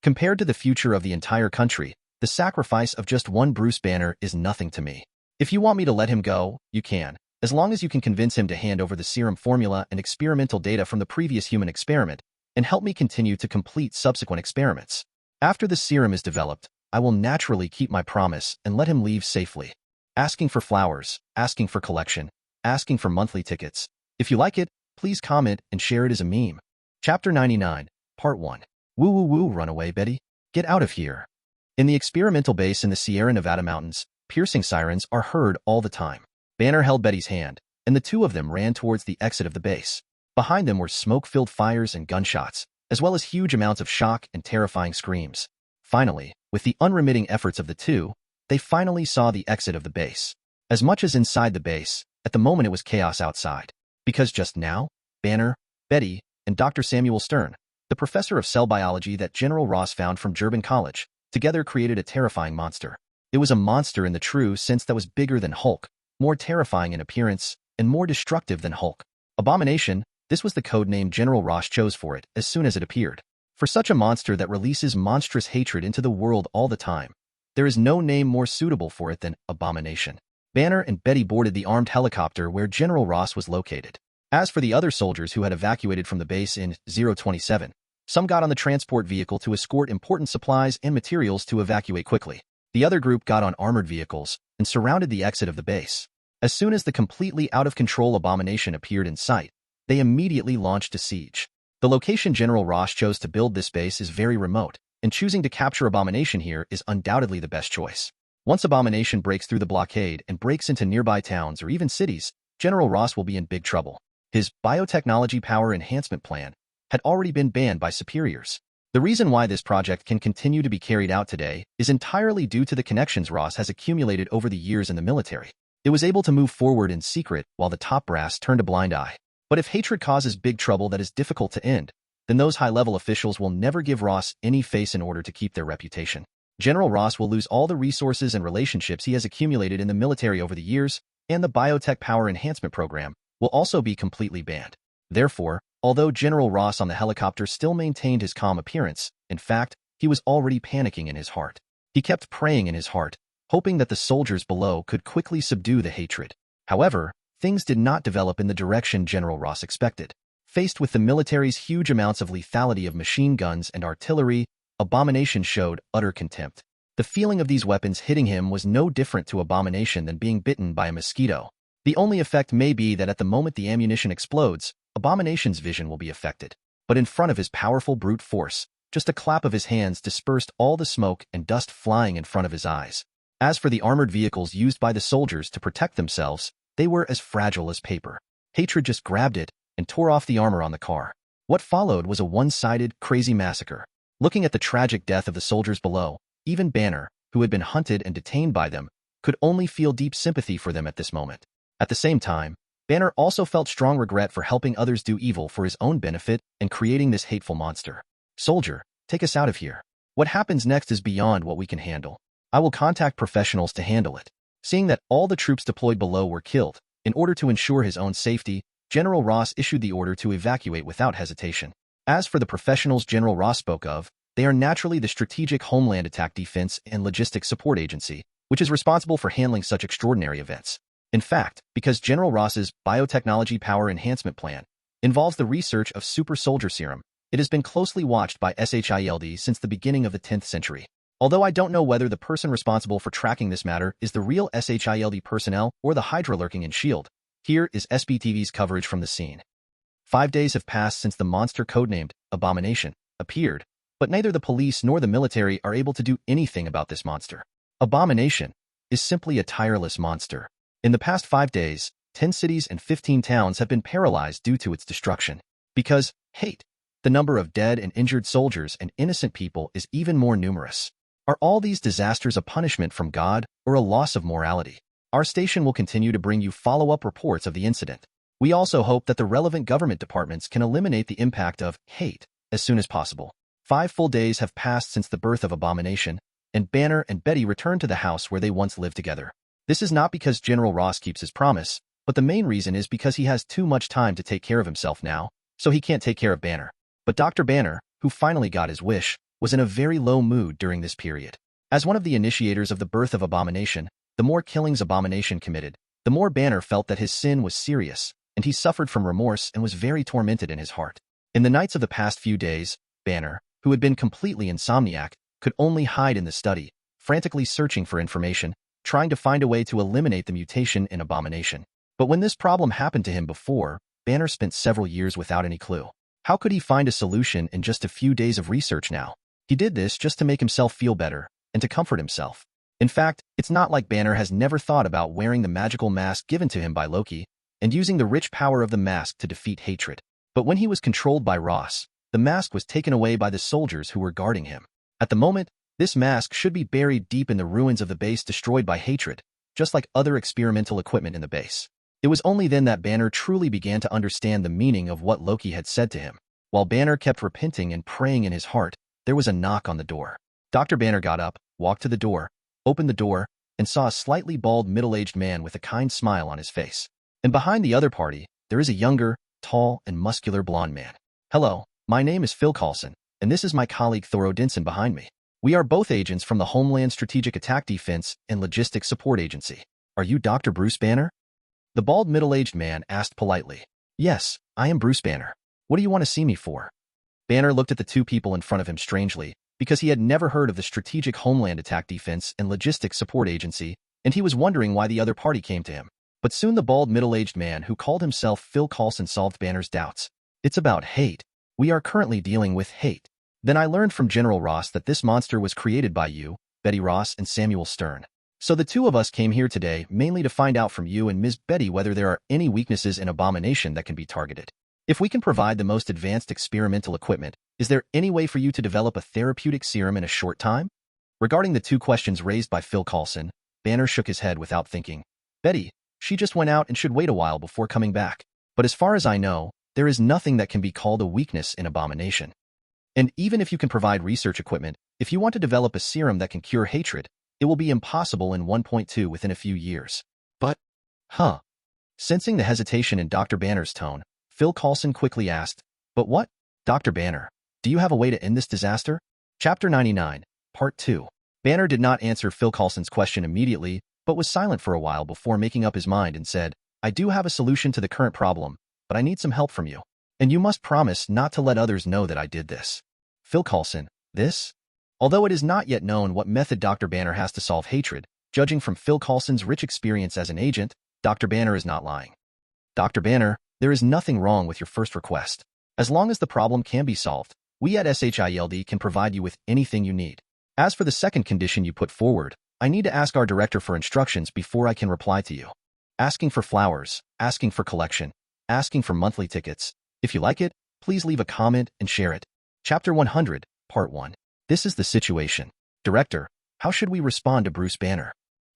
Compared to the future of the entire country, the sacrifice of just one Bruce Banner is nothing to me. If you want me to let him go, you can, as long as you can convince him to hand over the serum formula and experimental data from the previous human experiment, and help me continue to complete subsequent experiments. After the serum is developed, I will naturally keep my promise and let him leave safely. Asking for flowers, asking for collection, asking for monthly tickets. If you like it, please comment and share it as a meme." Chapter 99, Part 1. Woo woo woo, runaway Betty. Get out of here. In the experimental base in the Sierra Nevada mountains, piercing sirens are heard all the time. Banner held Betty's hand, and the two of them ran towards the exit of the base. Behind them were smoke-filled fires and gunshots, as well as huge amounts of shock and terrifying screams. Finally, with the unremitting efforts of the two, they finally saw the exit of the base. As much as inside the base, at the moment it was chaos outside. Because just now, Banner, Betty, and Dr. Samuel Stern, the professor of cell biology that General Ross found from Durban College, together created a terrifying monster. It was a monster in the true sense that was bigger than Hulk, more terrifying in appearance, and more destructive than Hulk. Abomination, this was the code name General Ross chose for it as soon as it appeared. For such a monster that releases monstrous hatred into the world all the time, there is no name more suitable for it than Abomination. Banner and Betty boarded the armed helicopter where General Ross was located. As for the other soldiers who had evacuated from the base in 027, some got on the transport vehicle to escort important supplies and materials to evacuate quickly. The other group got on armored vehicles and surrounded the exit of the base. As soon as the completely out-of-control Abomination appeared in sight, they immediately launched a siege. The location General Ross chose to build this base is very remote, and choosing to capture Abomination here is undoubtedly the best choice. Once Abomination breaks through the blockade and breaks into nearby towns or even cities, General Ross will be in big trouble. His biotechnology power enhancement plan had already been banned by superiors. The reason why this project can continue to be carried out today is entirely due to the connections Ross has accumulated over the years in the military. It was able to move forward in secret while the top brass turned a blind eye. But if hatred causes big trouble that is difficult to end, then those high-level officials will never give Ross any face in order to keep their reputation. General Ross will lose all the resources and relationships he has accumulated in the military over the years, and the biotech power enhancement program will also be completely banned. Therefore, although General Ross on the helicopter still maintained his calm appearance, in fact, he was already panicking in his heart. He kept praying in his heart, hoping that the soldiers below could quickly subdue the hatred. However, things did not develop in the direction General Ross expected. Faced with the military's huge amounts of lethality of machine guns and artillery, Abomination showed utter contempt. The feeling of these weapons hitting him was no different to Abomination than being bitten by a mosquito. The only effect may be that at the moment the ammunition explodes, Abomination's vision will be affected. But in front of his powerful brute force, just a clap of his hands dispersed all the smoke and dust flying in front of his eyes. As for the armored vehicles used by the soldiers to protect themselves, they were as fragile as paper. Hatred just grabbed it and tore off the armor on the car. What followed was a one-sided, crazy massacre. Looking at the tragic death of the soldiers below, even Banner, who had been hunted and detained by them, could only feel deep sympathy for them at this moment. At the same time, Banner also felt strong regret for helping others do evil for his own benefit and creating this hateful monster. Soldier, take us out of here. What happens next is beyond what we can handle. I will contact professionals to handle it. Seeing that all the troops deployed below were killed, in order to ensure his own safety, General Ross issued the order to evacuate without hesitation. As for the professionals General Ross spoke of, they are naturally the Strategic Homeland Attack Defense and Logistics Support Agency, which is responsible for handling such extraordinary events. In fact, because General Ross's Biotechnology Power Enhancement Plan involves the research of super soldier serum, it has been closely watched by SHIELD since the beginning of the 10th century. Although I don't know whether the person responsible for tracking this matter is the real SHIELD personnel or the Hydra lurking in S.H.I.E.L.D., here is SBTV's coverage from the scene. 5 days have passed since the monster codenamed Abomination appeared, but neither the police nor the military are able to do anything about this monster. Abomination is simply a tireless monster. In the past 5 days, 10 cities and 15 towns have been paralyzed due to its destruction. Because, hate, the number of dead and injured soldiers and innocent people is even more numerous. Are all these disasters a punishment from God or a loss of morality? Our station will continue to bring you follow-up reports of the incident. We also hope that the relevant government departments can eliminate the impact of hate as soon as possible. 5 full days have passed since the birth of Abomination, and Banner and Betty returned to the house where they once lived together. This is not because General Ross keeps his promise, but the main reason is because he has too much time to take care of himself now, so he can't take care of Banner. But Dr. Banner, who finally got his wish, was in a very low mood during this period. As one of the initiators of the birth of Abomination, the more killings Abomination committed, the more Banner felt that his sin was serious, and he suffered from remorse and was very tormented in his heart. In the nights of the past few days, Banner, who had been completely insomniac, could only hide in the study, frantically searching for information, trying to find a way to eliminate the mutation in Abomination. But when this problem happened to him before, Banner spent several years without any clue. How could he find a solution in just a few days of research now? He did this just to make himself feel better and to comfort himself. In fact, it's not like Banner has never thought about wearing the magical mask given to him by Loki and using the rich power of the mask to defeat hatred. But when he was controlled by Ross, the mask was taken away by the soldiers who were guarding him. At the moment, this mask should be buried deep in the ruins of the base destroyed by hatred, just like other experimental equipment in the base. It was only then that Banner truly began to understand the meaning of what Loki had said to him. While Banner kept repenting and praying in his heart, there was a knock on the door. Dr. Banner got up, walked to the door, opened the door, and saw a slightly bald middle-aged man with a kind smile on his face. And behind the other party, there is a younger, tall, and muscular blonde man. Hello, my name is Phil Coulson, and this is my colleague Thor Odinson behind me. We are both agents from the Homeland Strategic Attack Defense and Logistics Support Agency. Are you Dr. Bruce Banner? The bald middle-aged man asked politely. Yes, I am Bruce Banner. What do you want to see me for? Banner looked at the two people in front of him strangely, because he had never heard of the Strategic Homeland Attack Defense and Logistics Support Agency, and he was wondering why the other party came to him. But soon the bald middle-aged man who called himself Phil Coulson solved Banner's doubts. It's about hate. We are currently dealing with hate. Then I learned from General Ross that this monster was created by you, Betty Ross, and Samuel Stern. So the two of us came here today mainly to find out from you and Ms. Betty whether there are any weaknesses in Abomination that can be targeted. If we can provide the most advanced experimental equipment, is there any way for you to develop a therapeutic serum in a short time? Regarding the two questions raised by Phil Coulson, Banner shook his head without thinking. Betty, she just went out and should wait a while before coming back. But as far as I know, there is nothing that can be called a weakness in Abomination. And even if you can provide research equipment, if you want to develop a serum that can cure hatred, it will be impossible in 1.2 within a few years. But, Sensing the hesitation in Dr. Banner's tone, Phil Coulson quickly asked, but what? Dr. Banner, do you have a way to end this disaster? Chapter 99, Part 2. Banner did not answer Phil Coulson's question immediately, but was silent for a while before making up his mind and said, I do have a solution to the current problem, but I need some help from you. And you must promise not to let others know that I did this. Phil Coulson, this? Although it is not yet known what method Dr. Banner has to solve hatred, judging from Phil Coulson's rich experience as an agent, Dr. Banner is not lying. Dr. Banner, there is nothing wrong with your first request. As long as the problem can be solved, we at SHIELD can provide you with anything you need. As for the second condition you put forward, I need to ask our director for instructions before I can reply to you. Asking for flowers, asking for collection, asking for monthly tickets. If you like it, please leave a comment and share it. Chapter 100, Part 1. This is the situation. Director, how should we respond to Bruce Banner?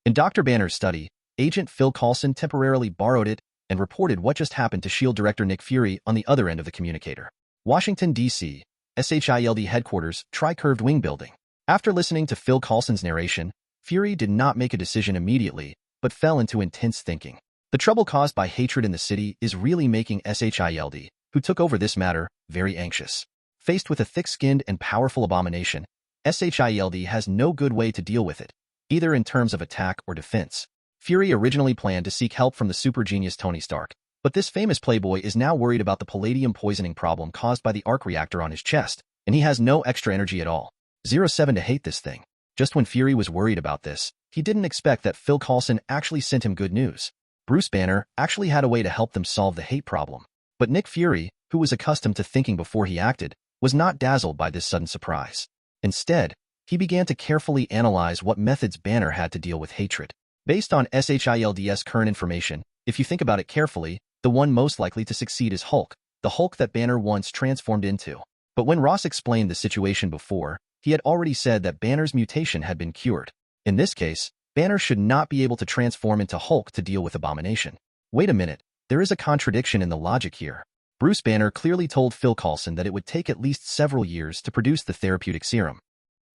In Dr. Banner's study, Agent Phil Coulson temporarily borrowed it and reported what just happened to S.H.I.E.L.D. Director Nick Fury on the other end of the communicator. Washington, D.C., SHIELD Headquarters, Tri-Curved Wing Building. After listening to Phil Coulson's narration, Fury did not make a decision immediately, but fell into intense thinking. The trouble caused by hatred in the city is really making SHIELD, who took over this matter, very anxious. Faced with a thick-skinned and powerful abomination, SHIELD has no good way to deal with it, either in terms of attack or defense. Fury originally planned to seek help from the super genius Tony Stark, but this famous playboy is now worried about the palladium poisoning problem caused by the arc reactor on his chest, and he has no extra energy at all. 07 to hate this thing. Just when Fury was worried about this, he didn't expect that Phil Coulson actually sent him good news. Bruce Banner actually had a way to help them solve the hate problem. But Nick Fury, who was accustomed to thinking before he acted, was not dazzled by this sudden surprise. Instead, he began to carefully analyze what methods Banner had to deal with hatred. Based on SHIELD's current information, if you think about it carefully, the one most likely to succeed is Hulk, the Hulk that Banner once transformed into. But when Ross explained the situation before, he had already said that Banner's mutation had been cured. In this case, Banner should not be able to transform into Hulk to deal with Abomination. Wait a minute, there is a contradiction in the logic here. Bruce Banner clearly told Phil Coulson that it would take at least several years to produce the therapeutic serum.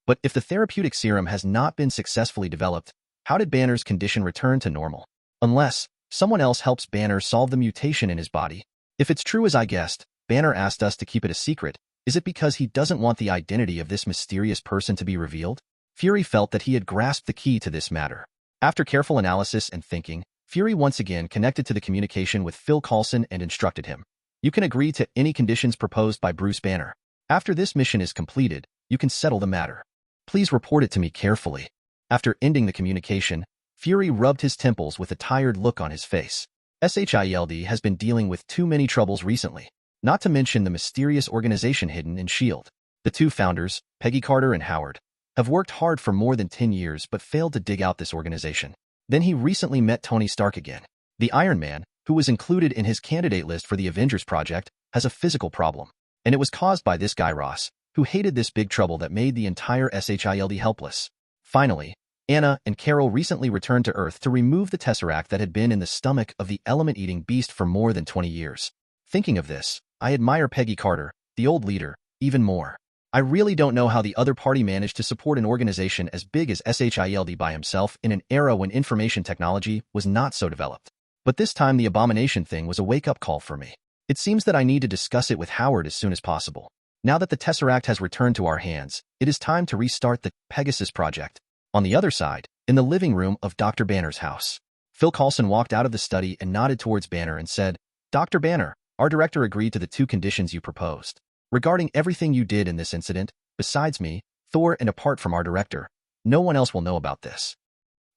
But if the therapeutic serum has not been successfully developed, how did Banner's condition return to normal? Unless someone else helps Banner solve the mutation in his body. If it's true as I guessed, Banner asked us to keep it a secret. Is it because he doesn't want the identity of this mysterious person to be revealed? Fury felt that he had grasped the key to this matter. After careful analysis and thinking, Fury once again connected to the communication with Phil Coulson and instructed him. You can agree to any conditions proposed by Bruce Banner. After this mission is completed, you can settle the matter. Please report it to me carefully. After ending the communication, Fury rubbed his temples with a tired look on his face. SHIELD has been dealing with too many troubles recently, not to mention the mysterious organization hidden in S.H.I.E.L.D. The two founders, Peggy Carter and Howard, have worked hard for more than 10 years but failed to dig out this organization. Then he recently met Tony Stark again. The Iron Man, who was included in his candidate list for the Avengers project, has a physical problem. And it was caused by this guy Ross, who hated this big trouble that made the entire SHIELD helpless. Finally, Anna and Carol recently returned to Earth to remove the Tesseract that had been in the stomach of the element-eating beast for more than 20 years. Thinking of this, I admire Peggy Carter, the old leader, even more. I really don't know how the other party managed to support an organization as big as SHIELD by himself in an era when information technology was not so developed. But this time the Abomination thing was a wake-up call for me. It seems that I need to discuss it with Howard as soon as possible. Now that the Tesseract has returned to our hands, it is time to restart the Pegasus project. On the other side, in the living room of Dr. Banner's house, Phil Coulson walked out of the study and nodded towards Banner and said, Dr. Banner, our director agreed to the two conditions you proposed. Regarding everything you did in this incident, besides me, Thor, and apart from our director, no one else will know about this.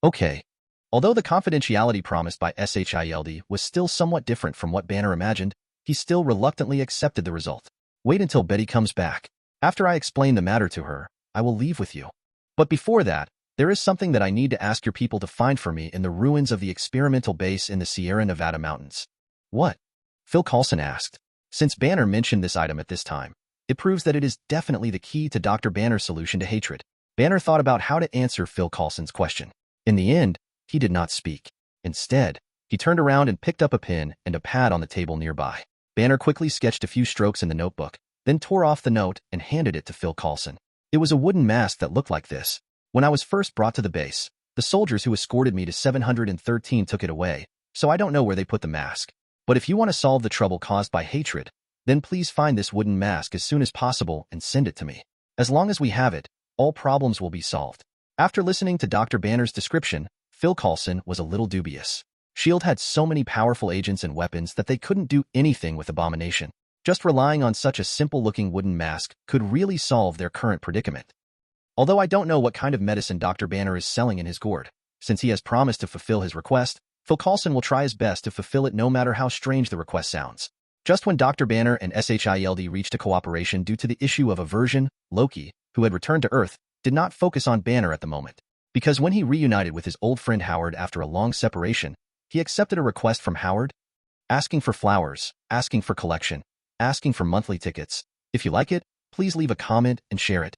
Okay. Although the confidentiality promised by SHIELD was still somewhat different from what Banner imagined, he still reluctantly accepted the result. Wait until Betty comes back. After I explain the matter to her, I will leave with you. But before that, there is something that I need to ask your people to find for me in the ruins of the experimental base in the Sierra Nevada mountains. What? Phil Coulson asked. Since Banner mentioned this item at this time, it proves that it is definitely the key to Dr. Banner's solution to hatred. Banner thought about how to answer Phil Coulson's question. In the end, he did not speak. Instead, he turned around and picked up a pen and a pad on the table nearby. Banner quickly sketched a few strokes in the notebook, then tore off the note and handed it to Phil Coulson. It was a wooden mask that looked like this. When I was first brought to the base, the soldiers who escorted me to 713 took it away, so I don't know where they put the mask. But if you want to solve the trouble caused by hatred, then please find this wooden mask as soon as possible and send it to me. As long as we have it, all problems will be solved. After listening to Dr. Banner's description, Phil Coulson was a little dubious. S.H.I.E.L.D. had so many powerful agents and weapons that they couldn't do anything with Abomination. Just relying on such a simple-looking wooden mask could really solve their current predicament. Although I don't know what kind of medicine Dr. Banner is selling in his gourd, since he has promised to fulfill his request, Phil Coulson will try his best to fulfill it no matter how strange the request sounds. Just when Dr. Banner and S.H.I.E.L.D. reached a cooperation due to the issue of aversion, Loki, who had returned to Earth, did not focus on Banner at the moment. Because when he reunited with his old friend Howard after a long separation, he accepted a request from Howard, asking for flowers, asking for collection, asking for monthly tickets. If you like it, please leave a comment and share it.